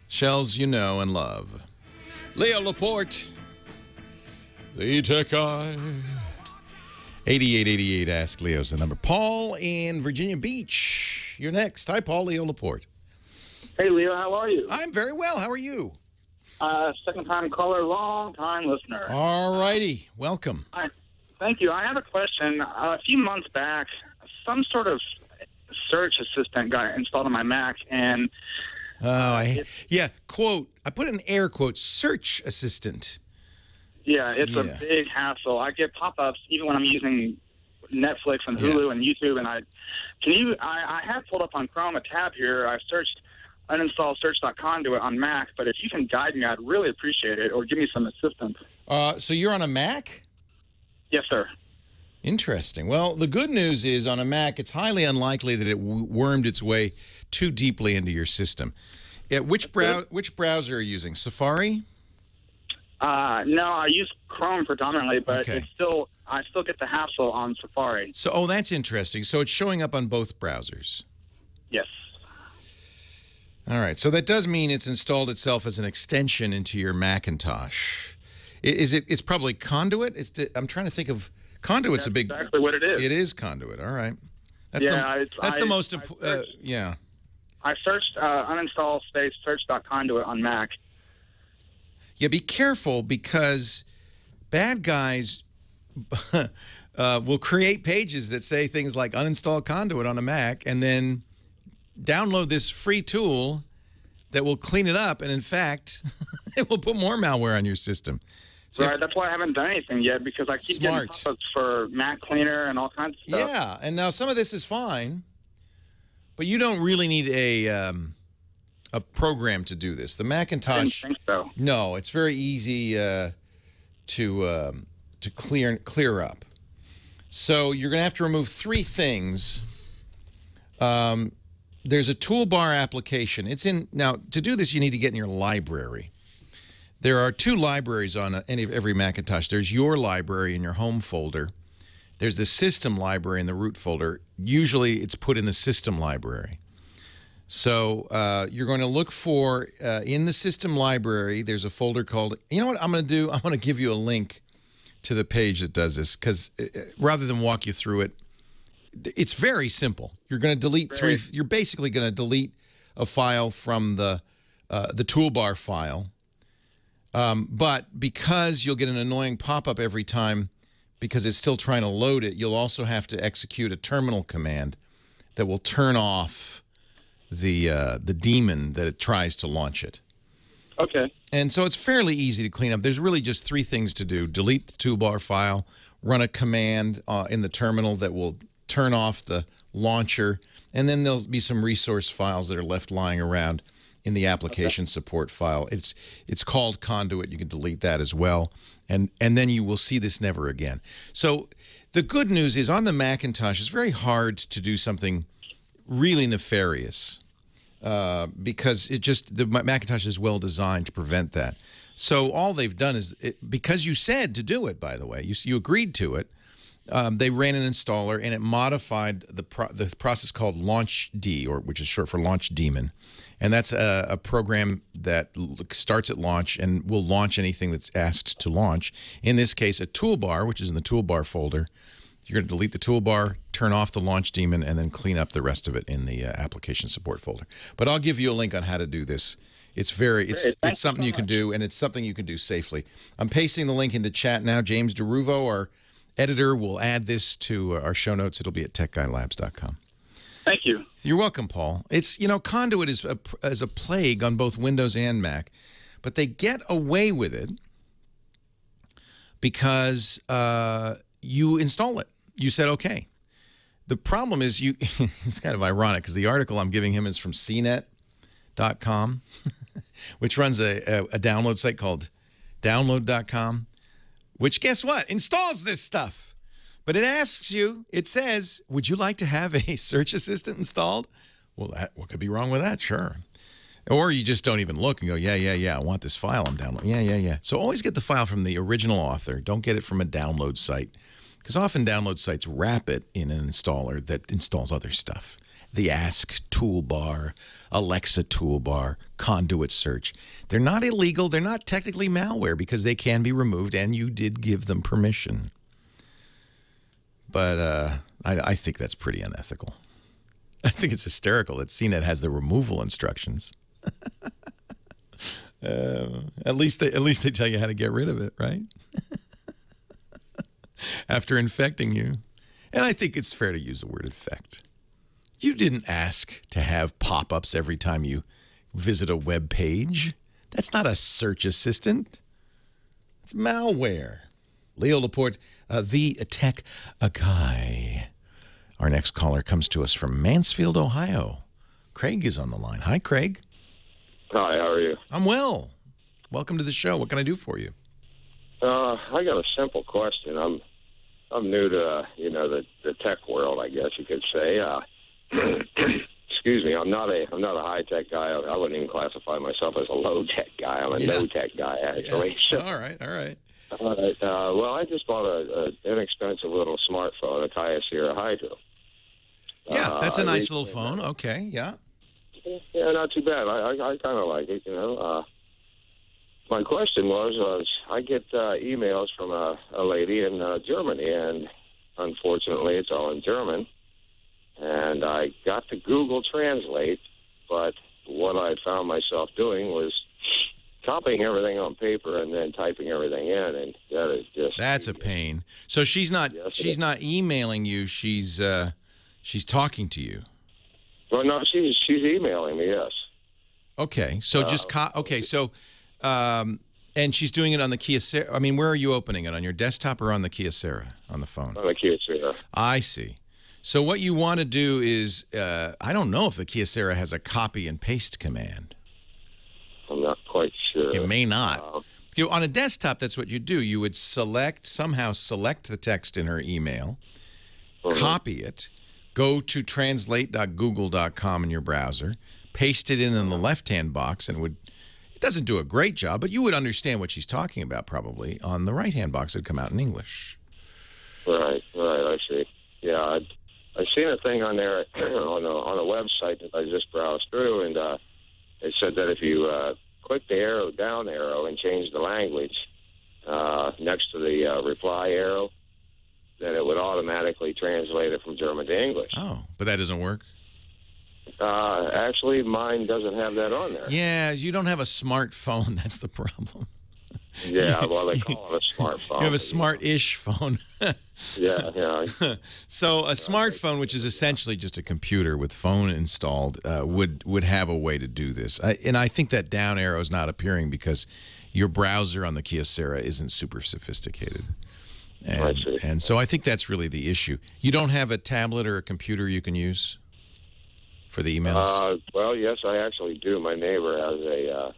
Shelves you know and love. Leo Laporte, the Tech Guy. 8888, Ask Leo's the number. Paul in Virginia Beach. You're next. Hi, Paul. Leo Laporte. Hey, Leo, how are you? I'm very well. How are you? Second-time caller, long-time listener. All righty. Welcome. Thank you. I have a question. A few months back, some sort of search assistant got installed on my Mac, and quote. I put in air quotes, search assistant. Yeah, it's a big hassle. I get pop-ups even when I'm using Netflix and Hulu and YouTube, and I have pulled up on Chrome a tab here. I searched uninstall search.conduit on Mac, but if you can guide me, I'd really appreciate it, or give me some assistance. So you're on a Mac? Yes, sir. Interesting. Well, the good news is on a Mac, it's highly unlikely that it wormed its way too deeply into your system. Which browser are you using? Safari? No, I use Chrome predominantly, but I still get the hassle on Safari. So, that's interesting. So it's showing up on both browsers. Yes. All right. So that does mean it's installed itself as an extension into your Macintosh. It's probably Conduit? I'm trying to think of... Conduit's That's exactly what it is. It is Conduit. All right. That's the most important... yeah. I searched uninstall space search.conduit on Mac. Yeah, be careful, because bad guys will create pages that say things like uninstall Conduit on a Mac and then download this free tool that will clean it up. And in fact, it will put more malware on your system. So right, that's why I haven't done anything yet, because I keep getting pop-ups for Mac Cleaner and all kinds of stuff. Yeah, and now some of this is fine, but you don't really need a program to do this. The Macintosh. I didn't think so. No, it's very easy to clear up. So you're going to have to remove 3 things. There's a toolbar application. Now, to do this, you need to get in your library. There are 2 libraries on every Macintosh. There's your library in your home folder. There's the system library in the root folder. Usually, it's put in the system library. So you're going to look for, in the system library, there's a folder called, you know what I'm going to do? I'm going to give you a link to the page that does this, because rather than walk you through it, it's very simple. You're going to delete 3. You're basically going to delete a file from the toolbar file. But because you'll get an annoying pop-up every time because it's still trying to load it, you'll also have to execute a terminal command that will turn off the daemon that it tries to launch it. Okay. And so it's fairly easy to clean up. There's really just 3 things to do. Delete the toolbar file, run a command in the terminal that will turn off the launcher, and then there'll be some resource files that are left lying around in the application support file. It's called Conduit. You can delete that as well. And then you will see this never again. So the good news is on the Macintosh, it's very hard to do something really nefarious because the Macintosh is well designed to prevent that. So all they've done is, because you said to do it, by the way, you agreed to it, they ran an installer and it modified the process called LaunchD, which is short for Launch Daemon. And that's a program that starts at launch and will launch anything that's asked to launch. In this case, a toolbar, which is in the toolbar folder. You're going to delete the toolbar, turn off the launch daemon, and then clean up the rest of it in the application support folder. But I'll give you a link on how to do this. It's something you can do, and it's something you can do safely. I'm pasting the link into chat now. James DeRuvo, our editor, will add this to our show notes. It'll be at techguylabs.com. Thank you. You're welcome, Paul. It's, Conduit is a plague on both Windows and Mac, but they get away with it because you install it. You said okay. The problem is it's kind of ironic because the article I'm giving him is from CNET.com, which runs a download site called download.com, which, guess what, installs this stuff. But it asks you, it says, would you like to have a search assistant installed? Well, what could be wrong with that? Sure. Or you just don't even look and go, yeah, I want this file I'm downloading. Yeah. So always get the file from the original author. Don't get it from a download site. Because often download sites wrap it in an installer that installs other stuff. The Ask toolbar, Alexa toolbar, Conduit search. They're not illegal. They're not technically malware because they can be removed, and you did give them permission. But I think that's pretty unethical. I think it's hysterical that CNET has the removal instructions. At least they tell you how to get rid of it, right? After infecting you. And I think it's fair to use the word infect. You didn't ask to have pop-ups every time you visit a web page. That's not a search assistant. It's malware. Leo Laporte, the tech guy. Our next caller comes to us from Mansfield, Ohio. Craig is on the line. Hi, Craig. Hi, how are you? I'm well. Welcome to the show. What can I do for you? I got a simple question. I'm new to the tech world, I guess you could say. Excuse me. I'm not a high tech guy. I wouldn't even classify myself as a low tech guy. I'm a no tech guy, actually. Yeah. All right. Well, I just bought an inexpensive little smartphone, a Kyocera Hydro. Yeah, that's a nice little phone. Okay, yeah. Yeah, not too bad. I kind of like it, My question was I get emails from a lady in Germany, and unfortunately it's all in German. And I got to Google Translate, but what I found myself doing was copying everything on paper and then typing everything in, and that is just... That's a pain. So she's not emailing you, she's talking to you. Well, no, she's emailing me, yes. Okay, so and she's doing it on the Kyocera. I mean, where are you opening it? On your desktop or on the Kyocera, on the phone? On the Kyocera. I see. So what you want to do is, I don't know if the Kyocera has a copy and paste command. I'm not quite sure. It may not. On a desktop, that's what you do. You would somehow select the text in her email, copy it, go to translate.google.com in your browser, paste it in the left-hand box, and it doesn't do a great job, but you would understand what she's talking about probably. On the right-hand box, it'd come out in English. Right, I see. Yeah, I seen a thing on there on a website that I just browsed through, and it said that if you click the down arrow and change the language next to the reply arrow, then it would automatically translate it from German to English. Oh, but that doesn't work? Actually, mine doesn't have that on there. Yeah, you don't have a smartphone. That's the problem. Yeah, well, they call it a smartphone. You have a smart-ish phone. Yeah. So a smartphone, which is essentially just a computer with phone installed, would have a way to do this. And I think that down arrow is not appearing because your browser on the Kyocera isn't super sophisticated. And so I think that's really the issue. You don't have a tablet or a computer you can use for the emails? Well, yes, I actually do. My neighbor has a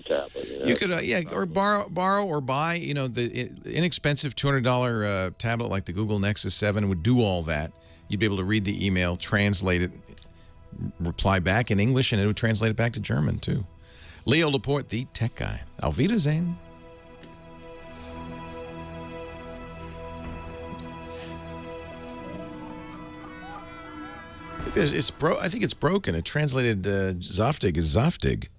tablet. You could, or borrow or buy, the inexpensive $200 tablet like the Google Nexus 7 would do all that. You'd be able to read the email, translate it, reply back in English, and it would translate it back to German, too. Leo Laporte, the tech guy. Auf Wiedersehen. I think it's broken. It translated Zoftig as Zoftig.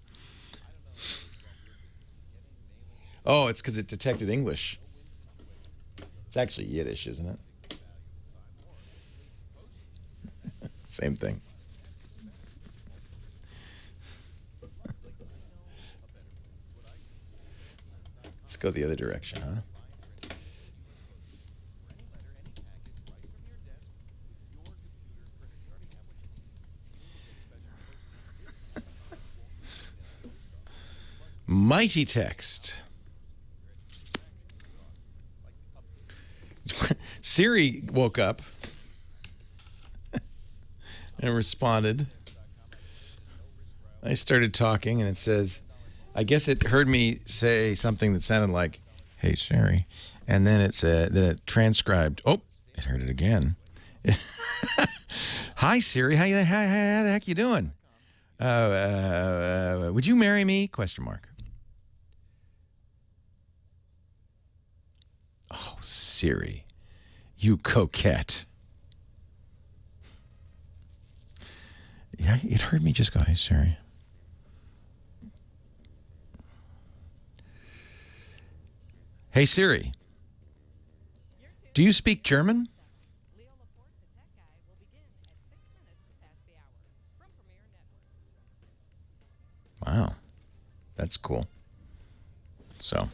Oh, it's because it detected English. It's actually Yiddish, isn't it? Same thing. Let's go the other direction, huh? mighty text. Siri woke up and responded. I started talking, and it says, I guess it heard me say something that sounded like, "Hey, Siri," and then it said, then it transcribed. Oh, it heard it again. "Hi, Siri. How the heck you doing? Would you marry me? Question mark. Oh, Siri, you coquette. Yeah, it heard me just go, "Hey, Siri." Hey, Siri, do you speak German? Wow, that's cool. So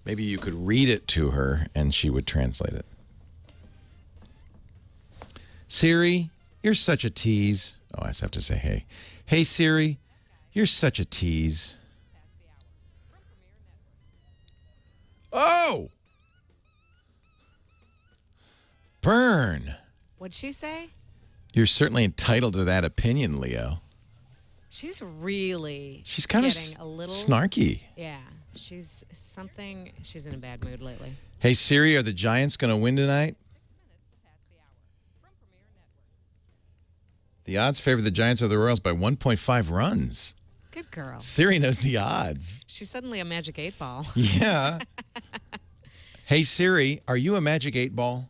maybe you could read it to her and she would translate it. Siri, you're such a tease. Oh, I just have to say hey. Hey, Siri, you're such a tease. Oh! Burn. What'd she say? You're certainly entitled to that opinion, Leo. She's really She's kind of getting a little snarky. Yeah, she's something. She's in a bad mood lately. Hey, Siri, are the Giants going to win tonight? The odds favor the Giants over the Royals by 1.5 runs. Good girl. Siri knows the odds. She's suddenly a magic 8-ball. Yeah. Hey, Siri, are you a magic 8-ball?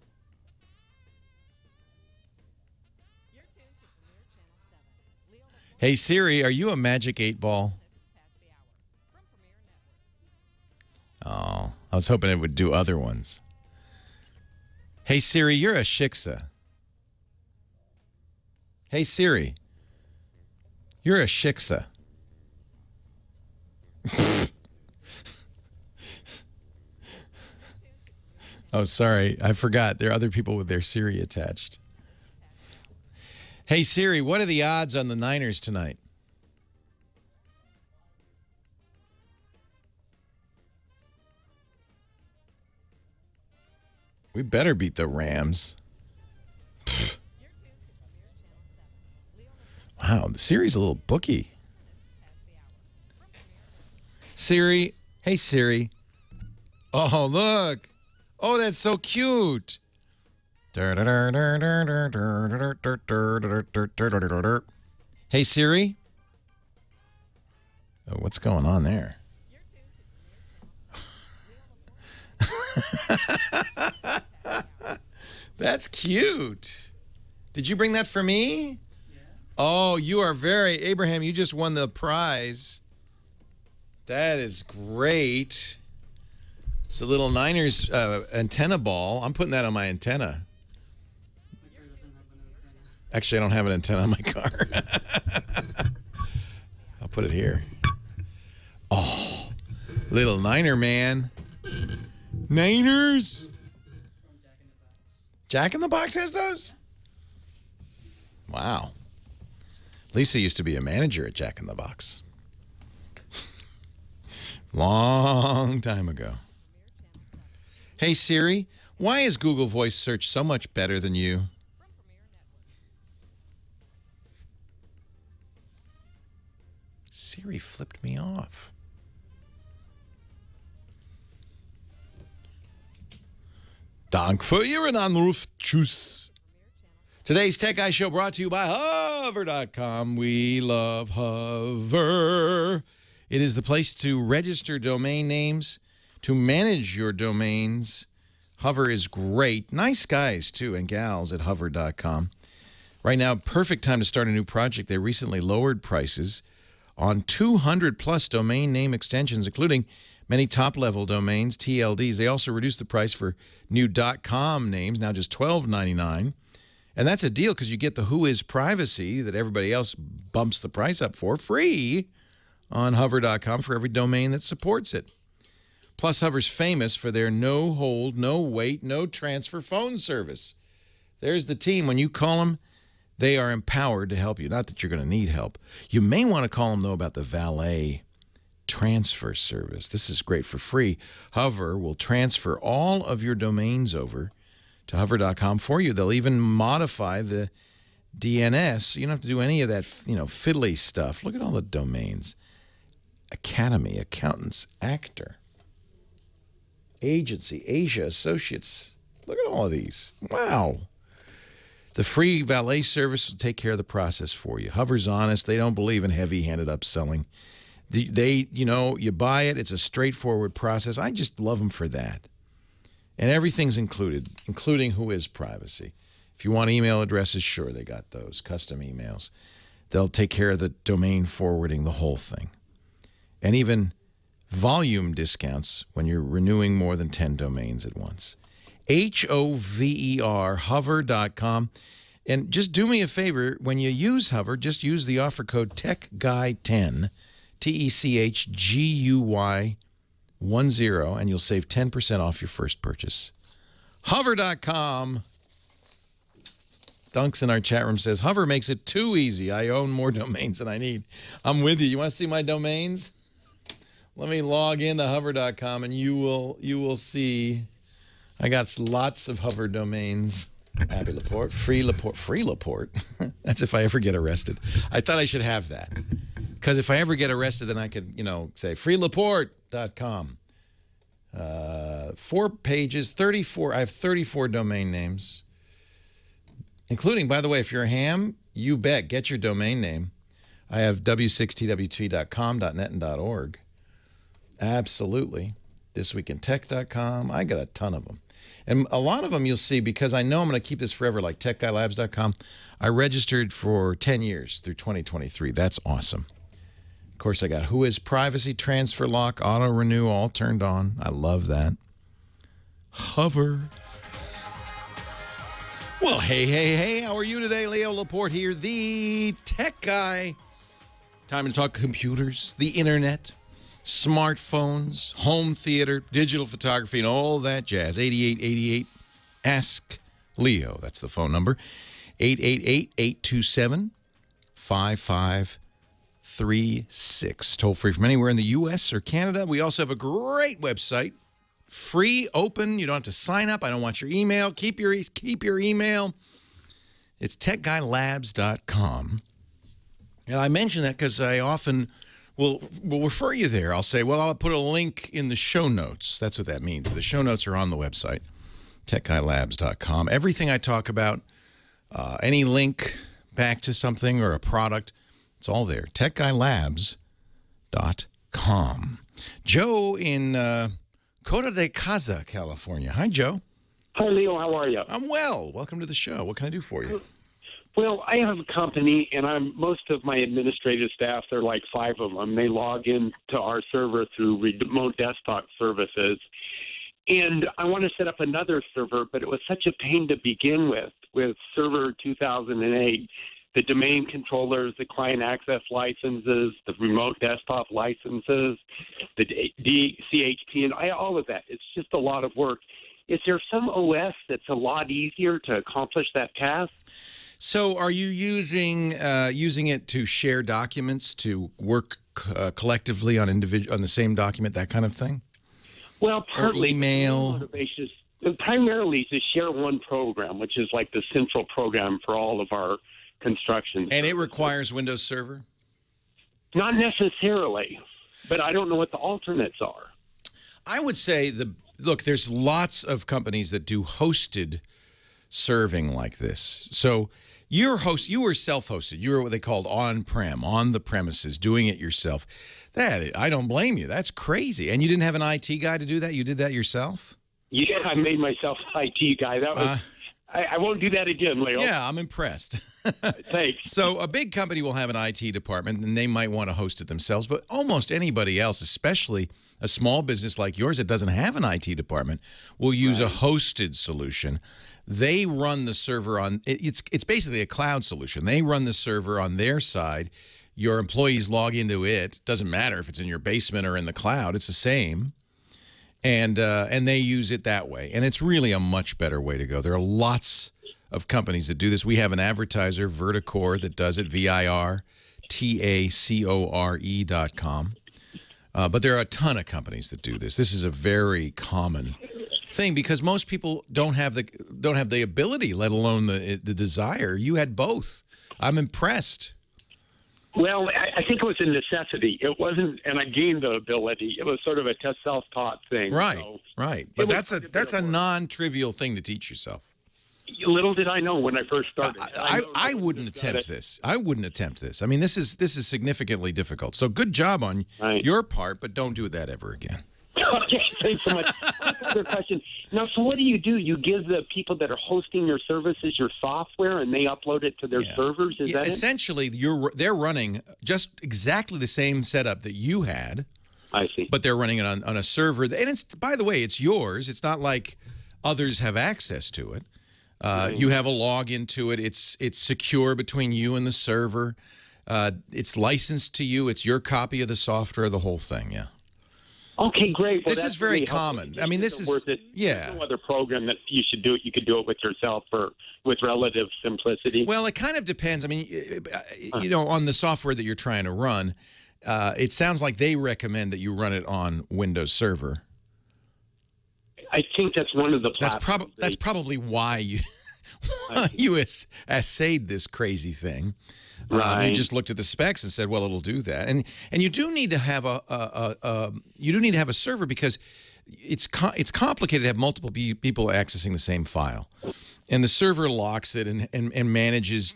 Hey, Siri, are you a magic 8-ball? Oh, I was hoping it would do other ones. Hey, Siri, you're a shiksa. Hey, Siri, you're a shiksa. Oh, sorry. I forgot. There are other people with their Siri attached. Hey, Siri, what are the odds on the Niners tonight? We better beat the Rams. Pfft. Wow, the Siri's a little booky. Siri, hey, Siri. Oh, look. Oh, that's so cute. Hey, Siri. Oh, what's going on there? That's cute. Did you bring that for me? Yeah. Oh, you are very... Abraham, you just won the prize. That is great. It's a little Niners antenna ball. I'm putting that on my antenna. Actually, I don't have an antenna on my car. I'll put it here. Oh, little Niner man. Niners? Jack in the Box has those? Wow. Lisa used to be a manager at Jack in the Box. Long time ago. Hey, Siri, why is Google Voice Search so much better than you? Siri flipped me off. Dank für Ihren Anruf. Tschüss. Today's Tech Guy Show brought to you by Hover.com. We love Hover. It is the place to register domain names, to manage your domains. Hover is great. Nice guys, too, and gals at Hover.com. Right now, perfect time to start a new project. They recently lowered prices on 200-plus domain name extensions, including many top-level domains, TLDs. They also reduced the price for new .com names, now just $12.99. And that's a deal because you get the Whois privacy that everybody else bumps the price up for free on Hover.com for every domain that supports it. Plus, Hover's famous for their no-hold, no-wait, no-transfer phone service. There's the team. When you call them, they are empowered to help you. Not that you're going to need help. You may want to call them, though, about the valet transfer service. This is great for free. Hover will transfer all of your domains over to hover.com for you. They'll even modify the DNS. You don't have to do any of that, fiddly stuff. Look at all the domains. Academy, accountants, actor, agency, Asia, associates. Look at all of these. Wow. The free valet service will take care of the process for you. Hover's honest. They don't believe in heavy-handed upselling. You buy it. It's a straightforward process. I just love them for that. And everything's included, including Whois Privacy. If you want email addresses, sure, they got those, custom emails. They'll take care of the domain forwarding, the whole thing. And even volume discounts when you're renewing more than 10 domains at once. HOVER, hover.com. And just do me a favor, when you use Hover, just use the offer code TechGuy10, TECHGUY10, and you'll save 10% off your first purchase. Hover.com. Dunks in our chat room says, Hover makes it too easy. I own more domains than I need. I'm with you. You want to see my domains? Let me log into hover.com and you will see I got lots of Hover domains. Abby Laporte, free Laporte. That's if I ever get arrested. I thought I should have that. Because if I ever get arrested, then I could, say freelaporte.com. 4 pages, 34. I have 34 domain names. Including, by the way, if you're a ham, you bet, get your domain name. I have w6twt.com, .net, and .org. Absolutely. thisweekintech.com. I got a ton of them. And a lot of them you'll see, because I know I'm going to keep this forever, like techguylabs.com. I registered for 10 years through 2023. That's awesome. Of course, I got Whois Privacy, Transfer Lock, Auto Renew, all turned on. I love that. Hover. Well, hey, how are you today? Leo Laporte here, the tech guy. Time to talk computers, the internet, smartphones, home theater, digital photography, and all that jazz. 8888 Ask Leo. That's the phone number. 888-827-5536. Toll free from anywhere in the U.S. or Canada. We also have a great website. Free, open. You don't have to sign up. I don't want your email. Keep your email. It's techguylabs.com. And I mention that because I often will refer you there. I'll say, well, I'll put a link in the show notes. That's what that means. The show notes are on the website, techguylabs.com. Everything I talk about, any link back to something or a product, it's all there. techguylabs.com. Joe in Costa de Casa, California. Hi, Joe. Hi, Leo. How are you? I'm well. Welcome to the show. What can I do for you? Well, I have a company, and most of my administrative staff, there are like 5 of them. They log in to our server through remote desktop services. And I want to set up another server, but it was such a pain to begin with Server 2008. The domain controllers, the client access licenses, the remote desktop licenses, the DCHP, and all of that. It's just a lot of work. Is there some OS that's a lot easier to accomplish that task? So are you using it to share documents, to work collectively on the same document, that kind of thing? Well, partly. Or email. Motivation is primarily to share one program, which is like the central program for all of our construction. And it requires Windows Server? Not necessarily, but I don't know what the alternates are. I would say, look, there's lots of companies that do hosted serving like this. So you were self-hosted. You were what they called on-prem, on the premises, doing it yourself. I don't blame you. That's crazy. And you didn't have an IT guy to do that? You did that yourself? Yeah, I made myself an IT guy. That was... I won't do that again, Leo. Yeah, I'm impressed. Thanks. So a big company will have an IT department, and they might want to host it themselves. But almost anybody else, especially a small business like yours that doesn't have an IT department, will use a hosted solution. They run the server on – it's basically a cloud solution. They run the server on their side. Your employees log into it. Doesn't matter if it's in your basement or in the cloud. It's the same. And they use it that way. And it's really a much better way to go. There are lots of companies that do this. We have an advertiser, Verticore, that does it, VIRTACORE.com. But there are a ton of companies that do this. This is a very common thing because most people don't have the ability, let alone the desire. You had both. I'm impressed. Well, I think it was a necessity. It wasn't, and I gained the ability. It was sort of a self-taught thing. Right, so right. But that's a non-trivial thing to teach yourself. Little did I know when I first started. I wouldn't attempt this. I wouldn't attempt this. I mean, this is significantly difficult. So good job on your part, but don't do that ever again. Okay, thanks so much. Another question. Now, so what do? You give the people that are hosting your services your software, and they upload it to their servers? Is that essentially they're running just exactly the same setup that you had. I see. But they're running it on a server, and it's, by the way, it's yours. It's not like others have access to it. You have a login to it. It's secure between you and the server. It's licensed to you. It's your copy of the software, the whole thing. Yeah. Okay, great. Well, this is very common. I mean, this is worth it. Yeah. There's no other program that you should do it. You could do it with yourself or with relative simplicity. Well, it kind of depends. I mean, you know, on the software that you're trying to run, it sounds like they recommend that you run it on Windows Server. I think that's one of the platforms. That's probably why you essayed this crazy thing. You just looked at the specs and said, "Well, it'll do that." And you do need to have a server because it's complicated to have multiple people accessing the same file, and the server locks it and manages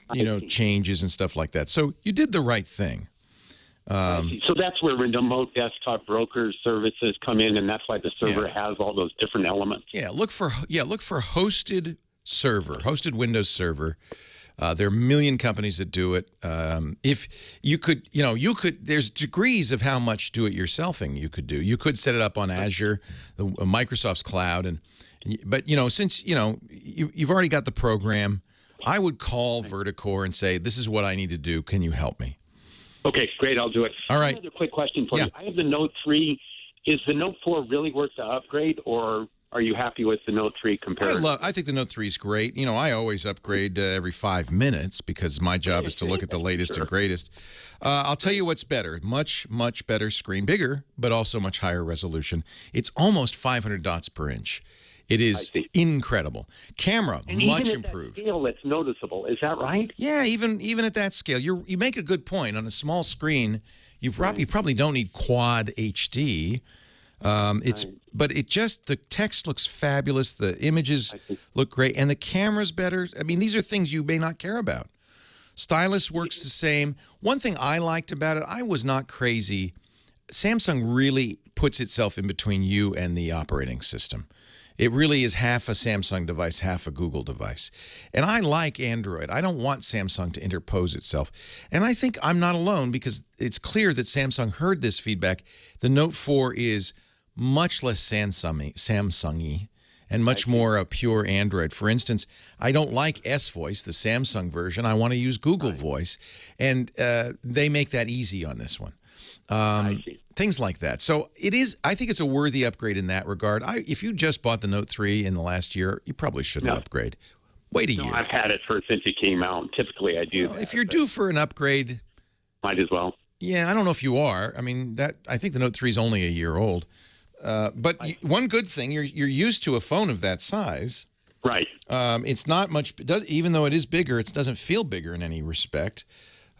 changes and stuff like that. So you did the right thing. So that's where remote desktop broker services come in, and that's why the server has all those different elements. Yeah, look for hosted server, hosted Windows Server. There are a million companies that do it. If you could, there's degrees of how much do-it-yourselfing you could do. You could set it up on Azure, Microsoft's cloud, but since you've already got the program, I would call Vertacor and say, "This is what I need to do. Can you help me?" Okay, great. I'll do it. All right. Another quick question for you. I have the Note 3. Is the Note 4 really worth the upgrade, or are you happy with the Note 3 compared? I think the Note 3 is great. I always upgrade every 5 minutes because my job is to look at the latest and greatest. I'll tell you what's better. Much, much better screen. Bigger, but also much higher resolution. It's almost 500 dots per inch. It is incredible. Camera, much improved. At that scale, it's noticeable. Is that right? Yeah, even at that scale. You make a good point. On a small screen, you probably don't need quad HD. But the text looks fabulous. The images look great, and the camera's better. I mean, these are things you may not care about. Stylus works the same. One thing I liked about it, I was not crazy. Samsung really puts itself in between you and the operating system. It really is half a Samsung device, half a Google device. And I like Android. I don't want Samsung to interpose itself. And I think I'm not alone because it's clear that Samsung heard this feedback. The Note 4 is much less Samsung-y and much more a pure Android. For instance, I don't like S-Voice, the Samsung version. I want to use Google Voice. And they make that easy on this one. Things like that. So I think it's a worthy upgrade in that regard. If you just bought the Note 3 in the last year, you probably shouldn't upgrade. Wait a year. I've had it since it came out. Typically, I do. If you're due for an upgrade, might as well. Yeah, I don't know if you are. I mean, I think the Note 3 is only a year old. But one good thing, you're used to a phone of that size. Right. It's not much. Even though it is bigger, it doesn't feel bigger in any respect.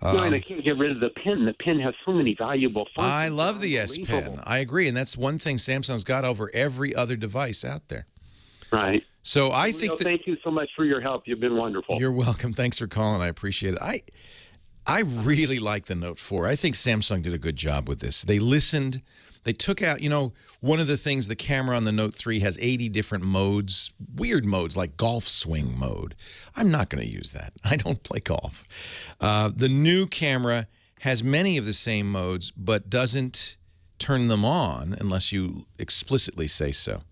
No, and I can't get rid of the pen. The pen has so many valuable functions. I love the S Pen. I agree, and that's one thing Samsung's got over every other device out there. Right. So I think that, thank you so much for your help. You've been wonderful. You're welcome. Thanks for calling. I appreciate it. I really like the Note 4. I think Samsung did a good job with this. They listened. They took out, one of the things, the camera on the Note 3 has 80 different modes, weird modes like golf swing mode. I'm not going to use that. I don't play golf. The new camera has many of the same modes, but doesn't turn them on unless you explicitly say so.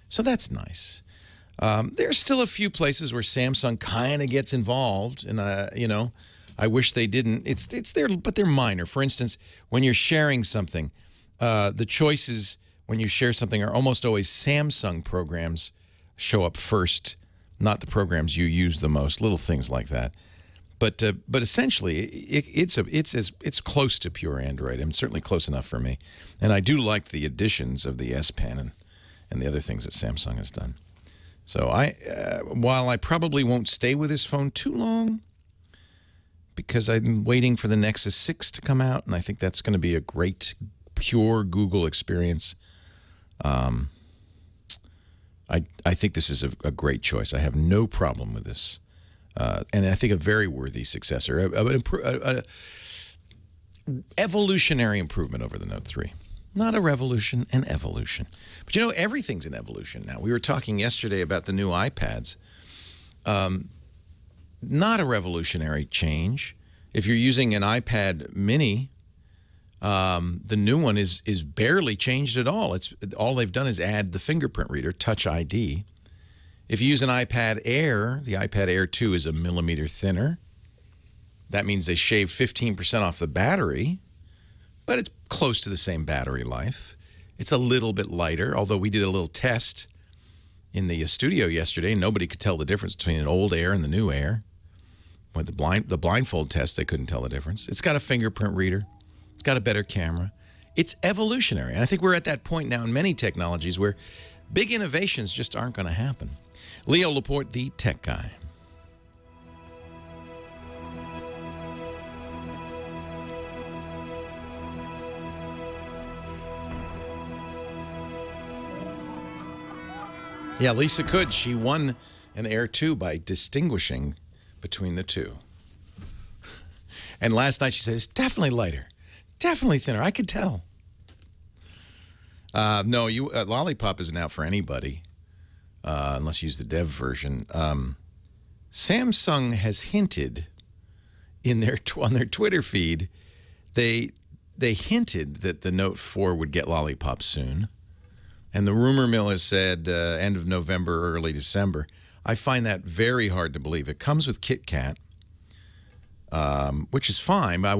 So that's nice. There's still a few places where Samsung kind of gets involved, and, I wish they didn't. It's there, but they're minor. For instance, when you're sharing something, the choices when you share something are almost always Samsung programs show up first, not the programs you use the most, little things like that. But essentially, it's close to pure Android. And certainly close enough for me. And I do like the additions of the S Pen and the other things that Samsung has done. So while I probably won't stay with this phone too long, because I'm waiting for the Nexus 6 to come out, and I think that's going to be a great, pure Google experience. I think this is a great choice. I have no problem with this. And I think a very worthy successor, a evolutionary improvement over the Note 3. Not a revolution, an evolution. But you know, everything's an evolution now. We were talking yesterday about the new iPads. Not a revolutionary change. If you're using an iPad mini, the new one is barely changed at all. All they've done is add the fingerprint reader, Touch ID. If you use an iPad Air, the iPad Air 2 is 1 millimeter thinner. That means they shaved 15% off the battery, but it's close to the same battery life. It's a little bit lighter, although we did a little test in the studio yesterday. Nobody could tell the difference between an old Air and the new Air. With the blindfold test, they couldn't tell the difference. It's got a fingerprint reader. It's got a better camera. It's evolutionary. And I think we're at that point now in many technologies where big innovations just aren't going to happen. Leo Laporte, the tech guy. Yeah, Lisa could. She won an Air 2 by distinguishing between the two. And last night she says, definitely lighter, definitely thinner. I could tell. No, Lollipop isn't out for anybody unless you use the dev version. Samsung has hinted in on their Twitter feed, they hinted that the Note 4 would get Lollipop soon. And the rumor mill has said end of November, early December. I find that very hard to believe. It comes with KitKat, which is fine. I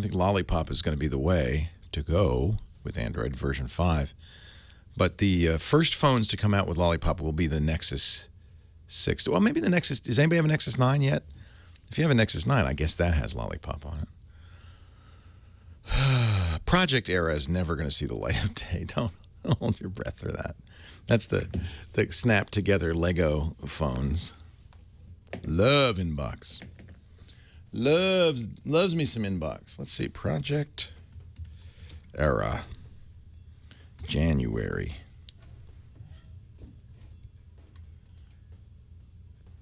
think Lollipop is going to be the way to go with Android version 5. But the first phones to come out with Lollipop will be the Nexus 6. Well, maybe the Nexus. Does anybody have a Nexus 9 yet? If you have a Nexus 9, I guess that has Lollipop on it. Project Era is never going to see the light of day. Don't hold your breath for that. That's the snap together Lego phones. Love Inbox. Loves me some Inbox. Let's see. Project Era. January.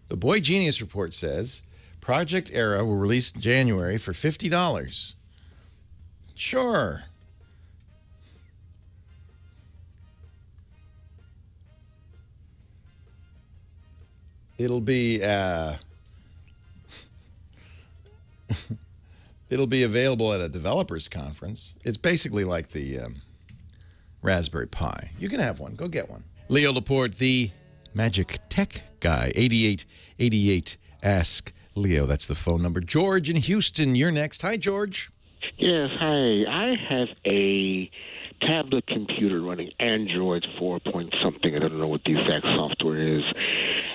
The Boy Genius report says Project Era will release in January for $50. Sure. It'll be available at a developers conference. It's basically like the Raspberry Pi. You can have one. Go get one. Leo Laporte, the Magic Tech Guy. 8888 Ask Leo. That's the phone number. George in Houston, you're next. Hi, George. Yes, hi. I have a tablet computer running Android 4 point something. I don't know what the exact software is.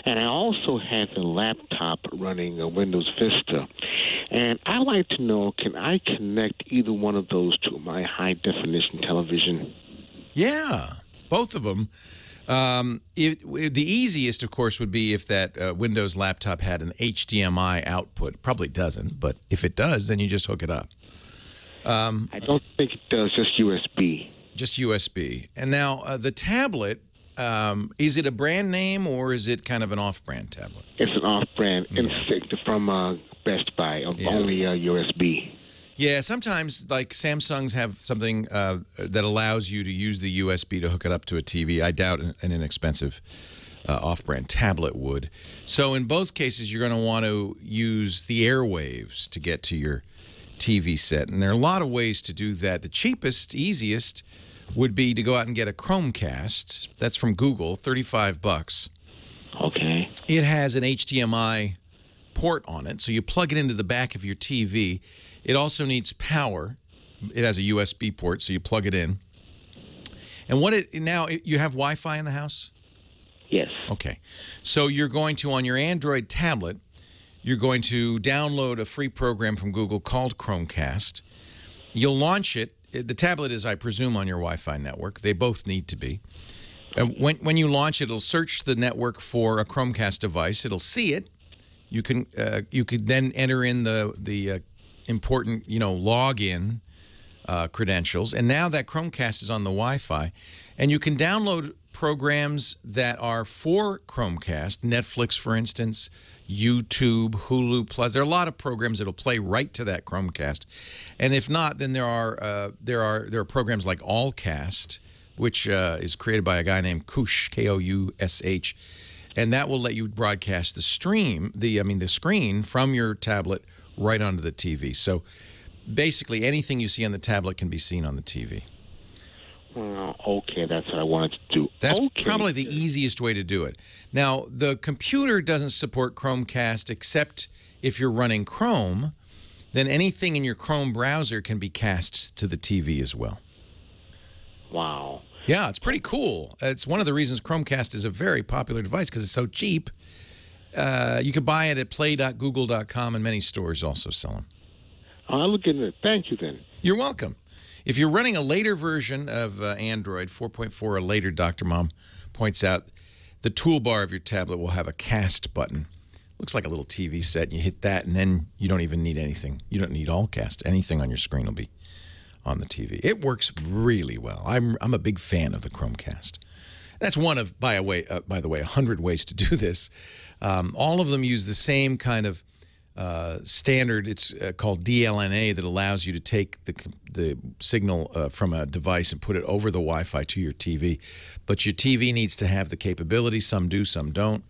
And I also have a laptop running a Windows Vista. And I'd like to know, can I connect either one of those to my high-definition television? Yeah, both of them. The easiest, of course, would be if that Windows laptop had an HDMI output. Probably doesn't, but if it does, then you just hook it up. I don't think it does, just USB. Just USB. And now the tablet, is it a brand name or is it kind of an off-brand tablet? It's an off-brand Instinct from Best Buy, only USB. Yeah, sometimes like Samsungs have something that allows you to use the USB to hook it up to a TV. I doubt an inexpensive off-brand tablet would. So in both cases, you're going to want to use the airwaves to get to your TV set. And there are a lot of ways to do that. The cheapest, easiest would be to go out and get a Chromecast. That's from Google, $35. Okay. It has an HDMI port on it, so you plug it into the back of your TV. It also needs power. It has a USB port, so you plug it in. And now you have Wi-Fi in the house? Yes. Okay. So you're going to, on your Android tablet, you're going to download a free program from Google called Chromecast. You'll launch it. The tablet is, I presume, on your Wi-Fi network. They both need to be. When you launch it, it'll search the network for a Chromecast device. It'll see it. You can then enter in the important login credentials, and now that Chromecast is on the Wi-Fi, and you can download programs that are for Chromecast, Netflix, for instance, YouTube, Hulu Plus. There are a lot of programs that'll play right to that Chromecast, and if not, then there are programs like Allcast, which is created by a guy named Koush, K-O-U-S-H, and that will let you broadcast the screen from your tablet right onto the TV. So basically, anything you see on the tablet can be seen on the TV. Well, okay, that's what I wanted to do. That's probably the easiest way to do it. Now, the computer doesn't support Chromecast except if you're running Chrome. Then anything in your Chrome browser can be cast to the TV as well. Wow. Yeah, it's pretty cool. It's one of the reasons Chromecast is a very popular device, because it's so cheap. You can buy it at play.google.com, and many stores also sell them. I'll look into it. Thank you, then. You're welcome. If you're running a later version of Android, 4.4 or later, Dr. Mom points out, the toolbar of your tablet will have a cast button. Looks like a little TV set, and you hit that, and then you don't even need anything. You don't need Allcast. Anything on your screen will be on the TV. It works really well. I'm a big fan of the Chromecast. That's one of, by the way, 100 ways to do this. All of them use the same kind of standard. It's called DLNA, that allows you to take the signal from a device and put it over the Wi-Fi to your TV. But your TV needs to have the capability. Some do, some don't.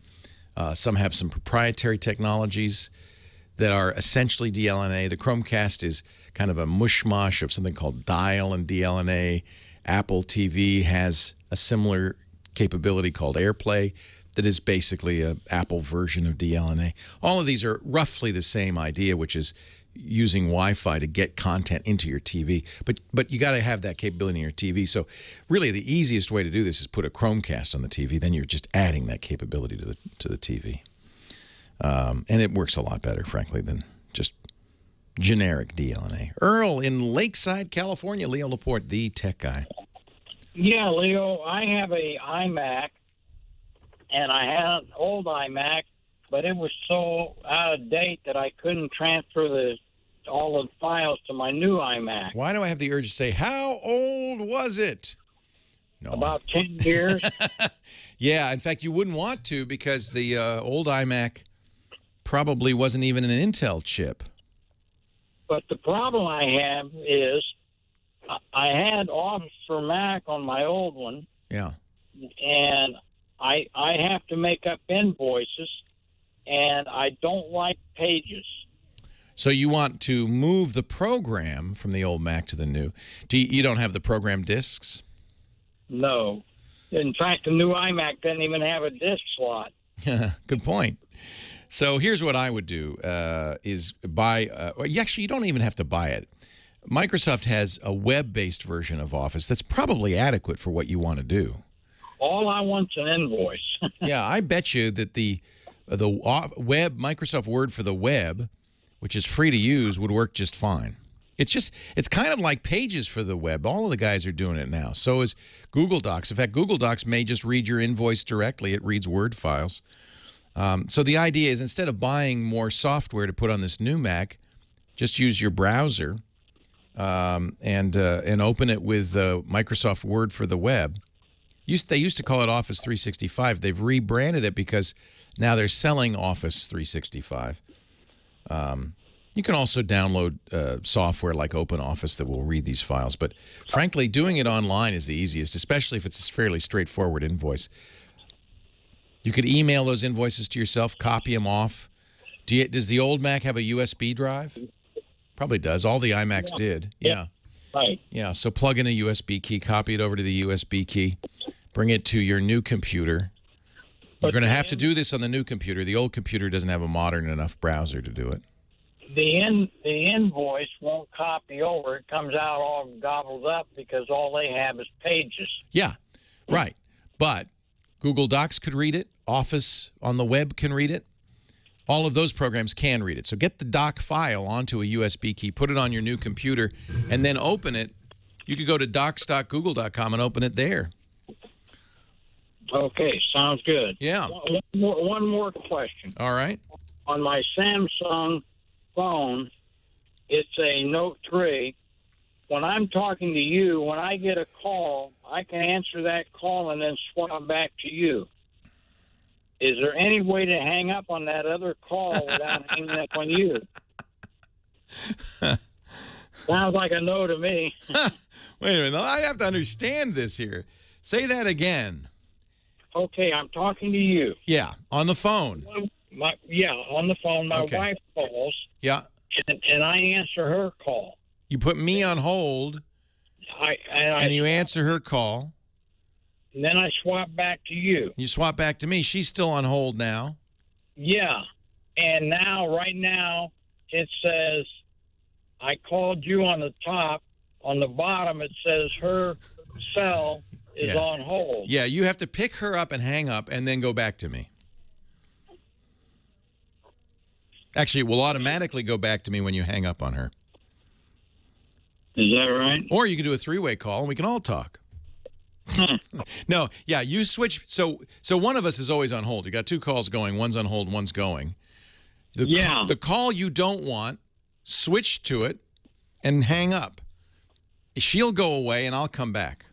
Some have some proprietary technologies that are essentially DLNA. The Chromecast is kind of a mushmash of something called Dial and DLNA. Apple TV has a similar capability called AirPlay that is basically an Apple version of DLNA. All of these are roughly the same idea, which is using Wi-Fi to get content into your TV. But you got to have that capability in your TV. So really the easiest way to do this is put a Chromecast on the TV. Then you're just adding that capability to the TV. And it works a lot better, frankly, than just generic DLNA. Earl in Lakeside, California. Leo Laporte, the tech guy. Yeah, Leo, I have a iMac, and I had an old iMac, but it was so out of date that I couldn't transfer all the files to my new iMac. Why do I have the urge to say, how old was it? No. About 10 years. Yeah, in fact, you wouldn't want to, because the old iMac probably wasn't even an Intel chip. But the problem I have is I had Office for Mac on my old one. Yeah. And I have to make up invoices, and I don't like Pages. So you want to move the program from the old Mac to the new. You don't have the program disks? No. In fact, the new iMac doesn't even have a disk slot. Good point. So here's what I would do, is buy, actually, you don't even have to buy it. Microsoft has a web-based version of Office that's probably adequate for what you want to do. All I want's an invoice. Yeah, I bet you that the web, Microsoft Word for the web, which is free to use, would work just fine. It's kind of like Pages for the web. All of the guys are doing it now. So is Google Docs. In fact, Google Docs may just read your invoice directly. It reads Word files. So the idea is, instead of buying more software to put on this new Mac, just use your browser and open it with Microsoft Word for the web. They used to call it Office 365. They've rebranded it because now they're selling Office 365. You can also download software like OpenOffice that will read these files. But frankly, doing it online is the easiest, especially if it's a fairly straightforward invoice. You could email those invoices to yourself, copy them off. Does the old Mac have a USB drive? Probably does. All the iMacs did. Yeah. Right. Yeah, so plug in a USB key, copy it over to the USB key, bring it to your new computer. You're going to have to do this on the new computer. The old computer doesn't have a modern enough browser to do it. The invoice won't copy over. It comes out all gobbled up because all they have is Pages. Yeah, right. But Google Docs could read it. Office on the web can read it. all of those programs can read it. So get the doc file onto a USB key, put it on your new computer, and then open it. You could go to docs.google.com and open it there. Okay, sounds good. Yeah. One more question. All right. On my Samsung phone, it's a Note 3. When I'm talking to you, when I get a call, I can answer that call and then swap back to you. Is there any way to hang up on that other call without hanging up on you? Sounds like a no to me. Wait a minute. I have to understand this here. Say that again. Okay, I'm talking to you. Yeah, on the phone. On the phone. My wife calls. Yeah. And I answer her call. You put me on hold, and you answer her call. And then I swap back to you. You swap back to me. She's still on hold now. Yeah. And now, right now, it says, I called you on the top. On the bottom, it says her cell is on hold. Yeah, you have to pick her up and hang up and then go back to me. Actually, it will automatically go back to me when you hang up on her. Is that right? Or you can do a three-way call and we can all talk. No, yeah, you switch. So one of us is always on hold. You got two calls going. One's on hold, one's going. The call you don't want, switch to it and hang up. She'll go away and I'll come back.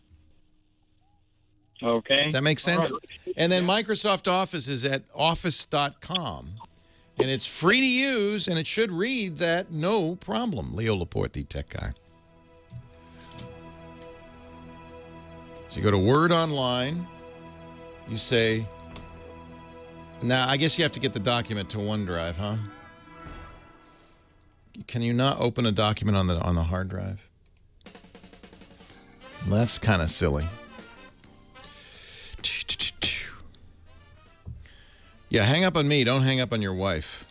Okay. Does that make sense? Right. And then Microsoft Office is at office.com. And it's free to use, and it should read that no problem. Leo Laporte, the tech guy. So you go to Word Online. You say, now I guess you have to get the document to OneDrive, huh? Can you not open a document on the hard drive? That's kind of silly. Yeah, hang up on me. Don't hang up on your wife.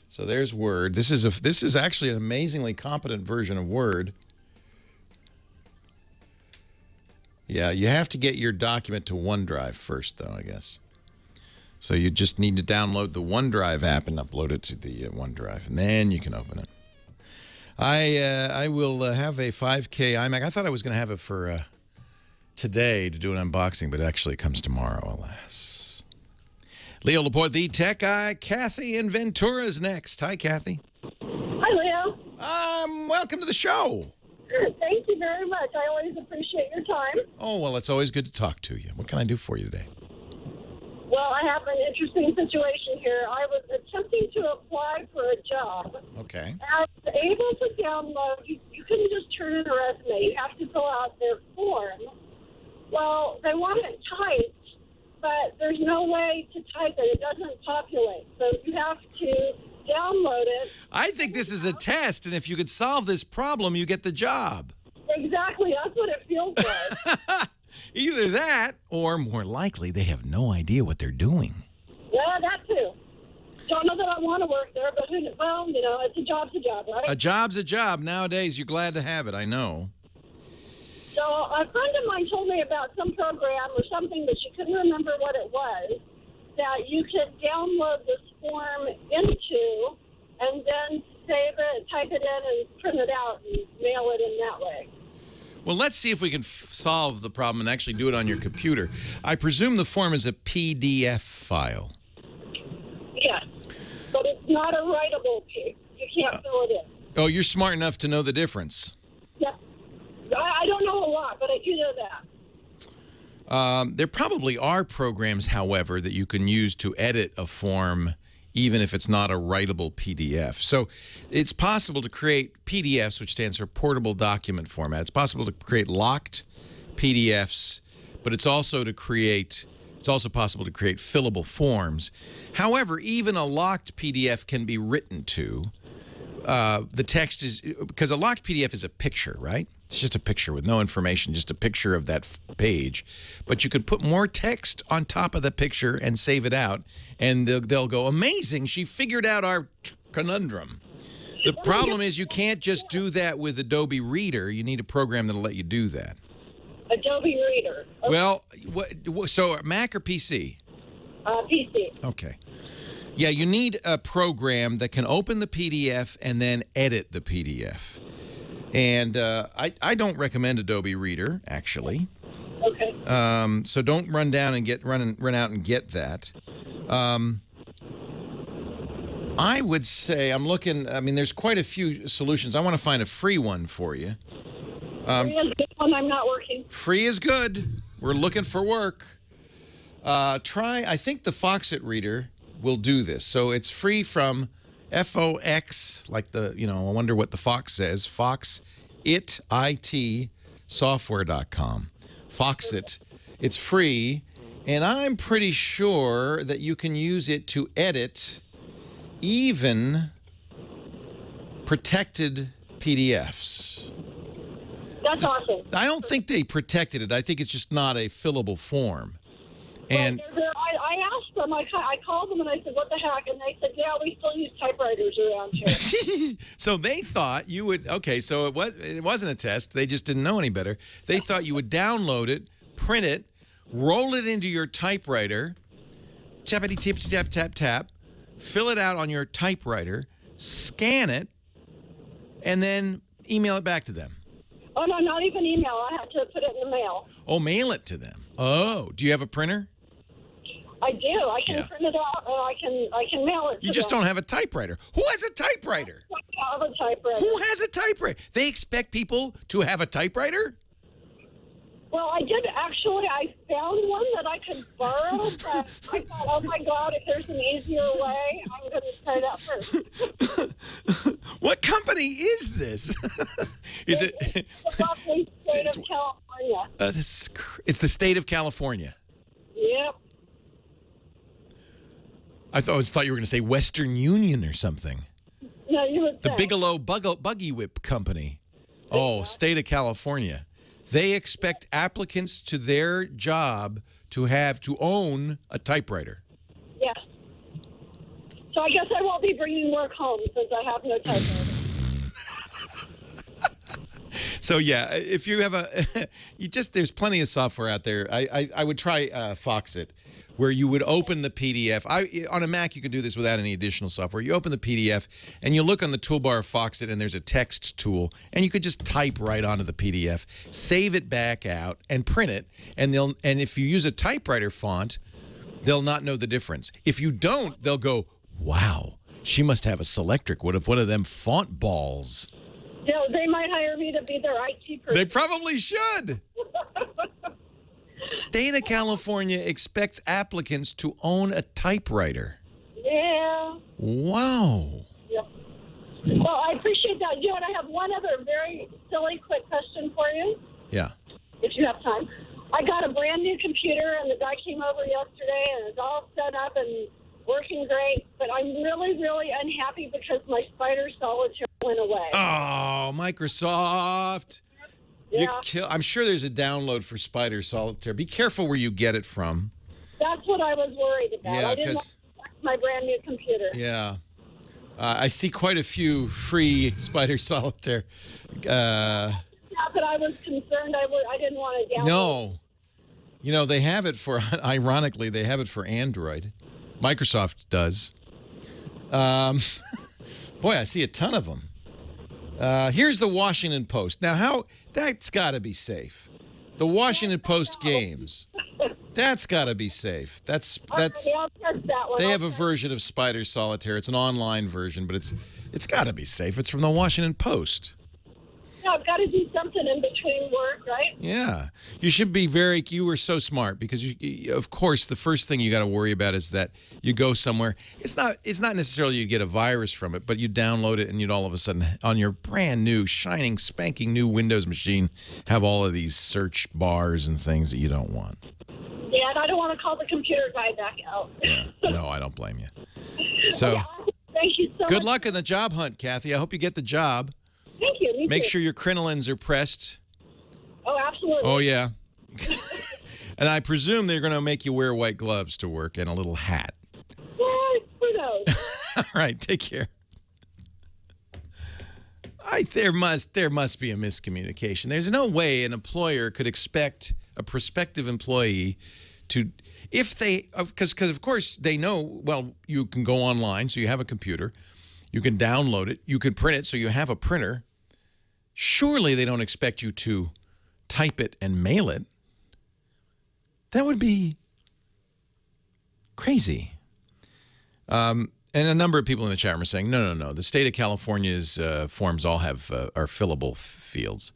So there's Word. This is actually an amazingly competent version of Word. Yeah, you have to get your document to OneDrive first, though, I guess. So you just need to download the OneDrive app and upload it to the OneDrive, and then you can open it. I will have a 5K iMac. I thought I was going to have it for today to do an unboxing, but actually it comes tomorrow, alas. Leo Laporte, the tech guy. Kathy in Ventura is next. Hi, Kathy. Hi, Leo. Welcome to the show. Thank you very much. I always appreciate your time. Oh, well, it's always good to talk to you. What can I do for you today? Well, I have an interesting situation here. I was attempting to apply for a job. Okay. I was able to download. You couldn't just turn in a resume. You have to fill out their form. Well, they want it typed, but there's no way to type it. It doesn't populate. So you have to download it. I think this is a test, and if you could solve this problem, you get the job. Exactly. That's what it feels like. Either that, or more likely, they have no idea what they're doing. Yeah, that too. Don't know that I want to work there, but well, you know, it's a job's a job, right? A job's a job. Nowadays, you're glad to have it. I know. So a friend of mine told me about some program or something, but she couldn't remember what it was, that you could download this form into and then save it, type it in, and print it out and mail it in that way. Well, let's see if we can solve the problem and actually do it on your computer. I presume the form is a PDF file. Yes, but it's not a writable page. You can't fill it in. Oh, you're smart enough to know the difference. Yeah. I don't know a lot, but I do know that. There probably are programs, however, that you can use to edit a form even if it's not a writable PDF. So it's possible to create PDFs, which stands for Portable Document Format. It's possible to create locked PDFs, but it's also possible to create fillable forms. However, even a locked PDF can be written to. The text is, because a locked PDF is a picture, right? It's just a picture with no information, just a picture of that page. But you can put more text on top of the picture and save it out, and they'll go, amazing, she figured out our conundrum. The problem is you can't just do that with Adobe Reader. You need a program that'll let you do that. Adobe Reader. Okay. Well, so Mac or PC? PC. Okay. Yeah, you need a program that can open the PDF and then edit the PDF. And I don't recommend Adobe Reader, actually. Okay. So don't run down and run out and get that. I would say I'm looking. I mean, there's quite a few solutions. I want to find a free one for you. Free is good when I'm not working. Free is good. We're looking for work. Try. I think the Foxit Reader will do this. So it's free from FOX, like the, I wonder what the Fox says. Foxit software.com. Foxit. It's free, and I'm pretty sure that you can use it to edit even protected PDFs. That's awesome. I don't think they protected it. I think it's just not a fillable form. And I asked them, I called them and I said, what the heck? And they said, yeah, we still use typewriters around here. So they thought you would, okay, so it wasn't a test. They just didn't know any better. They thought you would download it, print it, roll it into your typewriter, tap, tap, tap, fill it out on your typewriter, scan it, and then email it back to them. Oh, no, not even email. I had to put it in the mail. Oh, mail it to them. Oh, do you have a printer? I do. I can print it out, or I can mail it to You just them. don't have a typewriter. Who has a typewriter? I have a typewriter. Who has a typewriter? They expect people to have a typewriter? Well, I did actually. I found one that I could borrow, but I thought, oh my God, if there's an easier way, I'm going to try that first. What company is this? Is it? It's the lovely state of California. It's the state of California. Yep. I thought you were going to say Western Union or something. No, you would The think. Bigelow Buggy Whip Company. Oh, state of California. They expect applicants to their job to own a typewriter. Yes. So I guess I won't be bringing work home since I have no typewriter. So yeah, if you have there's plenty of software out there. I would try Foxit, where you would open the PDF. On a Mac, you can do this without any additional software. You open the PDF, and you look on the toolbar of Foxit, and there's a text tool, and you could just type right onto the PDF, save it back out, and print it. And if you use a typewriter font, they'll not know the difference. If you don't, they'll go, "Wow, she must have a Selectric. What if one of them font balls?" No, they might hire me to be their IT person. They probably should. State of California expects applicants to own a typewriter. Yeah. Wow. Yep. Well, I appreciate that. You know what? I have one other very silly, quick question for you, Yeah. if you have time. I got a brand new computer, and the guy came over yesterday, and it's all set up and working great. But I'm really, really unhappy because my Spider Solitaire went away. Oh, Microsoft. Yeah. I'm sure there's a download for Spider Solitaire. Be careful where you get it from. That's what I was worried about. Yeah, I didn't want to affect my brand new computer. Yeah. I see quite a few free Spider Solitaire. Not that I was concerned. I didn't want to download. No. They have it for, ironically, they have it for Android. Microsoft does. Boy, I see a ton of them. Here's the Washington Post. Now, that's got to be safe. The Washington Post games. That's got to be safe. That's. Okay, I'll test that one. They have a version of Spider Solitaire. It's an online version, but it's got to be safe. It's from the Washington Post. Yeah, I've got to do something in between work, right? Yeah. You should be you were so smart because, of course, the first thing you got to worry about is that you go somewhere. It's not necessarily you get a virus from it, but you download it and you'd all of a sudden, on your brand new, shining, spanking new Windows machine, have all of these search bars and things that you don't want. Yeah, and I don't want to call the computer guy back out. Yeah. No, I don't blame you. So, thank you so much. good luck in the job hunt, Kathy. I hope you get the job. Thank you. Me Make too. sure your crinolines are pressed. Oh, absolutely. Oh, yeah. And I presume they're going to make you wear white gloves to work and a little hat. Yeah, who knows? All right, take care. There must be a miscommunication. There's no way an employer could expect a prospective employee to, because of course they know, well, you can go online, so you have a computer, you can download it, you can print it, so you have a printer. Surely they don't expect you to type it and mail it. That would be crazy. And a number of people in the chat room are saying, no. The state of California's forms all have are fillable fields,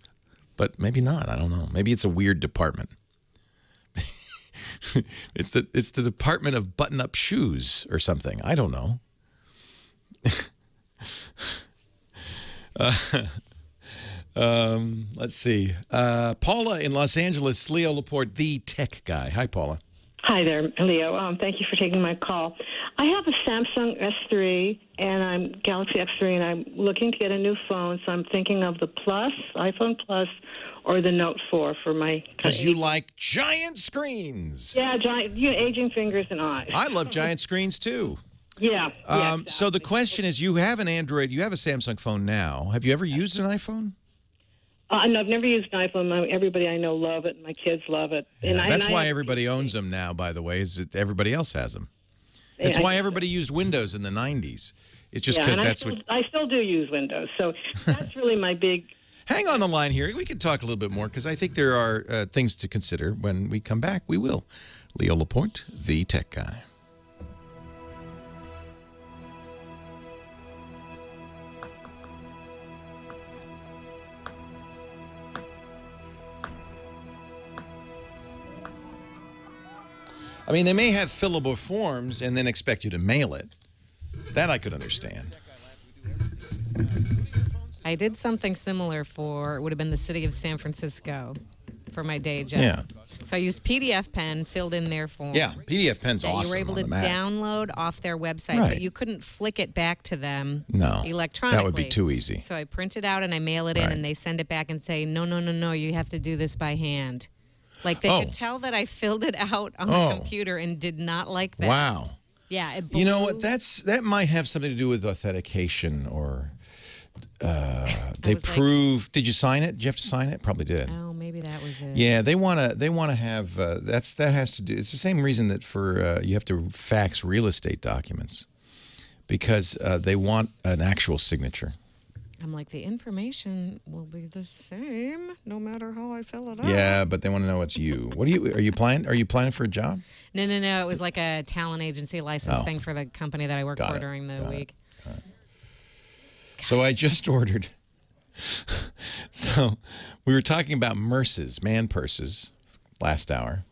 but maybe not. I don't know. Maybe it's a weird department. it's the Department of Button-Up Shoes or something. I don't know. Let's see. Paula in Los Angeles, Leo Laporte, the tech guy. Hi, Paula. Hi there, Leo. Thank you for taking my call. I have a Samsung S3 and I'm Galaxy S3, and I'm looking to get a new phone. So I'm thinking of the Plus, iPhone Plus, or the Note 4 for my. Because you like giant screens. Yeah, giant, aging fingers and eyes. I love giant screens too. Yeah. Exactly. So the question is, you have an Android, you have a Samsung phone now. Have you ever used an iPhone? No, I've never used an iPhone. Everybody I know love it. My kids love it. Yeah, that's why everybody owns them now, by the way, is that everybody else has them. That's why everybody used Windows in the 90s. It's just because that's what... I still do use Windows, so that's really my big... Hang on the line here. We can talk a little bit more, because I think there are things to consider. When we come back, we will. Leo Laporte, the tech guy. I mean, they may have fillable forms and then expect you to mail it. That I could understand. I did something similar for, it would have been the city of San Francisco for my day job. Yeah. So I used PDF Pen, filled in their form. Yeah, PDF Pen's awesome. You were able to download off their website, Right. but you couldn't flick it back to them No, electronically. that would be too easy. So I print it out and I mail it in, Right. and they send it back and say, no, you have to do this by hand. Like, they could tell that I filled it out on the computer and did not like that. Wow. Yeah, it blew. You know what? That might have something to do with authentication, or they prove. Did you sign it? Did you have to sign it? Probably did. Oh, maybe that was it. Yeah, they want to have. That has to do. It's the same reason that for you have to fax real estate documents, because they want an actual signature. I'm like, the information will be the same no matter how I fill it out. Yeah, but they want to know it's you. What are you planning? Are you planning for a job? No. It was like a talent agency license thing for the company that I work for during the week. So I just ordered. So we were talking about Merces, man purses, last hour.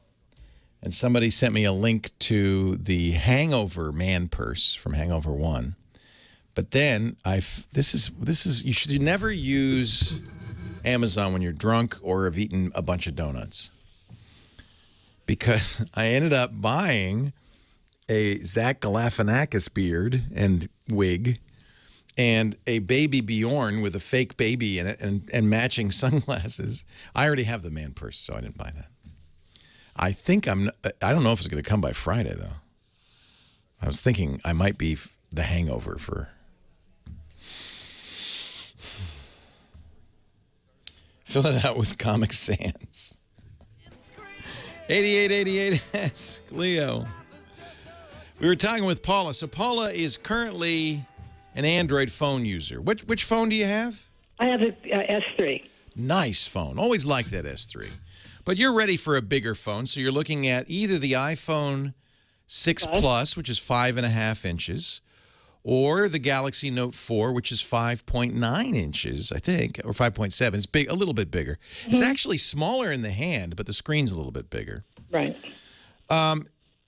And somebody sent me a link to the Hangover man purse from Hangover 1. But then this is you should never use Amazon when you're drunk or have eaten a bunch of donuts. Because I ended up buying a Zach Galifianakis beard and wig and a baby Bjorn with a fake baby in it and matching sunglasses. I already have the man purse, so I didn't buy that. I don't know if it's going to come by Friday, though. I was thinking I might be the Hangover for... Fill it out with Comic Sans. 8888 Ask Leo. We were talking with Paula. So Paula is currently an Android phone user. Which phone do you have? I have a S3. Nice phone. Always liked that S3. But you're ready for a bigger phone, so you're looking at either the iPhone 6 Plus, which is 5.5 inches, or the Galaxy Note 4, which is 5.9 inches, I think, or 5.7. It's big, a little bit bigger. It's actually smaller in the hand, but the screen's a little bit bigger. Right.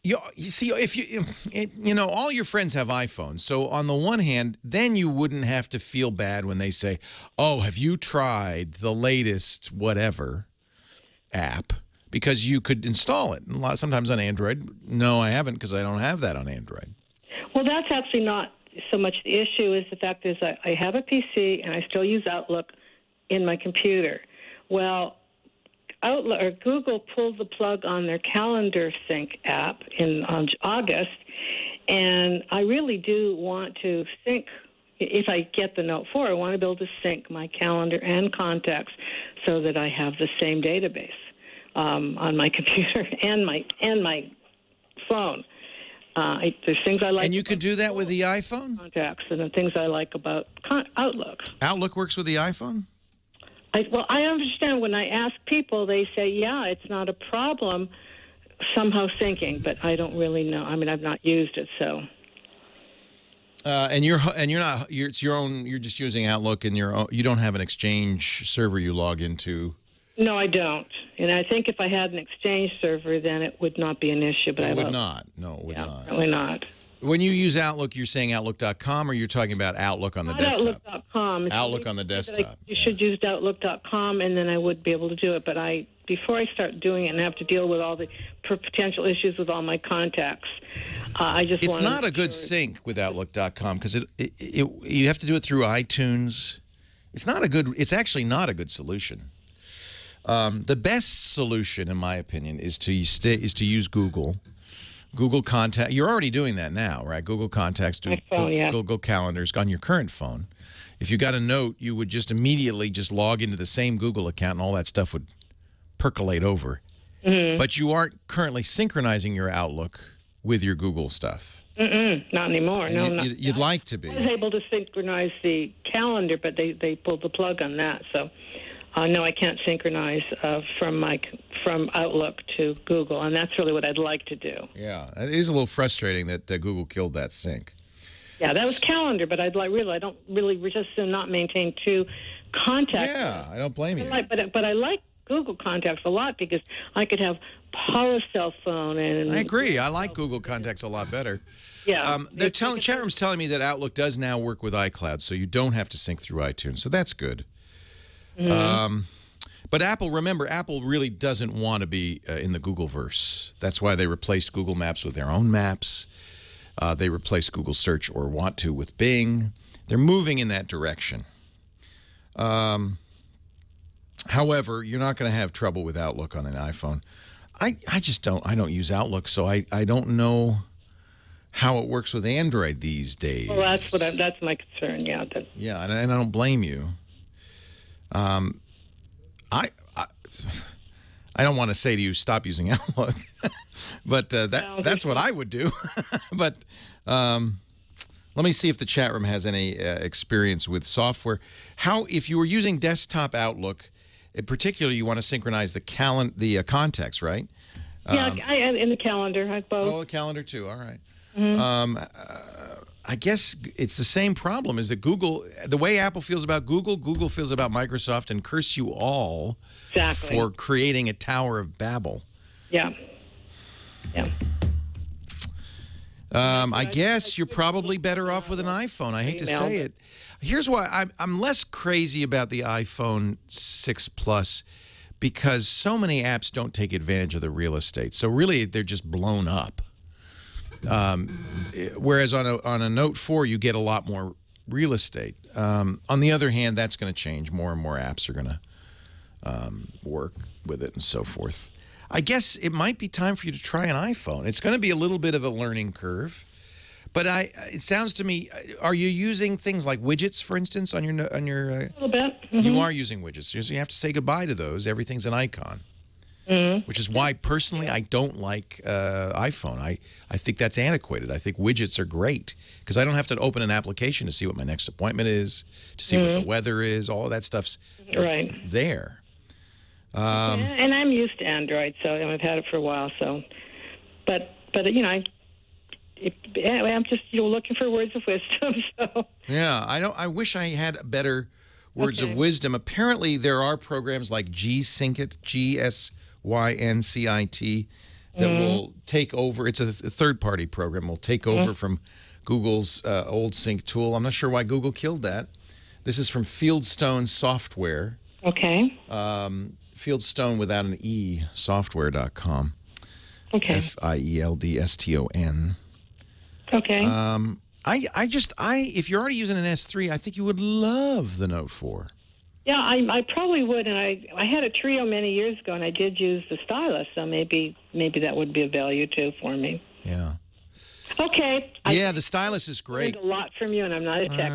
You see, if you know, all your friends have iPhones. So on the one hand, then you wouldn't have to feel bad when they say, "Oh, have you tried the latest whatever app?" Because you could install it. Sometimes on Android. No, I haven't, because I don't have that on Android. Well, that's actually not so much the issue. Is the fact is I have a PC and I still use Outlook in my computer. Well, Outlook or Google pulled the plug on their Calendar Sync app on August, and I really do want to sync, if I get the Note 4, I want to be able to sync my calendar and contacts so that I have the same database on my computer and my phone. There's things I like. And you could do that with the iPhone? Contacts and the things I like about Outlook. Outlook works with the iPhone? I understand when I ask people, they say, yeah, it's not a problem somehow syncing, but I don't really know. I mean, I've not used it, so. You're it's your own. You're just using Outlook and you don't have an Exchange server you log into. No, I don't. And I think if I had an Exchange server, then it would not be an issue. But it would not. No, it would not. Probably not. When you use Outlook, you're saying Outlook.com, or you're talking about Outlook on the desktop? Outlook.com. Outlook on the desktop. You should use Outlook.com, and then I would be able to do it. But before I start doing it and have to deal with all the potential issues with all my contacts, I just want to... It's not a good sync with Outlook.com because you have to do it through iTunes. It's actually not a good solution. The best solution, in my opinion, is to use Google. Google Contact. You're already doing that now, right? Google Contacts, Google Calendars on your current phone. If you got a note, you would just immediately just log into the same Google account, and all that stuff would percolate over. Mm-hmm. But you aren't currently synchronizing your Outlook with your Google stuff. Not anymore. And no, you'd like to be. I was able to synchronize the calendar, but they pulled the plug on that, so. No, I can't synchronize from Outlook to Google, and that's really what I'd like to do. Yeah, it is a little frustrating that Google killed that sync. Yeah, that was calendar, but I don't really just not maintain two contacts. Yeah, I don't blame you. But I like Google Contacts a lot because I could have Paula's cell phone and. I agree. I like Google Contacts a lot better. Yeah. Chat room's telling me that Outlook does now work with iCloud, so you don't have to sync through iTunes. So that's good. Mm-hmm. But remember, Apple really doesn't want to be in the Googleverse. That's why they replaced Google Maps with their own maps. They replaced Google Search, or want to, with Bing. They're moving in that direction. However, you're not going to have trouble with Outlook on an iPhone. I just don't. I don't use Outlook, so I don't know how it works with Android these days. Well, that's my concern. Yeah. Yeah, and I don't blame you. I don't want to say to you, stop using Outlook, but that's what I would do. But let me see if the chat room has any experience with software. If you were using desktop Outlook, in particular, you want to synchronize the contacts, right? Yeah, in the calendar, I both. Oh, the calendar too. All right. Mm-hmm. I guess it's the same problem. Is that Google, the way Apple feels about Google, Google feels about Microsoft, and curse you all for creating a Tower of Babel. Yeah. Yeah. I guess you're probably better off with an iPhone. I hate to say it. Here's why I'm less crazy about the iPhone 6 Plus, because so many apps don't take advantage of the real estate. So really, they're just blown up. Whereas on a Note 4, you get a lot more real estate. On the other hand, that's going to change. More and more apps are going to work with it and so forth. I guess it might be time for you to try an iPhone. It's going to be a little bit of a learning curve, but it sounds to me, are you using things like widgets, for instance, on your a little bit? Mm-hmm. You are using widgets, so you have to say goodbye to those. Everything's an icon. Mm-hmm. Which is why, personally, I don't like iPhone. I think that's antiquated. I think widgets are great because I don't have to open an application to see what my next appointment is, to see what the weather is. All of that stuff's there. And I'm used to Android, so I've had it for a while. So, but you know, I'm just looking for words of wisdom. So yeah, I wish I had better words of wisdom. Apparently, there are programs like G-Syncit, GSYNCIT, that will take over. It's a third-party program. Will take over from Google's old sync tool. I'm not sure why Google killed that. This is from Fieldstone Software. Okay. Fieldstone without an E, software.com. Okay. Fieldstone. Okay. If you're already using an S3, I think you would love the Note 4. Yeah, I probably would, and I had a Trio many years ago, and I did use the stylus, so maybe that would be a value too for me. Yeah. Okay. Yeah, the stylus is great. I learned a lot from you, and I'm not a tech.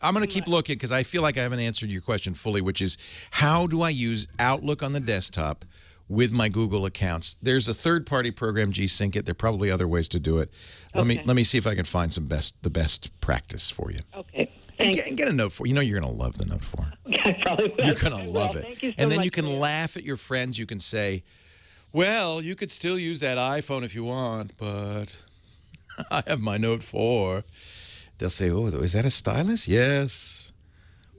I'm going to keep looking because I feel like I haven't answered your question fully, which is how do I use Outlook on the desktop with my Google accounts? There's a third-party program, G-Sync it. There are probably other ways to do it. Let me see if I can find the best practice for you. Okay. And get a Note 4. You know you're going to love the Note 4. I probably will. You're going to love it. Thank you so and then much, you can Leo. laugh at your friends. You can say, well, you could still use that iPhone if you want, but I have my Note 4. They'll say, oh, is that a stylus? Yes.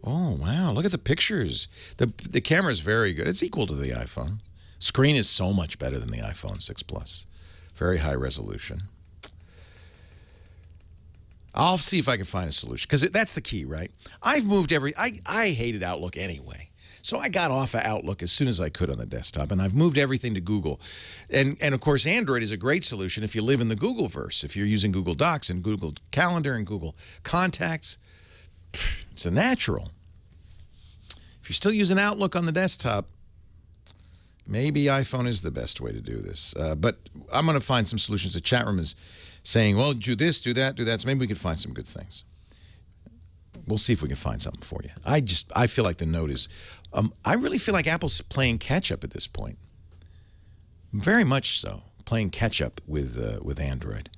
Oh, wow. Look at the pictures. The camera is very good. It's equal to the iPhone. Screen is so much better than the iPhone 6 Plus. Very high resolution. I'll see if I can find a solution because that's the key, right? I've moved I hated Outlook anyway. So I got off of Outlook as soon as I could on the desktop, and I've moved everything to Google. And of course, Android is a great solution if you live in the Googleverse. If you're using Google Docs and Google Calendar and Google Contacts, it's a natural. If you're still using Outlook on the desktop, maybe iPhone is the best way to do this. But I'm going to find some solutions. The chat room is saying, well, do this, do that, do that. So maybe we can find some good things. We'll see if we can find something for you. I feel like the Note is, I really feel like Apple's playing catch-up at this point. Very much so, playing catch-up with Android.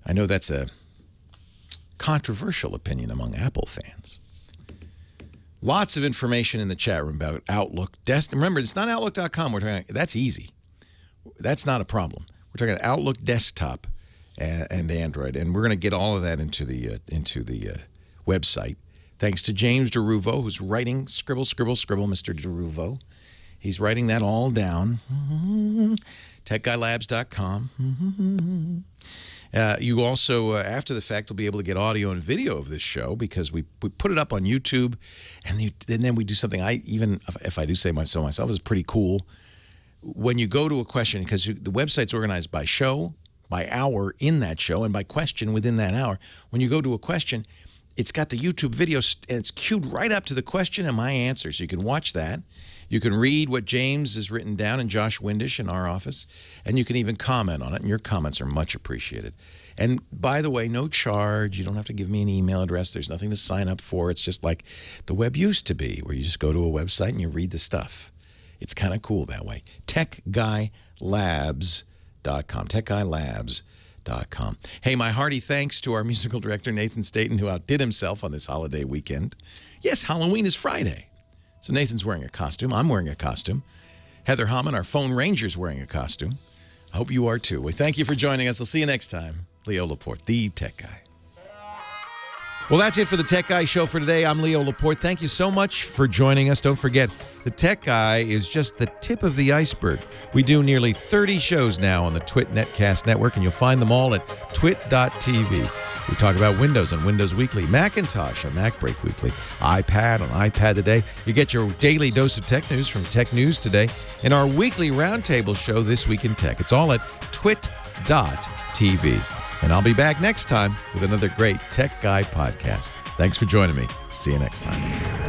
I know that's a controversial opinion among Apple fans. Lots of information in the chat room about Outlook. Remember, it's not Outlook.com. We're talking. That's easy. That's not a problem. We're talking Outlook desktop and Android, and we're going to get all of that into the website. Thanks to James DeRuvo, who's writing scribble, Mr. DeRuvo. He's writing that all down. TechGuyLabs.com. You also, after the fact, will be able to get audio and video of this show because we put it up on YouTube, and then we do something even if I do say so myself, is pretty cool. When you go to a question, because the website's organized by show, by hour in that show, and by question within that hour. When you go to a question, it's got the YouTube video, and it's queued right up to the question and my answer, so you can watch that. You can read what James has written down and Josh Windish in our office, and you can even comment on it, and your comments are much appreciated. And by the way, no charge. You don't have to give me an email address. There's nothing to sign up for. It's just like the web used to be, where you just go to a website and you read the stuff. It's kind of cool that way. TechGuyLabs.com. TechGuyLabs.com. Hey, my hearty thanks to our musical director, Nathan Staten, who outdid himself on this holiday weekend. Yes, Halloween is Friday. So Nathan's wearing a costume. I'm wearing a costume. Heather Hammond, our phone ranger, is wearing a costume. I hope you are too. We thank you for joining us. I'll see you next time. Leo Laporte, the Tech Guy. Well, that's it for the Tech Guy Show for today. I'm Leo Laporte. Thank you so much for joining us. Don't forget, the Tech Guy is just the tip of the iceberg. We do nearly 30 shows now on the Twit Netcast Network, and you'll find them all at twit.tv. We talk about Windows on Windows Weekly, Macintosh on Mac Break Weekly, iPad on iPad Today. You get your daily dose of tech news from Tech News Today, and our weekly roundtable show, This Week in Tech. It's all at twit.tv. And I'll be back next time with another great Tech Guy podcast. Thanks for joining me. See you next time.